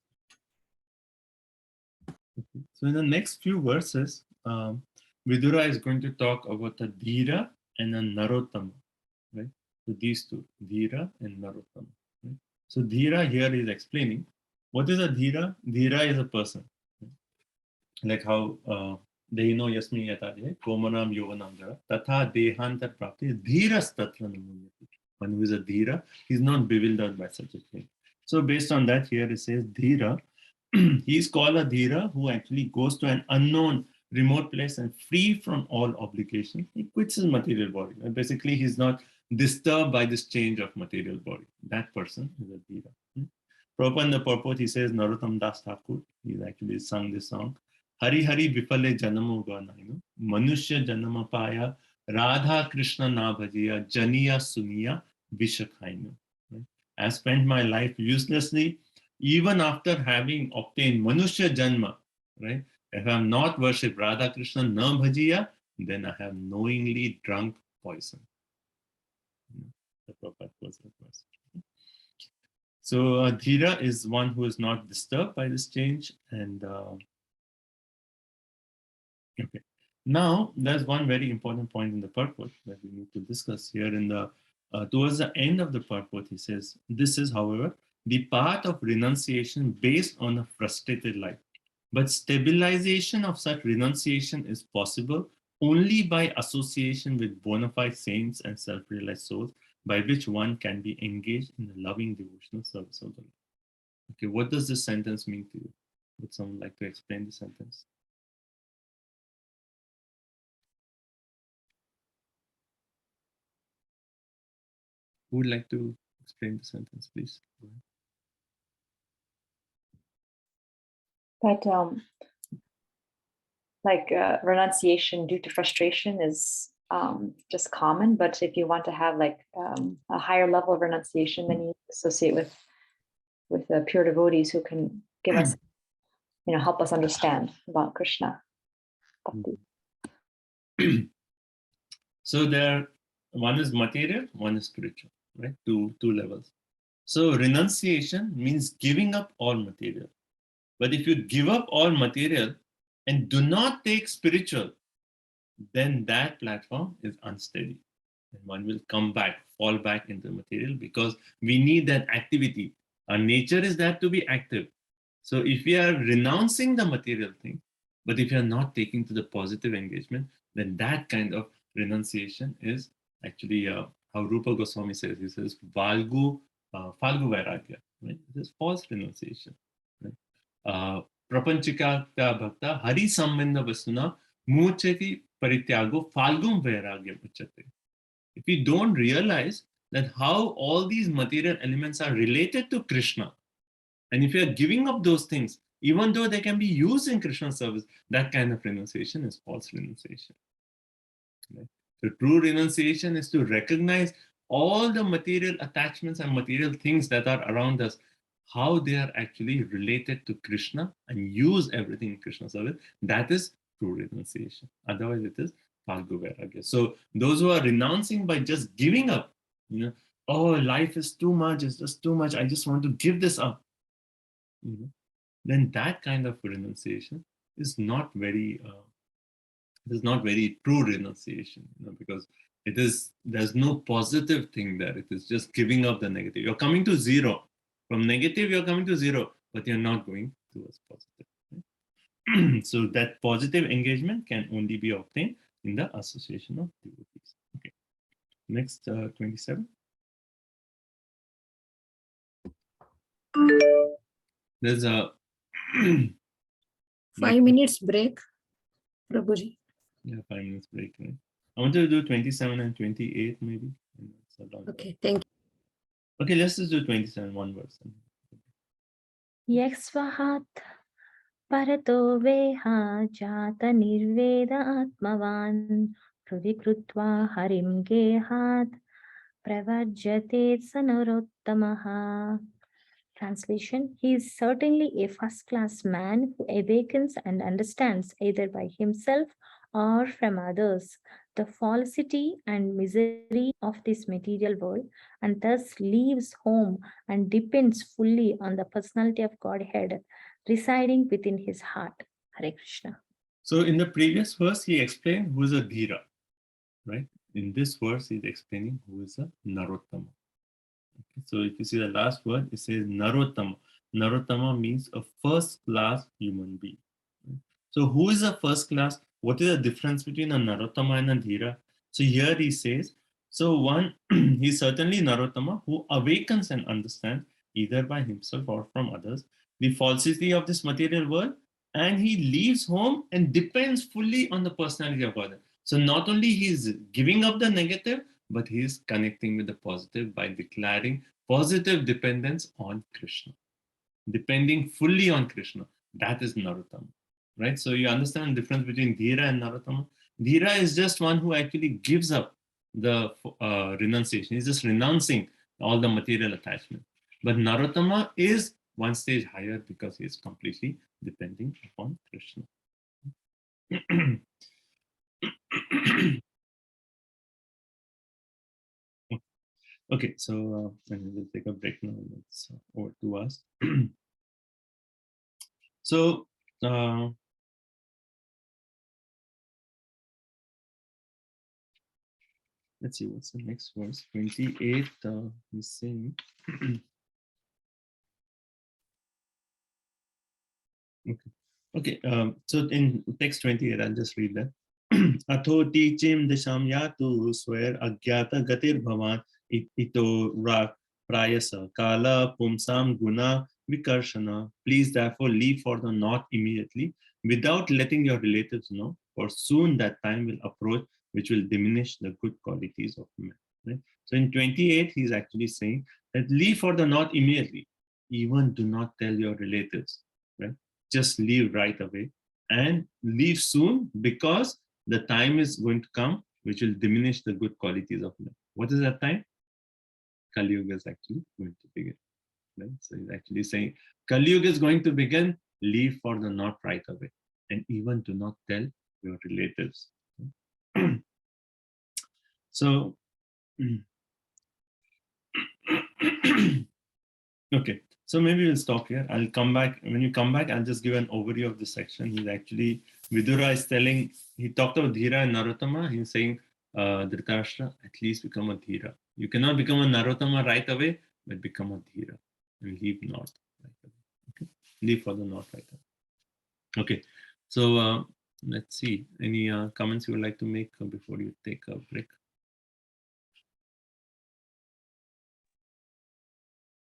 Okay. So in the next few verses, Vidura is going to talk about a Dhira and a Narottama, right? So these two, Dhira and Narottama. Right? So Dhira here is explaining what is a Dhira. Dhira is a person, right? Like how Dehino Yasmi Yatadhe, Komanam Yovanam Jara, Tatha Dehantar Prapti, Dhiras Tatra Namuyati. One who is a Dhira, he's not bewildered by such a thing. So based on that, here it says Dhira. He is called a Dhira who actually goes to an unknown remote place and free from all obligation. He quits his material body. And basically, he's not disturbed by this change of material body. That person is a Dhira. Prabhupada in the purport, he says, Narottam Das Thakur, he's actually sung this song. Hari Hari Vipale Janamo Ganaino, Manushya Janama Paya, Radha Krishna Na Bhajiya, Janiya Suniya, Vishakhaino. I spent my life uselessly, even after having obtained Manushya Janma, right? If I have not worshipped Radha Krishna Na Bhajiya, then I have knowingly drunk poison. So Dhira is one who is not disturbed by this change. And okay, now there's one very important point in the purport that we need to discuss here. In the towards the end of the purport, he says, this is, however, the path of renunciation based on a frustrated life. But stabilization of such renunciation is possible only by association with bona fide saints and self-realized souls, by which one can be engaged in the loving devotional service of the Lord. Okay, what does this sentence mean to you? Would someone like to explain the sentence? Who would like to explain the sentence, please? But renunciation due to frustration is just common, but if you want to have like a higher level of renunciation, then you associate with the pure devotees who can give us, help us understand about Krishna. So there, one is material, one is spiritual, right? Two levels. So renunciation means giving up all material. But if you give up all material and do not take spiritual, then that platform is unsteady. And one will fall back into material, because we need that activity. Our nature is that to be active. So if we are renouncing the material thing, but if you are not taking to the positive engagement, then that kind of renunciation is actually how Rupa Goswami says. He says, Falgu Vairagya. Right? It is false renunciation. Right? Prapanchika bhakta hari sambandha vasuna muchati parityago falgum vairagya uchate. If we don't realize that how all these material elements are related to Krishna, and if you are giving up those things, even though they can be used in Krishna's service, that kind of renunciation is false renunciation. Right? So true renunciation is to recognize all the material attachments and material things that are around us, how they are actually related to Krishna, and use everything in Krishna's service. That is true renunciation. Otherwise, it is Falgu Vairagya. So those who are renouncing by just giving up, oh, life is too much, it's just too much, I just want to give this up. Then that kind of renunciation is not very true renunciation, because there's no positive thing there. It is just giving up the negative. You're coming to zero. From negative, you're coming to zero, but you're not going towards positive. Right? So that positive engagement can only be obtained in the association of devotees. Okay. Next, 27. There's a 5 minutes break, Prabhuji. Yeah, 5 minutes break. Right? I wanted to do 27 and 28 maybe. Okay, thank you. Okay, let's just do 27, one verse. Yaksvahat parato veha jata nirveda atmavan prudikrutva harim gehat pravarjate sanarottamaha. Translation: He is certainly a first-class man who awakens and understands either by himself or from others the falsity and misery of this material world, and thus leaves home and depends fully on the personality of Godhead residing within his heart. Hare Krishna. So in the previous verse, he explained who is a Dhira, right? In this verse, he's explaining who is a Narottama. Okay. So if you see the last word, it says Narottama. Narottama means a first-class human being. So who is a first class? What is the difference between a Narottama and a Dhira? So here he says, so one, he's certainly Narottama who awakens and understands either by himself or from others the falsity of this material world, and he leaves home and depends fully on the personality of God. So not only he's giving up the negative, but he's connecting with the positive by declaring positive dependence on Krishna. Depending fully on Krishna. That is Narottama. Right? So you understand the difference between Dhira and Narottama. Dhira is just one who actually gives up the renunciation. He's just renouncing all the material attachment. But Narottama is one stage higher because he is completely depending upon Krishna. Okay, so we'll take a break now. It's over to us. So, let's see, what's the next verse? 28, he's saying. Okay, so in text 28, I'll just read that. Atho tichim disham yatu swer agyata gatir bhavan ito rak prayasa kala pumsam guna vikarshana. Please therefore leave for the north immediately without letting your relatives know, for soon that time will approach which will diminish the good qualities of men. Right? So in 28, he's actually saying that leave for the north immediately. Even do not tell your relatives. Right? Just leave right away and leave soon, because the time is going to come which will diminish the good qualities of men. What is that time? Kali Yuga is actually going to begin. Right? So he's actually saying Kali Yuga is going to begin, leave for the north right away, and even do not tell your relatives. So, okay. So maybe we'll stop here. I'll come back. When you come back, I'll just give an overview of this section. He's actually, Vidura is telling, he talked about Dhira and Narottama. He's saying, Dhritarashtra, at least become a Dhira. You cannot become a Narottama right away, but become a Dhira and leave north right away. Okay. leave for the north like that. Okay, so let's see. Any comments you would like to make before you take a break?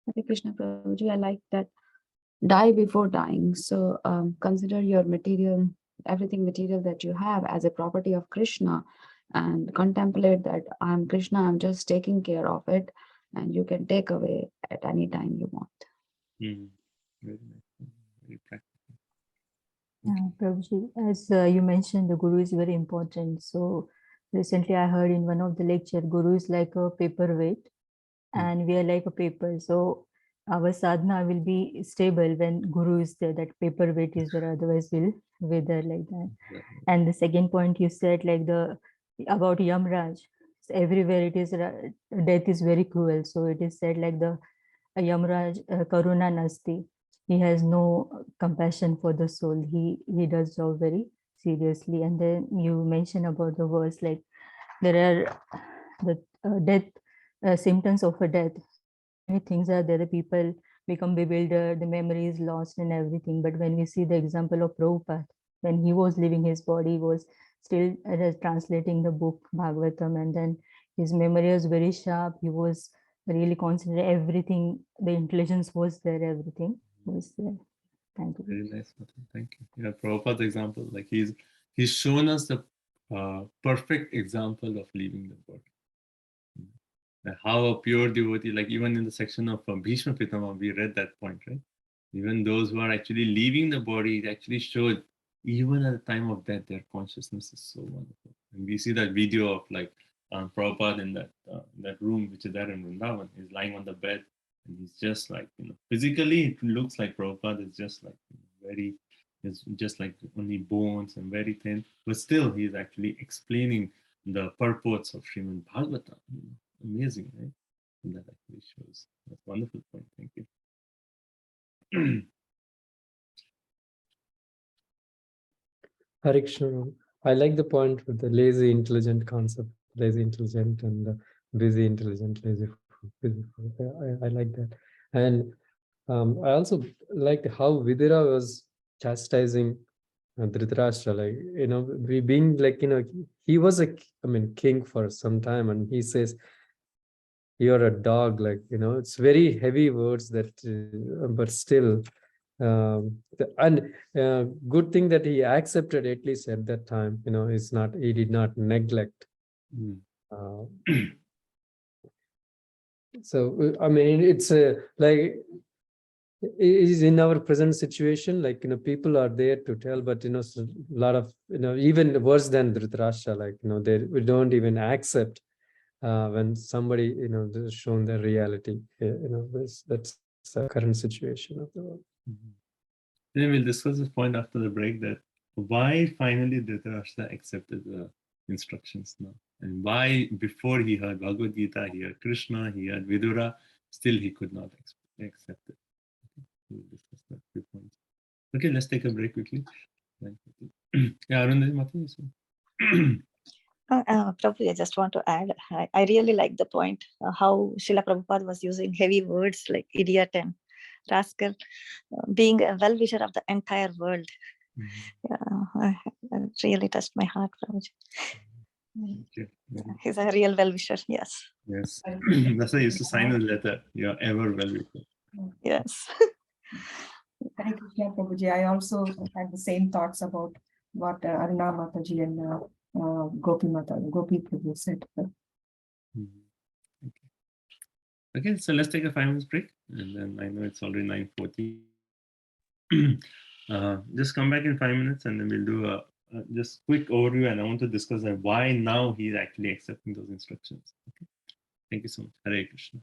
Hare Krishna Prabhuji, I like that. Die before dying. So consider your material, everything material that you have as a property of Krishna, and contemplate that I'm Krishna, I'm just taking care of it, and you can take away at any time you want. Very nice. Very practical. Prabhuji, as you mentioned, the Guru is very important. So recently I heard in one of the lecture, Guru is like a paperweight and we are like a paper. So our sadhana will be stable when Guru is there, that paperweight is there, otherwise will wither like that. And the second point you said, like about Yamraj, so everywhere it is, death is very cruel. So it is said like the Yamraj Karuna Nasti. He has no compassion for the soul. He does job very seriously. And then you mentioned about the verse, like there are the death symptoms of a death. Many things are there. The people become bewildered, the memory is lost and everything. But when we see the example of Prabhupada, when he was leaving his body, he was still translating the book Bhagavatam, and then his memory was very sharp. He was really concentrated. Everything, the intelligence was there. Everything was there. Thank you. Very nice, Matan. Thank you. Yeah, Prabhupada's example, like he's shown us the perfect example of leaving the body. How a pure devotee, like even in the section of Bhishma Pitama, we read that point, right? Even those who are actually leaving the body, it actually showed, even at the time of death, their consciousness is so wonderful. And we see that video of like Prabhupada in that room, which is there in Vrindavan. He's lying on the bed, and he's just like, physically it looks like Prabhupada is just like it's just like only bones and very thin, but still he's actually explaining the purports of Srimad Bhagavatam. Amazing, right? And that actually shows. That's a wonderful point. Thank you. Hare Krishna. I like the point with the lazy intelligent concept, lazy intelligent and busy intelligent, lazy. I like that. And I also liked how Vidura was chastising Dhritarashtra, like, we being like, he was king for some time, and he says, you're a dog, like, it's very heavy words that, but still, good thing that he accepted, at least at that time, he did not neglect. So, it's like, is in our present situation, like, people are there to tell, but, a lot of, even worse than Dhritarashtra, like, we don't even accept when somebody, is shown their reality. That's the current situation of the world. Then we'll discuss this point after the break, that why finally Dhritarashtra accepted the instructions now, and why before he heard Bhagavad Gita, he heard Krishna, he heard Vidura, still he could not accept it. We'll discuss that few points. Okay, let's take a break quickly. Yeah, Arundhati, Prabhu, I just want to add, I really like the point how Srila Prabhupada was using heavy words like idiot and rascal, being a well-wisher of the entire world. It really touched my heart, Prabhuji. He's a real well-wisher, yes. Yes, that's why I used to sign a letter, you're ever well-wisher. Yes. Hare Krishna, Prabhuji. I also had the same thoughts about what Aruna Mataji and Gopi Prabhu said. Okay, so let's take a 5 minutes break, and then I know it's already 9:40. Just come back in 5 minutes, and then we'll do a just quick overview, and I want to discuss that why now he's actually accepting those instructions. Okay. Thank you so much. Hare Krishna.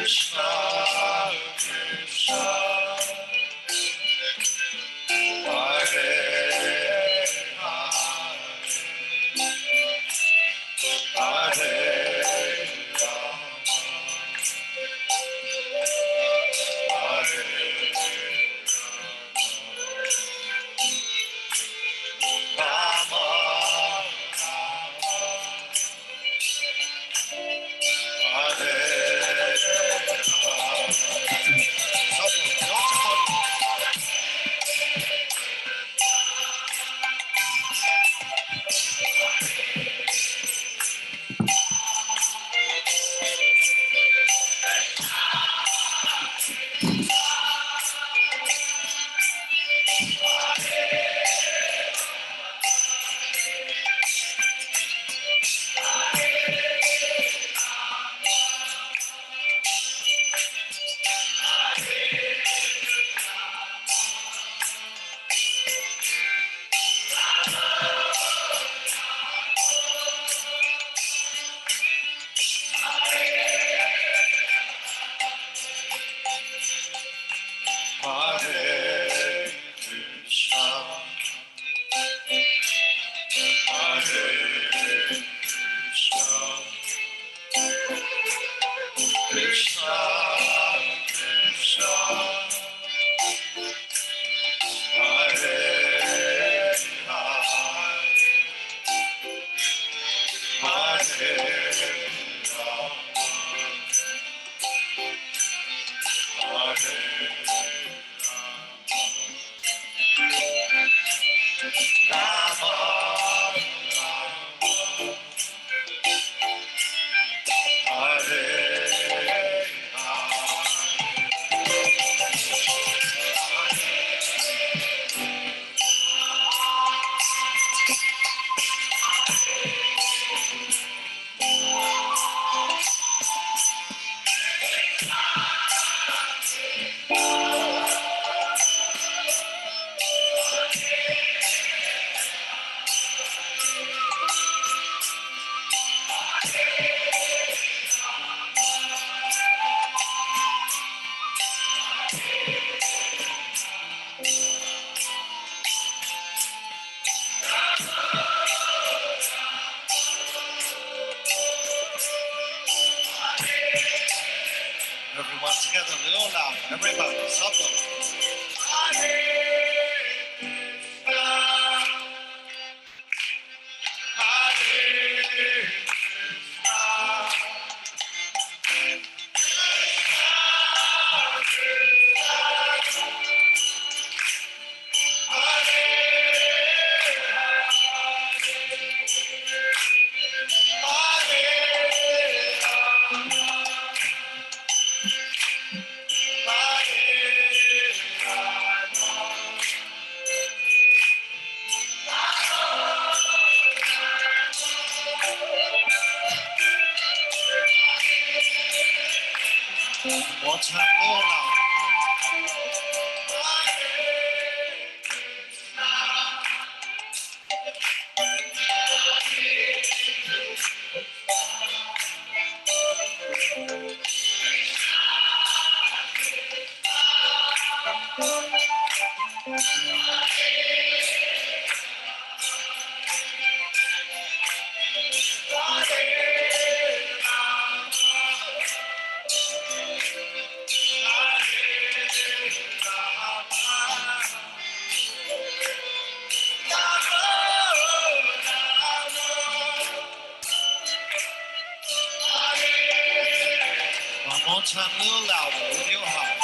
Krishna, Krishna, Hare Hare, Hare Rama, Hare Everyone together, a little louder. Everybody, something. One time, a little louder. One more time, a little louder with your heart.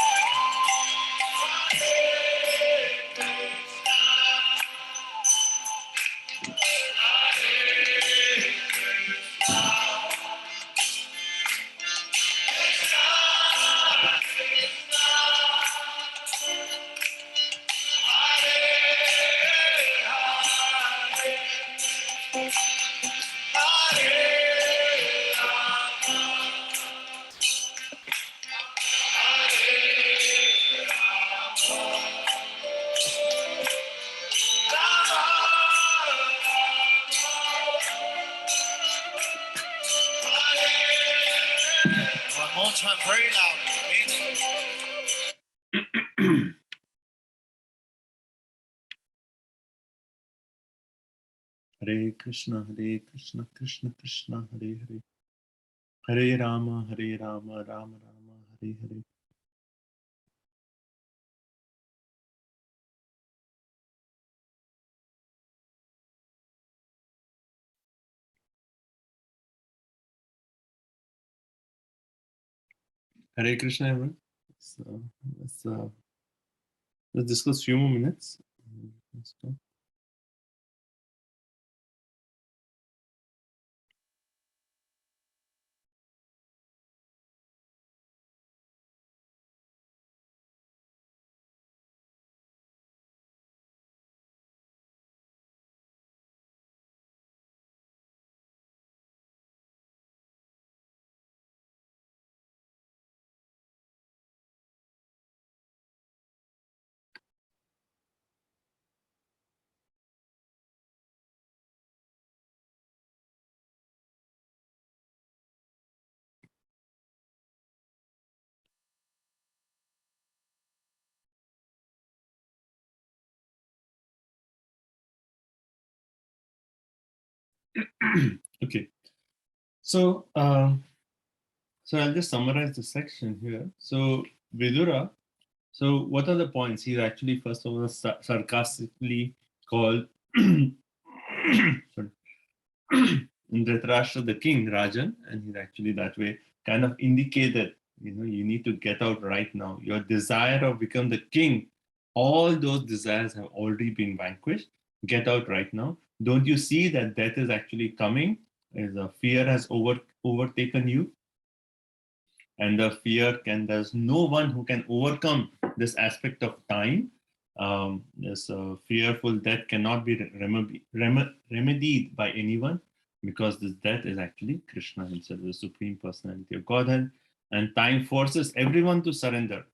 loudly. Hare Krishna, Krishna Krishna, Hare Hare. Hare Rama, Rama Rama, Hare Hare. Hare Krishna, everyone. So let's discuss a few more minutes. Let's go. Okay, so so I'll just summarize the section here. So Vidura, so what are the points? He's actually first of all sarcastically called sorry, Dhritarashtra the king, Rajan, and he's actually that way kind of indicated, you need to get out right now. Your desire of become the king, all those desires have already been vanquished. Get out right now. Don't you see that death is actually coming? As a fear has overtaken you, and the fear there's no one who can overcome this aspect of time. This fearful death cannot be remedied by anyone, because this death is actually Krishna himself, the Supreme Personality of Godhead. And time forces everyone to surrender.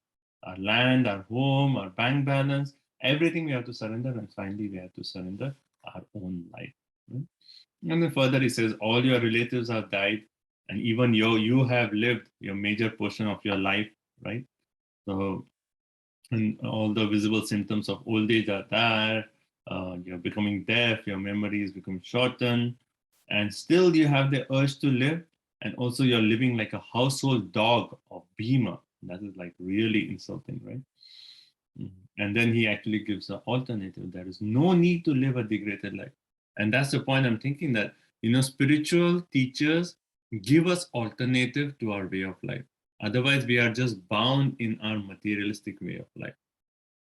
Our land, our home, our bank balance, everything we have to surrender. And finally, we have to surrender our own life. Right? And then further, he says, all your relatives have died, and even you have lived your major portion of your life, right? So, and all the visible symptoms of old age are there. You're becoming deaf, your memory is becoming shortened, and still you have the urge to live, and also you're living like a household dog of Bhima. That is like really insulting, right? And then he actually gives an alternative. There is no need to live a degraded life. And that's the point I'm thinking, that, spiritual teachers give us alternative to our way of life. Otherwise, we are just bound in our materialistic way of life.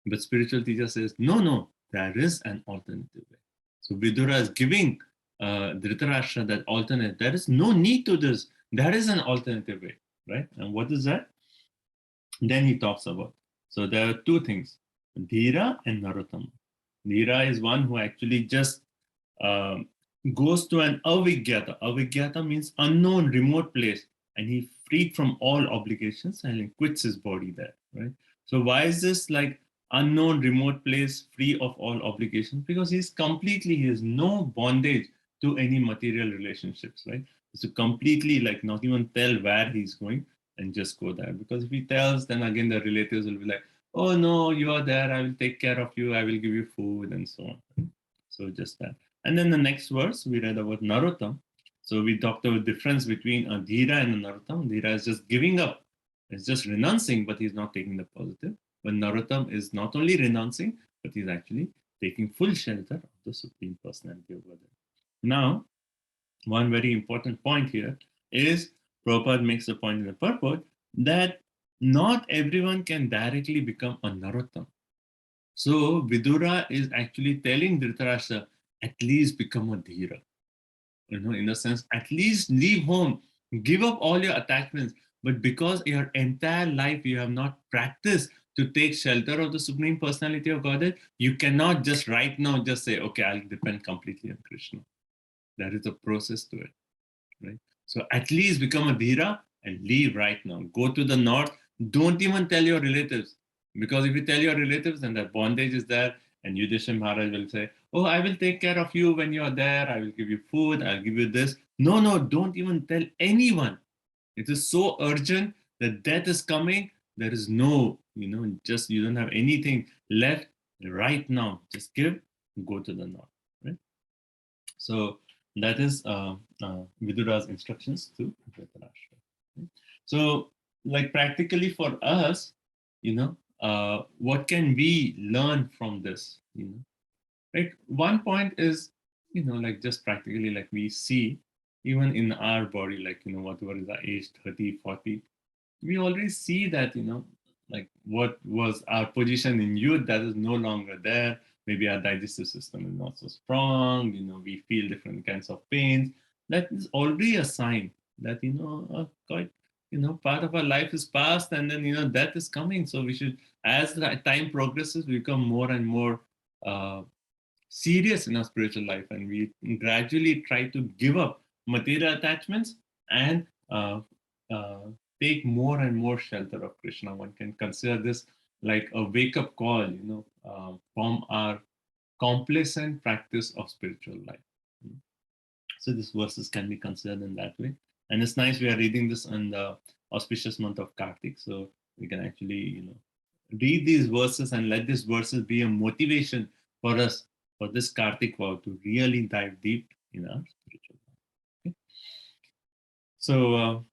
But spiritual teacher says, no, there is an alternative way. So Vidura is giving Dhritarashtra that alternative. There is no need to this. There is an alternative way, right? And what is that? Then he talks about. So there are two things, Dhira and Narottama. Dhira is one who actually just goes to an avigyata. Avigyata means unknown, remote place, and he freed from all obligations and he quits his body there, right? So why is this like unknown, remote place, free of all obligations? Because he has no bondage to any material relationships, right? So completely like not even tell where he's going and just go there. Because if he tells, then again the relatives will be like, oh no, you are there, I will take care of you, I will give you food and so on. Right? So just that. And then the next verse, we read about Narottam. So we talked about the difference between a Dhira and a Narottam. Dhira is just giving up. It's just renouncing, but he's not taking the positive. But Narottam is not only renouncing, but he's actually taking full shelter of the Supreme Personality of Godhead. Now, one very important point here is, Prabhupada makes the point in the purport that not everyone can directly become a Narottam. So Vidura is actually telling Dhritarashtra, at least become a Dhira. In a sense, at least leave home, give up all your attachments. But because your entire life you have not practiced to take shelter of the Supreme Personality of Godhead, you cannot just right now just say, okay, I'll depend completely on Krishna. There is a process to it, right? So at least become a Dhira and leave right now. Go to the north. Don't even tell your relatives. Because if you tell your relatives, then that bondage is there, and Yudhishthira Maharaj will say, oh, I will take care of you when you are there. I will give you food. I'll give you this. No, don't even tell anyone. It is so urgent that death is coming, there is no, just you don't have anything left right now. Just give, go to the north, right? So that is Vidura's instructions to Dhritarashtra. Right? So, like practically for us, what can we learn from this? Right? One point is, like just practically, like we see, even in our body, like whatever is our age, 30, 40, we already see that, like what was our position in youth that is no longer there. Maybe our digestive system is not so strong, we feel different kinds of pains. That is already a sign that, quite, part of our life is past, and then, death is coming. So we should, as the time progresses, become more and more serious in our spiritual life, and we gradually try to give up material attachments and take more and more shelter of Krishna. One can consider this like a wake-up call, from our complacent practice of spiritual life. So these verses can be considered in that way. And it's nice we are reading this in the auspicious month of Kartik, so we can actually, read these verses and let these verses be a motivation for us for this Kartik vow to really dive deep in our spiritual life. Okay. So,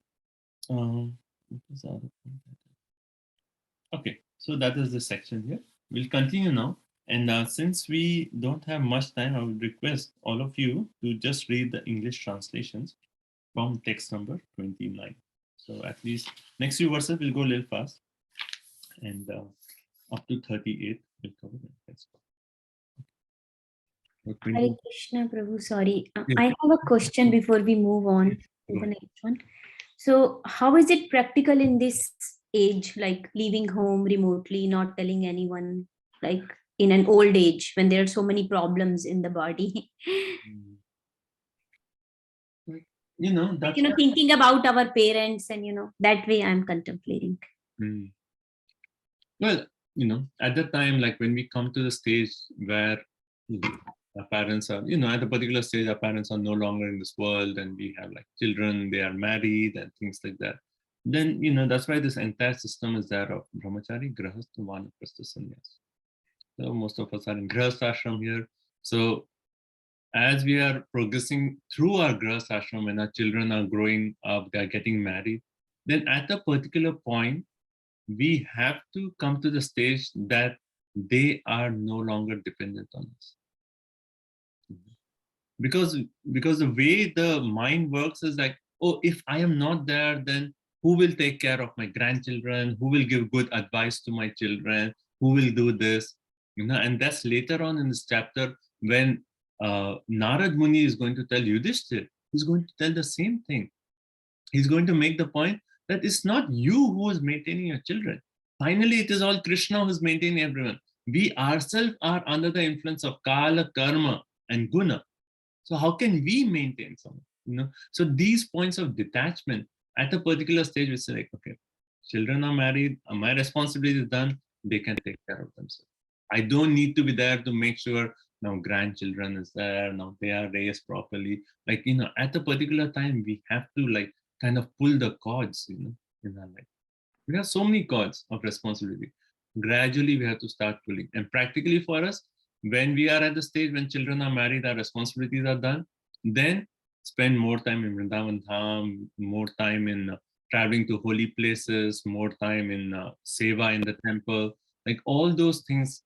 okay, so that is the section here. We'll continue now. And since we don't have much time, I would request all of you to just read the English translations from text number 29. So at least next few verses will go a little fast. And up to 38 will cover the text. Hare Krishna, Prabhu. Sorry, Yes. I have a question before we move on to the next one. So, how is it practical in this age, like leaving home remotely, not telling anyone, like in an old age when there are so many problems in the body? That's Thinking about our parents, and that way I'm contemplating. Well, at the time, like when we come to the stage where our parents are, at a particular stage, our parents are no longer in this world, and we have like children, they are married and things like that. Then, that's why this entire system is there of brahmachari, grahastha, vanaprastha, sannyas. So most of us are in grahastha ashram here. So as we are progressing through our grahastha ashram, when our children are growing up, they are getting married, then at a particular point, we have to come to the stage that they are no longer dependent on us. Because the way the mind works is like, oh, if I am not there, then who will take care of my grandchildren? Who will give good advice to my children? Who will do this? And that's later on in this chapter when Narad Muni is going to tell Yudhishthir, he's going to tell the same thing. He's going to make the point that it's not you who is maintaining your children. Finally, it is all Krishna who is maintaining everyone. We ourselves are under the influence of Kala, Karma, and Guna. So how can we maintain someone? So these points of detachment at a particular stage, we say like, okay, children are married, my responsibility is done, they can take care of themselves. I don't need to be there to make sure now grandchildren is there, now they are raised properly. Like, at a particular time, we have to like kind of pull the cords, in our life. We have so many cords of responsibility. Gradually, we have to start pulling. And practically for us, when we are at the stage when children are married, our responsibilities are done, then spend more time in Vrindavan Dham, more time in traveling to holy places, more time in seva in the temple. Like all those things,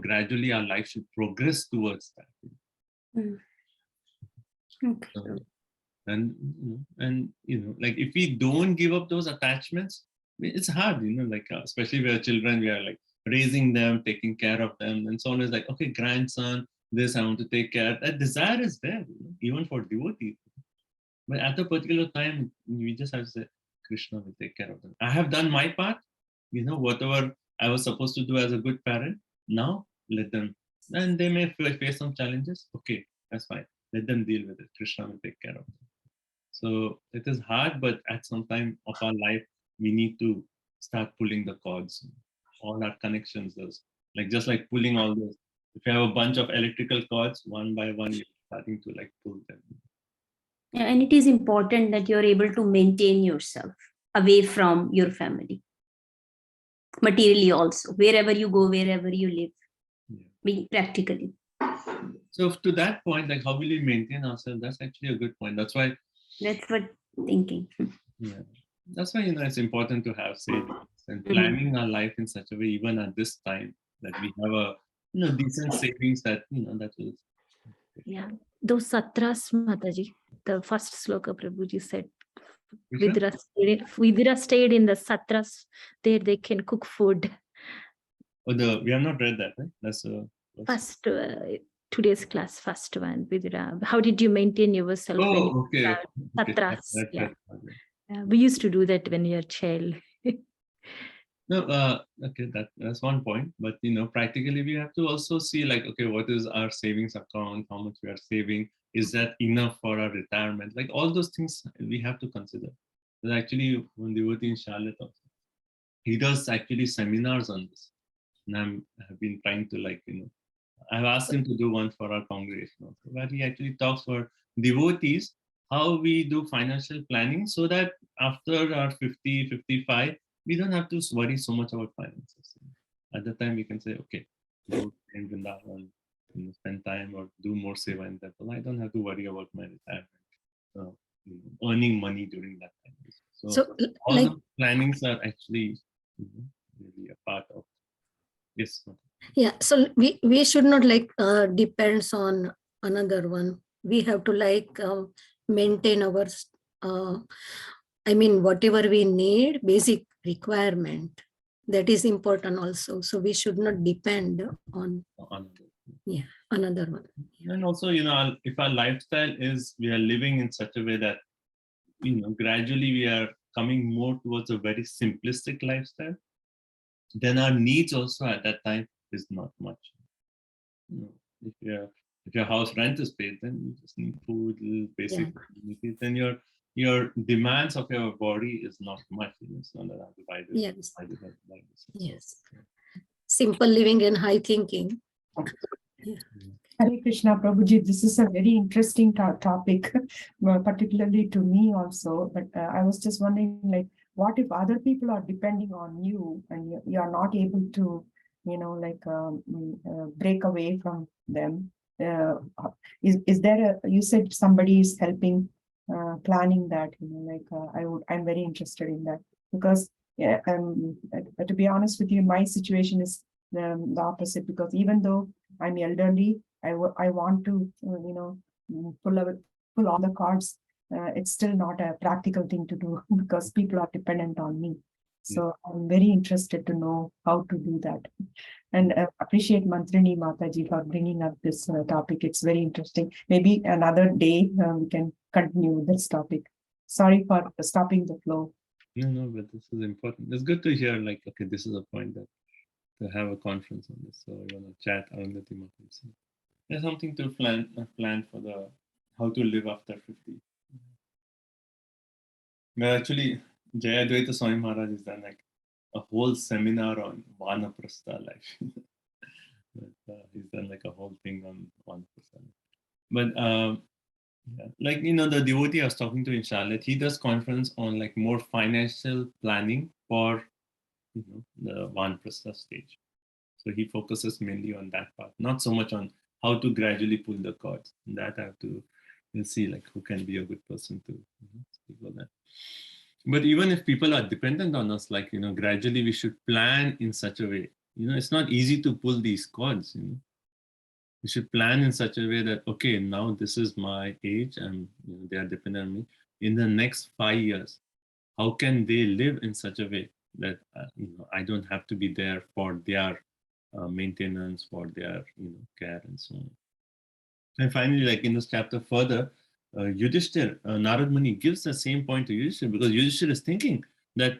gradually our life should progress towards that. Okay. And like if we don't give up those attachments, it's hard, like especially with our children, we are like raising them, taking care of them, and so on. Is like, okay, grandson, this I want to take care. That desire is there, even for devotees. But at a particular time, we just have to say, Krishna will take care of them. I have done my part, whatever I was supposed to do as a good parent. Now let them, and they may face some challenges. Okay, that's fine. Let them deal with it. Krishna will take care of them. So it is hard, but at some time of our life, we need to start pulling the cords. All our connections, like just like pulling all those. If you have a bunch of electrical cords, one by one, you're starting to like pull them. Yeah, and it is important that you're able to maintain yourself. away from your family. Materially also, wherever you go, wherever you live, be practically. So to that point, like how will we maintain ourselves? That's actually a good point. That's why. That's what thinking. Yeah, that's why it's important to have savings and planning our life in such a way, even at this time, that we have a decent savings that that will. Yeah, those satras, Mataji, the first sloka Prabhuji said, Vidura stayed in the satras. There they can cook food. Oh, we have not read that, right? That's first today's class, first one, Vidura. How did you maintain yourself? When you okay. Satras. Okay. Yeah. We used to do that when you're a child. No, okay, that's one point. But practically we have to also see like, okay, what is our savings account? How much we are saving? Is that enough for our retirement? Like all those things we have to consider. There's actually one devotee in Charlotte also. He does actually seminars on this, and I have been trying to I've asked him to do one for our congregation also, where he actually talks for devotees how we do financial planning so that after our 50, 55, we don't have to worry so much about finances. At the time, we can say, okay, go in Vrindavan, spend time or do more seva in temple. I don't have to worry about my retirement, earning money during that time. So all the plannings are actually really a part of this. Yeah, so we should not depends on another one. We have to maintain our whatever we need, basic requirement, that is important also. So we should not depend on another one. And also, if our lifestyle is, we are living in such a way that, gradually we are coming more towards a very simplistic lifestyle, then our needs also at that time is not much. If your house rent is paid, then you just need food, basic. Yeah. Then your demands of your body is not much. It's not that divided. Yes. Yes. Simple living and high thinking. Yeah. Hare Krishna, Prabhuji, this is a very interesting topic, particularly to me also. But I was just wondering, what if other people are depending on you and you are not able to, break away from them? Is there you said somebody is helping planning that? I'm very interested in that, because to be honest with you, my situation is the opposite, because even though I'm elderly, I want to pull all the cards. It's still not a practical thing to do because people are dependent on me. So I'm very interested to know how to do that, and appreciate Mantrini Mataji for bringing up this topic. It's very interesting. Maybe another day we can continue with this topic. Sorry for stopping the flow. No, but this is important. It's good to hear, okay, this is a point that to have a conference on this. So you want to chat Arundhati Mataji. There's something to plan for the how to live after 50. But actually, Jayadvaita Swami Maharaj has done a whole seminar on Vanaprastha life. He's done a whole thing on Vanaprastha. But the devotee I was talking to in Charlotte, he does conference on more financial planning for the Vanaprastha stage. So he focuses mainly on that part, not so much on how to gradually pull the cords. That we'll see who can be a good person to speak about that. But even if people are dependent on us, gradually we should plan in such a way. It's not easy to pull these cords. We should plan in such a way that, okay, now this is my age and they are dependent on me. In the next 5 years, how can they live in such a way that I don't have to be there for their maintenance, for their care and so on. And finally, in this chapter further, Yudhishthir, Narad Muni gives the same point to Yudhishthir, because Yudhishthir is thinking that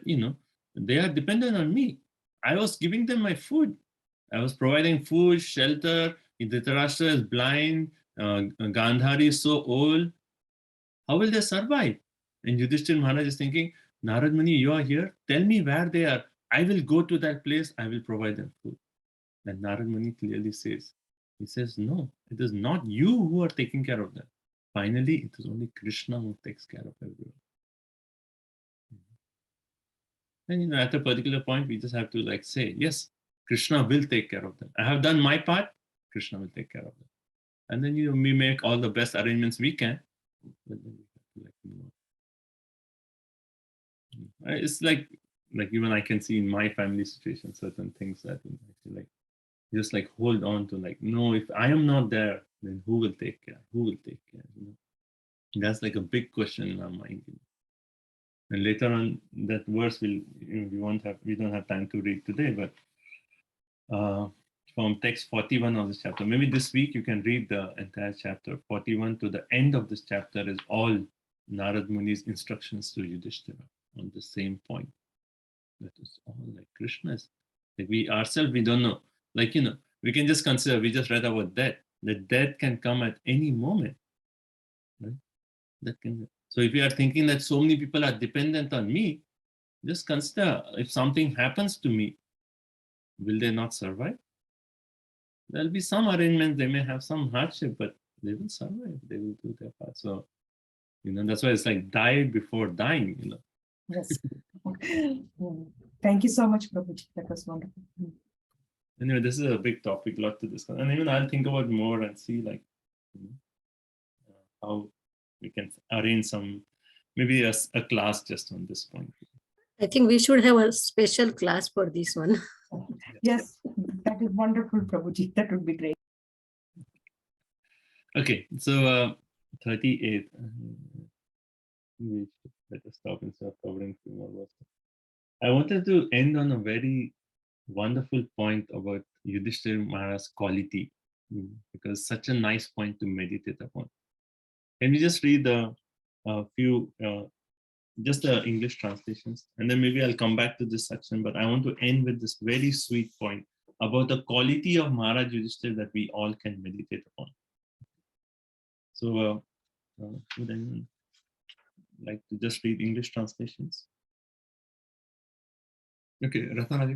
they are dependent on me. I was giving them my food. I was providing food, shelter. Dhritarashtra is blind. Gandhari is so old. How will they survive? And Yudhishthir Maharaj is thinking, Narad Muni, you are here. Tell me where they are. I will go to that place. I will provide them food. And Narad Muni clearly says, he says, no, it is not you who are taking care of them. Finally, it is only Krishna who takes care of everyone. And at a particular point, we just have to like say, yes, Krishna will take care of them. I have done my part, Krishna will take care of them. And then we make all the best arrangements we can. But then we have to, like, it's like even I can see in my family situation certain things that I feel like just like hold on to, like, no, if I am not there, then who will take care? Who will take care? That's like a big question in our mind. And later on, that verse we don't have time to read today, but from text 41 of this chapter, maybe this week you can read the entire chapter. 41 to the end of this chapter is all Narad Muni's instructions to Yudhishthira on the same point. That is all like Krishna's. Like we ourselves, we don't know. Like, we can just consider, we just read about death. The death can come at any moment. Right? So if you are thinking that so many people are dependent on me, just consider, if something happens to me, will they not survive? There'll be some arrangements, they may have some hardship, but they will survive. They will do their part. So, that's why it's like die before dying, Yes. Thank you so much, Prabhuji. That was wonderful. Anyway, this is a big topic, lot to discuss. And even I'll think about more and see like how we can arrange maybe a class just on this point. I think we should have a special class for this one. Yes, that is wonderful, Prabhuji. That would be great. Okay, so 38. We should better stop instead of covering a few more verses. I wanted to end on a very wonderful point about Yudhishthira Maharaj's quality, because such a nice point to meditate upon. Can we just read a few, just the English translations, and then maybe I'll come back to this section, but I want to end with this very sweet point about the quality of Maharaj Yudhishthira that we all can meditate upon. So, would anyone like to just read English translations? Okay, Ratna,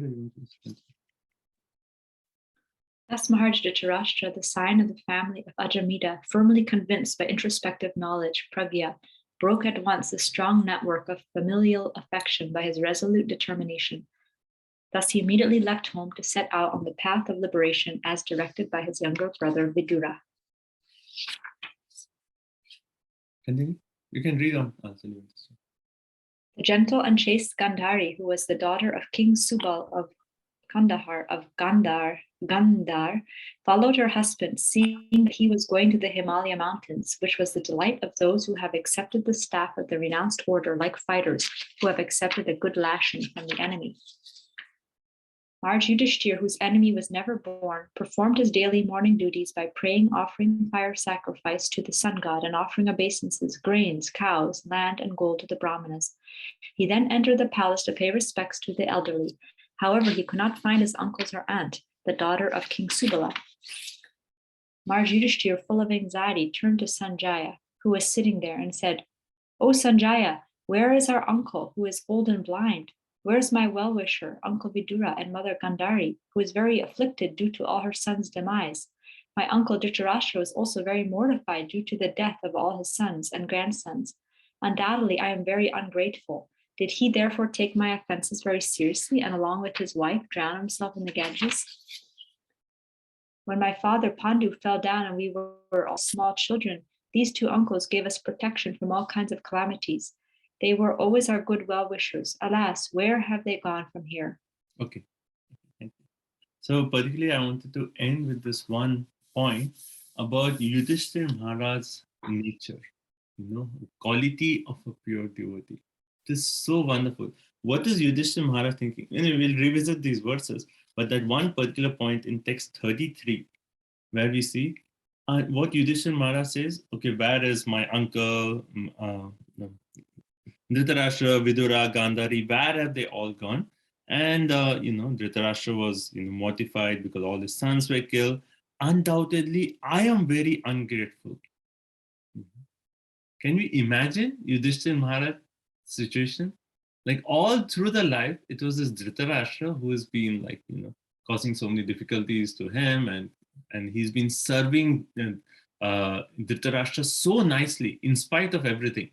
Thus Maharaj Dhritarashtra, the scion of the family of Ajamita, firmly convinced by introspective knowledge, pragya, broke at once the strong network of familial affection by his resolute determination. Thus he immediately left home to set out on the path of liberation as directed by his younger brother Vidura. Continue. You can read on. The gentle and chaste Gandhari, who was the daughter of King Subal of Kandahar of Gandhar, followed her husband, seeing that he was going to the Himalaya mountains, which was the delight of those who have accepted the staff of the renounced order, like fighters who have accepted a good lashing from the enemy. Maharaj Yudhishthira, whose enemy was never born, performed his daily morning duties by praying, offering fire sacrifice to the sun god, and offering obeisances, grains, cows, land, and gold to the brahmanas. He then entered the palace to pay respects to the elderly. However, he could not find his uncles or aunt, the daughter of King Subala. Maharaj Yudhishthira, full of anxiety, turned to Sanjaya, who was sitting there, and said, "O Sanjaya, where is our uncle, who is old and blind? Where is my well-wisher, Uncle Vidura, and Mother Gandhari, who is very afflicted due to all her sons' demise? My uncle Dhritarashtra was also very mortified due to the death of all his sons and grandsons. Undoubtedly, I am very ungrateful. Did he therefore take my offenses very seriously and along with his wife drown himself in the Ganges? When my father Pandu fell down and we were all small children, these two uncles gave us protection from all kinds of calamities. They were always our good well-wishers. Alas, where have they gone from here?" Okay, thank you. So particularly I wanted to end with this one point about Yudhishthira Maharaj's nature, quality of a pure devotee. It is so wonderful. What is Yudhishthira Maharaj thinking? Anyway, we'll revisit these verses, but that one particular point in text 33, where we see what Yudhishthira Maharaj says, okay, where is my uncle, Dhritarashtra, Vidura, Gandhari, where have they all gone? And, Dhritarashtra was mortified because all his sons were killed. Undoubtedly, I am very ungrateful. Can we imagine Yudhishthira Maharaj situation? Like all through the life, it was this Dhritarashtra who has been causing so many difficulties to him, and he's been serving Dhritarashtra so nicely in spite of everything.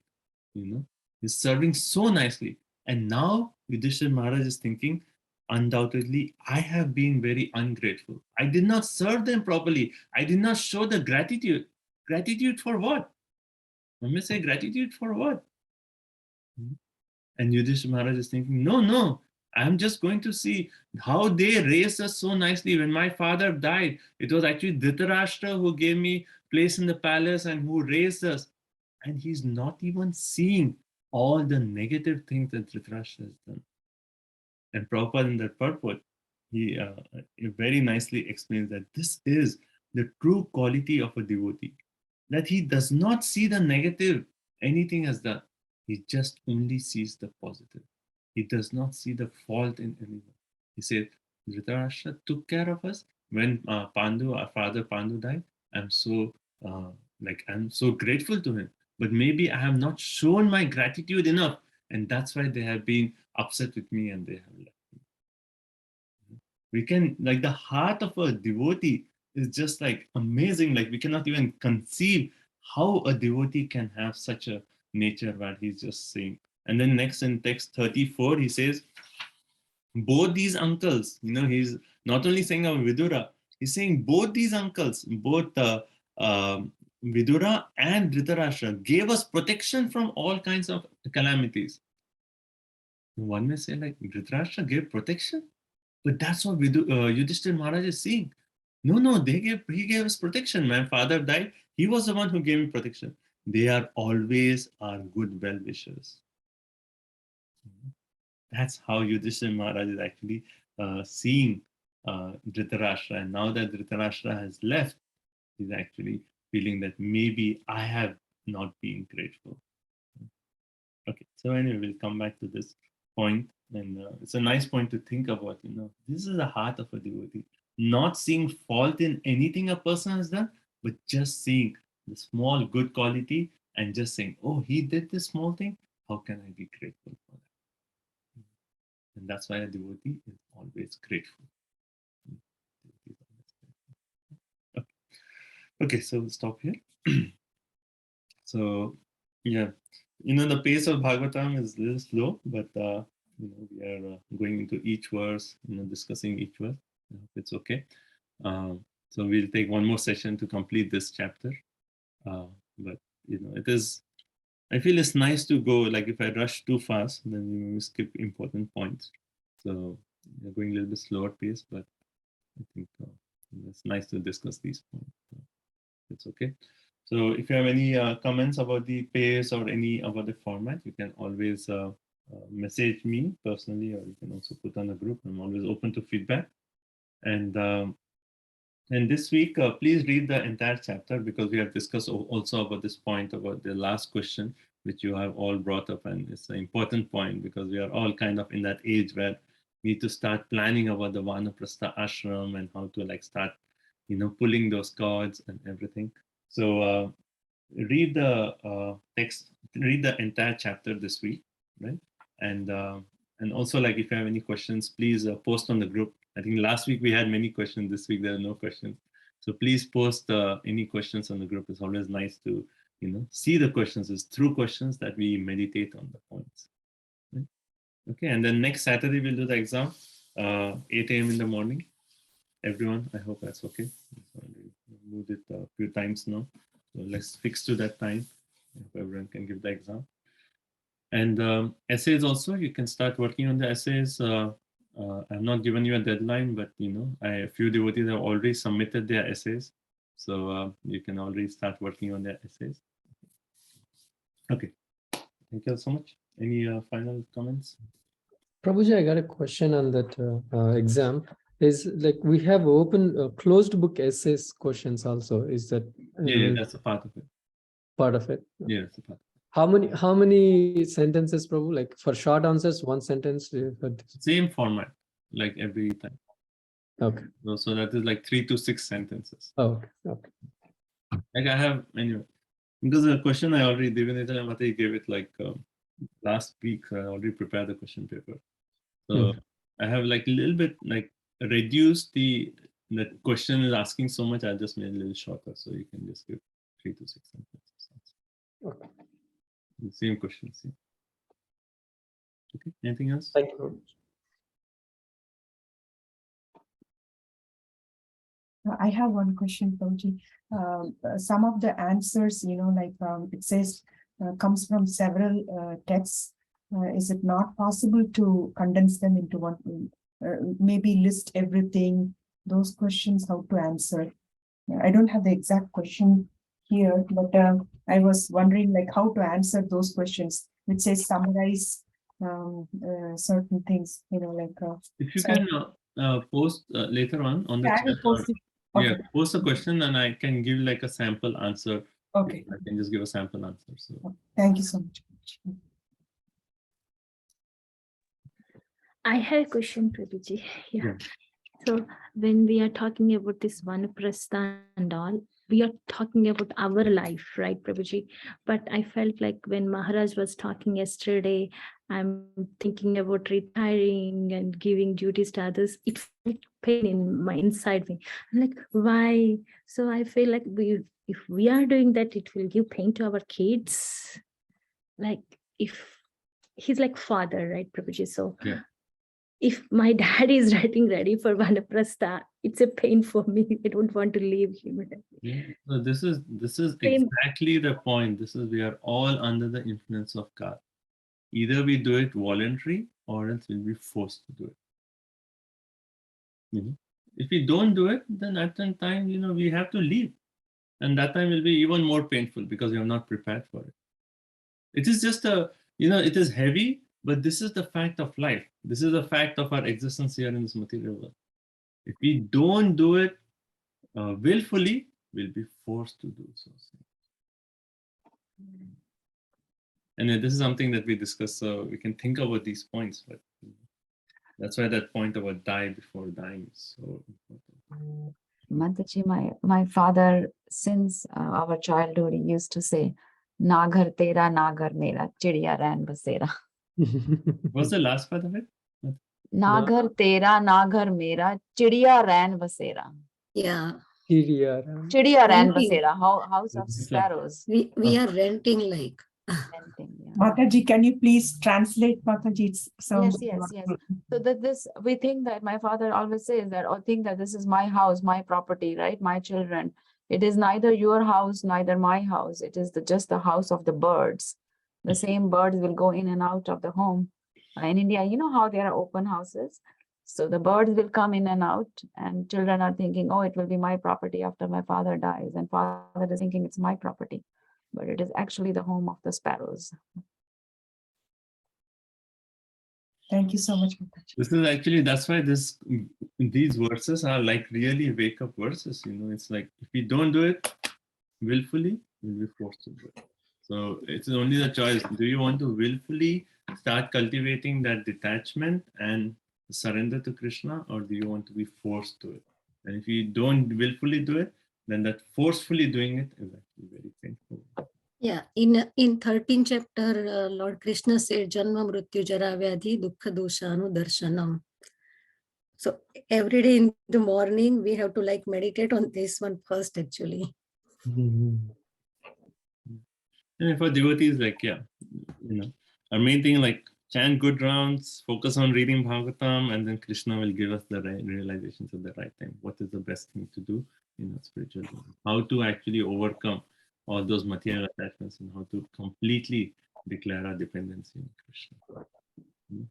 He's serving so nicely. And now Yudhishthira Maharaj is thinking, undoubtedly, I have been very ungrateful. I did not serve them properly. I did not show the gratitude. Gratitude for what? I may say gratitude for what? And Yudhishthira Maharaj is thinking, no, I'm just going to see how they raised us so nicely. When my father died, it was actually Dhritarashtra who gave me place in the palace and who raised us. And he's not even seeing all the negative things that Dhritarashtra has done. And Prabhupada in that purport, he very nicely explains that this is the true quality of a devotee, that he does not see the negative anything has done. He just only sees the positive. He does not see the fault in anyone. He said, Dhritarashtra took care of us when Pandu, our father Pandu died. I'm so grateful to him. But maybe I have not shown my gratitude enough, and that's why they have been upset with me and they have left me. We can, like, the heart of a devotee is just like amazing. Like, we cannot even conceive how a devotee can have such a nature where he's just saying. And then next in text 34, he says, both these uncles, he's not only saying of Vidura, he's saying both these uncles, both Vidura and Dhritarashtra gave us protection from all kinds of calamities. One may say, like, Dhritarashtra gave protection, but that's what Yudhishthira Maharaj is saying. No, he gave us protection. My father died. He was the one who gave me protection. They are always our good well-wishers. That's how Yudhishthira Maharaj is actually seeing Dhritarashtra. And now that Dhritarashtra has left, he's actually feeling that maybe I have not been grateful. Okay, so anyway, we'll come back to this point. And it's a nice point to think about. This is the heart of a devotee. Not seeing fault in anything a person has done, but just seeing the small good quality and just saying, oh, he did this small thing. How can I be grateful for that? And that's why a devotee is always grateful. Okay, so we'll stop here. So, yeah, the pace of Bhagavatam is a little slow, but we are going into each verse, discussing each verse. I hope it's okay. So we'll take one more session to complete this chapter. But it is, I feel it's nice to go, like, if I rush too fast, then we skip important points. So we're going a little bit slower pace, but I think it's nice to discuss these points. It's okay. So if you have any comments about the pace or any about the format, you can always message me personally, or you can also put on a group. I'm always open to feedback. And this week, please read the entire chapter, because we have discussed also about this point about the last question, which you have all brought up. And it's an important point, because we are all kind of in that age where we need to start planning about the Vanaprastha ashram and how to, like, start, pulling those cords and everything. So read the text, read the entire chapter this week, right? And also, like, if you have any questions, please post on the group. I think last week we had many questions. This week there are no questions. So please post any questions on the group. It's always nice to, see the questions. It's through questions that we meditate on the points. Right? Okay, and then next Saturday we'll do the exam, 8 a.m. in the morning. Everyone, I hope that's okay. We moved it a few times now. So let's fix to that time. I hope everyone can give the exam. And essays also, you can start working on the essays. I've not given you a deadline, but a few devotees have already submitted their essays. So you can already start working on their essays. Okay, thank you so much. Any final comments? Prabhuji, I got a question on that exam. Is, like, we have open closed book essays questions also. Is that? Yeah, that's a part of it. Part of it. Yeah, it's a part. How many sentences, Prabhu? Like, for short answers, one sentence? Same format, like every time. Okay. So that is like 3 to 6 sentences. Oh, okay. Like, I have, anyway, because the question I already, Devanita Mati gave it like last week. So I already prepared the question paper. So I have, like, a little bit, like, reduced the question is asking so much. I just made it a little shorter, so you can just give 3 to 6 sentences. Okay. The same question. See? Okay, anything else? Thank you very much. I have one question, Prabhuji. Some of the answers, it says, comes from several texts. Is it not possible to condense them into one, maybe list everything, those questions, how to answer? I don't have the exact question here, but I was wondering like how to answer those questions, which says summarize certain things, If you can post later on the Yeah, I chat. will post it. Yeah, Okay. post a question and I can give like a sample answer. Okay. I can just give a sample answer. So Thank you so much. I have a question, Prabhuji. Yeah. Yeah. So when we are talking about this Vanaprastha and all, we are talking about our life, right, Prabhuji? But I felt like when Maharaj was talking yesterday, I'm thinking about retiring and giving duties to others. It felt pain in my inside me. I'm like, why? So I feel like if we are doing that, it will give pain to our kids. Like if he's like father, right, Prabhuji? So yeah. If my dad is writing ready for Vanaprastha, it's a pain for me. I don't want to leave him. Yeah. So this is Same. exactly the point. We are all under the influence of God. Either we do it voluntary or else we'll be forced to do it. If we don't do it, then at that time, we have to leave. And that time will be even more painful because we are not prepared for it. It is just it is heavy, but this is the fact of life. This is the fact of our existence here in this material world. If we don't do it willfully, we'll be forced to do so. And this is something that we discuss, so we can think about these points. But that's why that point about die before dying is so important. Mataji, my father, since our childhood, he used to say, "Na ghar tera, na ghar mera, chidiya rain basera." What's the last part of it? Na ghar tera, na ghar mera, chidiya rain basera. Yeah. Chidiya rain Renting. basera, house of sparrows. We are renting like. Renting, yeah. Mataji, can you please translate, Mataji? It sounds Yes. So that we think that my father always says that, or think that this is my house, my property, right? My children. It is neither your house, neither my house. It is just the house of the birds. The same birds will go in and out of the home. In India, you know how there are open houses. So the birds will come in and out, and children are thinking, oh, it will be my property after my father dies. And father is thinking it's my property, but it is actually the home of the sparrows. Thank you so much, Mataji. This is actually, that's why these verses are like really wake up verses. It's like if we don't do it willfully, we'll be forced to do it. So it's only the choice. Do you want to willfully start cultivating that detachment and surrender to Krishna, or do you want to be forced to it? And if you don't willfully do it, then that forcefully doing it is actually very painful. Yeah, in 13th chapter, Lord Krishna said, Janma Mrityu Jara Vyadhi Dukkha Doshanu Darshanam. So every day in the morning, we have to like meditate on this one first, actually. And for devotees, our main thing, like chant good rounds, focus on reading Bhagavatam, and then Krishna will give us the realizations at the right time. What is the best thing to do in a spiritual journey? How to actually overcome all those material attachments and how to completely declare our dependency on Krishna.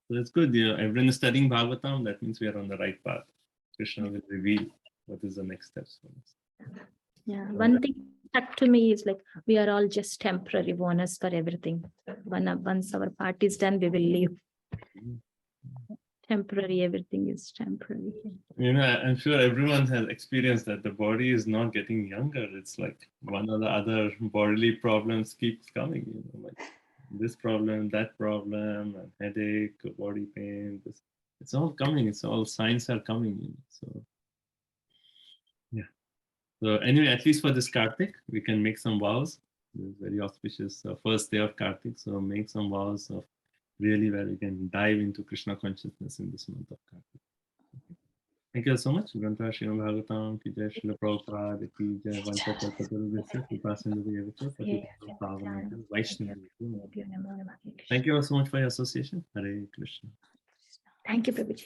So that's good. Everyone is studying Bhagavatam. That means we are on the right path. Krishna will reveal what is the next steps for us. Yeah, one thing stuck to me is like we are all just temporary bonus for everything. Once our part is done, we will leave. Temporary, everything is temporary. I'm sure everyone has experienced that the body is not getting younger. It's like one or the other bodily problems keeps coming. Like this problem, that problem, and headache, body pain. It's all coming. It's all signs are coming. So yeah. So anyway, at least for this Kartik, we can make some vows. It's very auspicious first day of Kartik. So make some vows of really where we can dive into Krishna consciousness in this month of Kartik. Thank you so much. Grantha Srimad Bhagavatam ki jai, Srila Prabhupada ki jai, Vancha Kalpatarubhyasya kripa sindhubhyacha patitanam pavanebhyo Vaishnavibhyo namo namah. Thank you all so much for your association. Hare Krishna. Thank you, Prabhuji.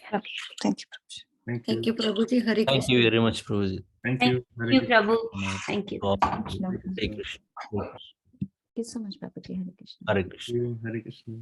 Thank you, Prabhuji. Thank Thank you. you, Prabhuji. Hare Thank Krishna. you very much, Prabhuji. Thank Thank you. Hare you, Krishna. Prabhu. Thank you. Hare Krishna. Thank you so much, Babaji. Hare Krishna. Hare Krishna. Hare Krishna.